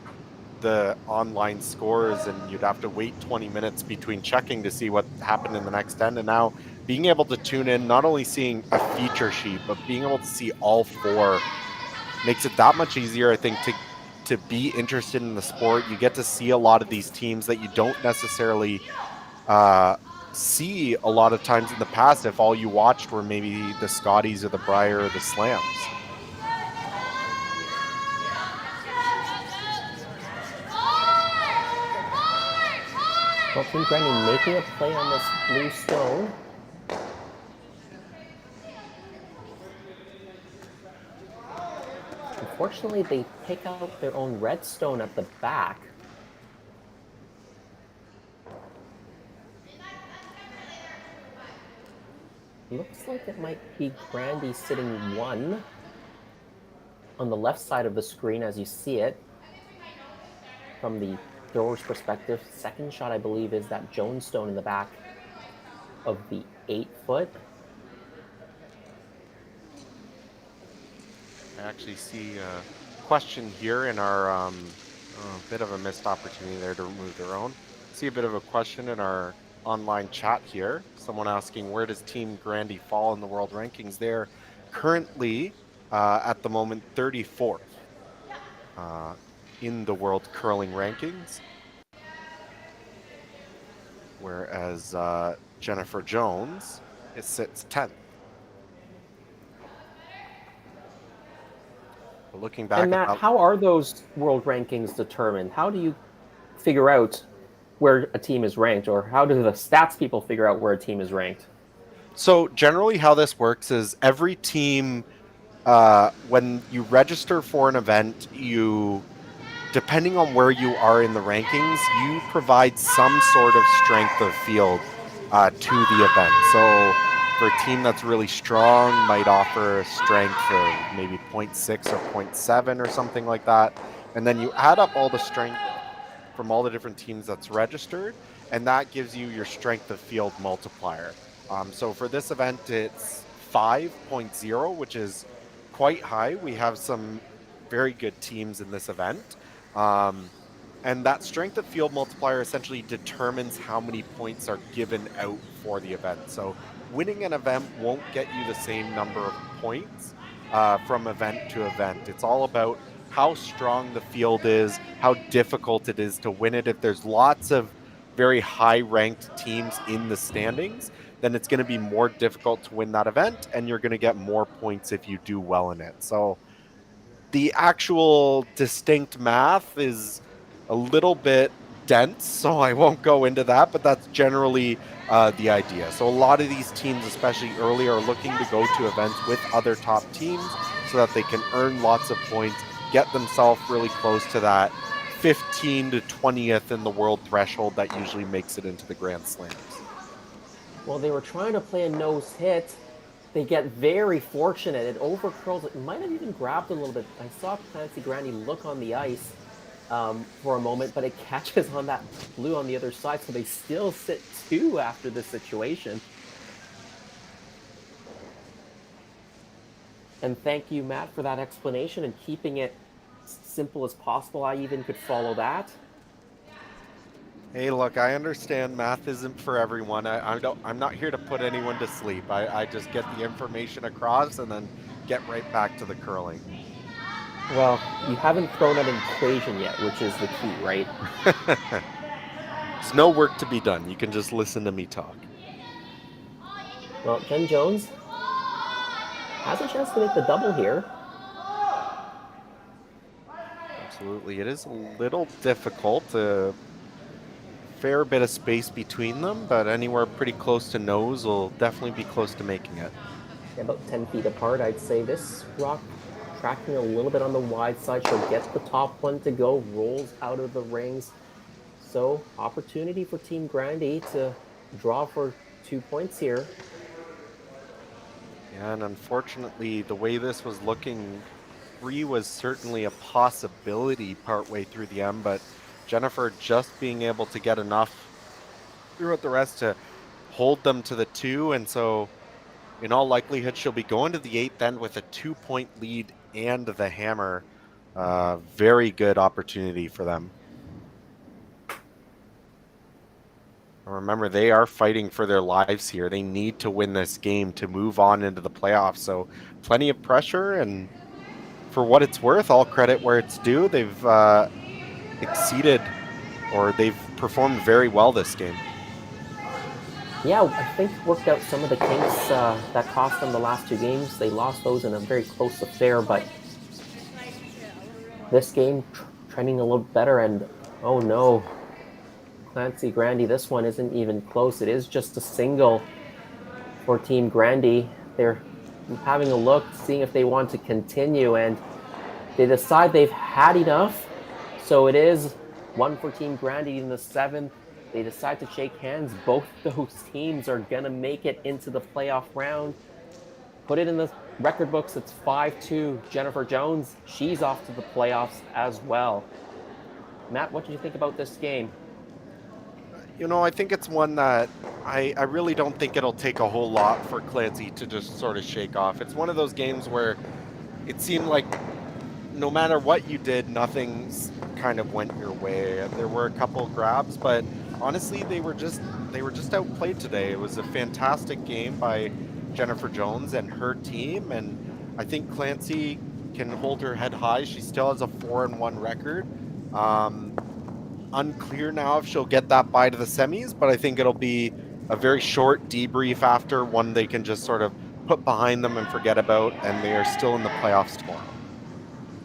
the online scores, and you'd have to wait 20 minutes between checking to see what happened in the next end. And now being able to tune in, not only seeing a feature sheet, but being able to see all four makes it that much easier, I think, to be interested in the sport. You get to see a lot of these teams that you don't necessarily see a lot of times in the past if all you watched were maybe the Scotties or the Brier or the Slams. Well, Team Grandy making a play on this blue stone. Unfortunately, they pick out their own red stone at the back. Looks like it might be Grandy sitting one on the left side of the screen as you see it from the thrower's perspective. Second shot, I believe, is that Jones stone in the back of the 8 foot. I actually see a question here in our bit of a missed opportunity there to remove their own. See a bit of a question in our online chat here. Someone asking, where does Team Grandy fall in the world rankings? They're currently at the moment 34th in the world curling rankings, whereas Jennifer Jones sits 10th. Looking back And at Matt, that, how are those world rankings determined? How do you figure out where a team is ranked, or how do the stats people figure out where a team is ranked? so generally how this works is every team, when you register for an event, depending on where you are in the rankings, you provide some sort of strength of field to the event. So for a team that's really strong, might offer a strength of maybe 0.6 or 0.7 or something like that. And then you add up all the strength from all the different teams that's registered, and that gives you your strength of field multiplier. So for this event, it's 5.0, which is quite high. We have some very good teams in this event. And that strength of field multiplier essentially determines how many points are given out for the event. So winning an event won't get you the same number of points from event to event. It's all about how strong the field is, how difficult it is to win it. If there's lots of very high ranked teams in the standings, then it's going to be more difficult to win that event, and you're going to get more points if you do well in it. So the actual distinct math is a little bit dense, so I won't go into that, but that's generally the idea. So a lot of these teams, especially early, are looking to go to events with other top teams so that they can earn lots of points, get themselves really close to that 15 to 20th in the world threshold that usually makes it into the Grand Slams. Well, they were trying to play a nose hit. They get very fortunate. It overcurls. It might have even grabbed a little bit. I saw Clancy Grandy look on the ice for a moment, but it catches on that blue on the other side, so they still sit 2 after this situation. And thank you, Matt, for that explanation and keeping it simple as possible. I even could follow that. Hey, look, I understand math isn't for everyone. I'm not here to put anyone to sleep. I just get the information across and then get right back to the curling. Well, you haven't thrown out an equation yet, which is the key, right? There's no work to be done. You can just listen to me talk. Well, Jen Jones has a chance to make the double here. Absolutely. It is a little difficult. A fair bit of space between them, but anywhere pretty close to nose will definitely be close to making it. About 10 feet apart, I'd say. This rock tracking a little bit on the wide side. She'll get the top one to go, rolls out of the rings. So, opportunity for Team Grandy to draw for 2 points here. Yeah, and unfortunately, the way this was looking, 3 was certainly a possibility partway through the M, but Jennifer just being able to get enough throughout the rest to hold them to the 2, and so in all likelihood, she'll be going to the 8th end with a 2-point lead and the hammer. Very good opportunity for them. Remember, they are fighting for their lives here. They need to win this game to move on into the playoffs. So plenty of pressure, and for what it's worth, all credit where it's due. They've exceeded, or they've performed very well this game. Yeah, I think worked out some of the kinks that cost them the last 2 games. They lost those in a very close affair, but this game trending a little better, and oh no, Clancy Grandy, this one isn't even close. It is just a single for Team Grandy. They're having a look, seeing if they want to continue, and they decide they've had enough. So it is 1 for Team Grandy in the 7th. They decide to shake hands. Both those teams are going to make it into the playoff round. Put it in the record books. It's 5-2. Jennifer Jones, she's off to the playoffs as well. Matt, what did you think about this game? You know, I think it's one that I really don't think it'll take a whole lot for Clancy to just sort of shake off. It's one of those games where it seemed like no matter what you did, nothing kind of went your way. There were a couple grabs, but honestly, they were just outplayed today. It was a fantastic game by Jennifer Jones and her team, and I think Clancy can hold her head high. She still has a 4-1 record. Unclear now if she'll get that bye to the semis, but I think it'll be a very short debrief after, one they can just sort of put behind them and forget about, and they are still in the playoffs tomorrow.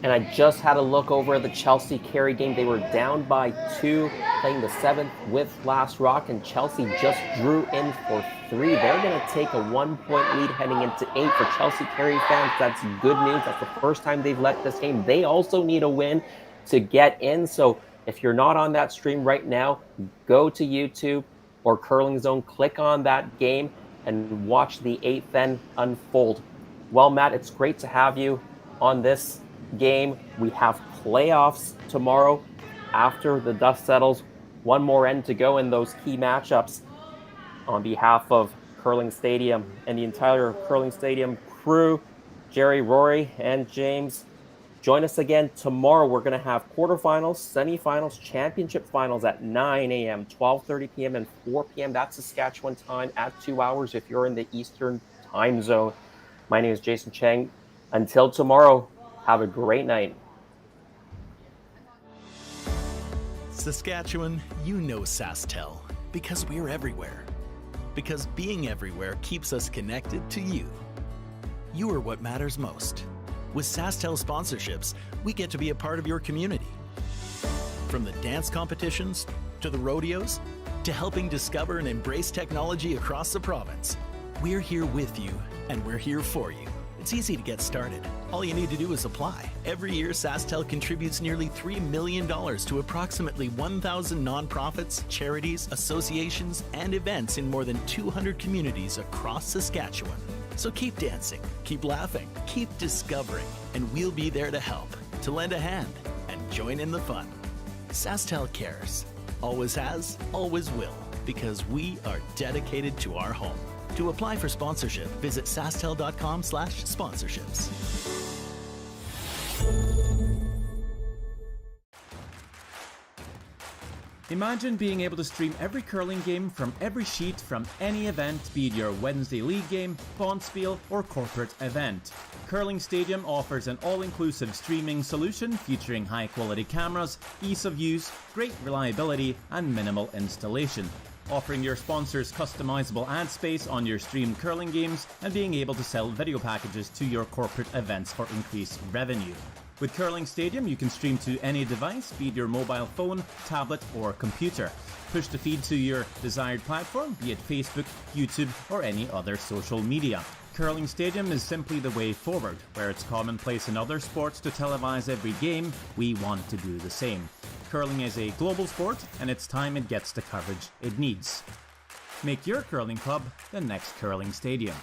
And I just had a look over at the Chelsea Kerry game. They were down by 2, playing the 7th with Last Rock, and Chelsea just drew in for 3. They're going to take a 1-point lead heading into 8. For Chelsea Kerry fans, that's good news. That's the first time they've let this game. They also need a win to get in. So if you're not on that stream right now, go to YouTube or Curling Zone, click on that game, and watch the 8th end unfold. Well, Matt, it's great to have you on this game. We have playoffs tomorrow after the dust settles. One more end to go in those key matchups. On behalf of Curling Stadium and the entire Curling Stadium crew, Jerry, Rory, and James, join us again tomorrow. We're going to have quarterfinals, semifinals, championship finals at 9 a.m., 12:30 p.m., and 4 p.m. That's Saskatchewan time at 2 hours if you're in the Eastern time zone. My name is Jason Chang. Until tomorrow, have a great night. Saskatchewan, you know SaskTel, because we're everywhere. Because being everywhere keeps us connected to you. You are what matters most. With SaskTel sponsorships, we get to be a part of your community. From the dance competitions, to the rodeos, to helping discover and embrace technology across the province, we're here with you, and we're here for you. It's easy to get started. All you need to do is apply. Every year, SaskTel contributes nearly $3 million to approximately 1,000 nonprofits, charities, associations, and events in more than 200 communities across Saskatchewan. So keep dancing, keep laughing, keep discovering, and we'll be there to help, to lend a hand, and join in the fun. SaskTel cares. Always has, always will, because we are dedicated to our home. To apply for sponsorship, visit sastel.com/sponsorships. Imagine being able to stream every curling game from every sheet from any event, be it your Wednesday league game, bonspiel, or corporate event. Curling Stadium offers an all-inclusive streaming solution featuring high-quality cameras, ease of use, great reliability, and minimal installation. Offering your sponsors customizable ad space on your streamed curling games and being able to sell video packages to your corporate events for increased revenue. With Curling Stadium, you can stream to any device, be it your mobile phone, tablet, or computer. Push the feed to your desired platform, be it Facebook, YouTube, or any other social media. Curling Stadium is simply the way forward. Where it's commonplace in other sports to televise every game, we want to do the same. Curling is a global sport, and it's time it gets the coverage it needs. Make your curling club the next Curling Stadium.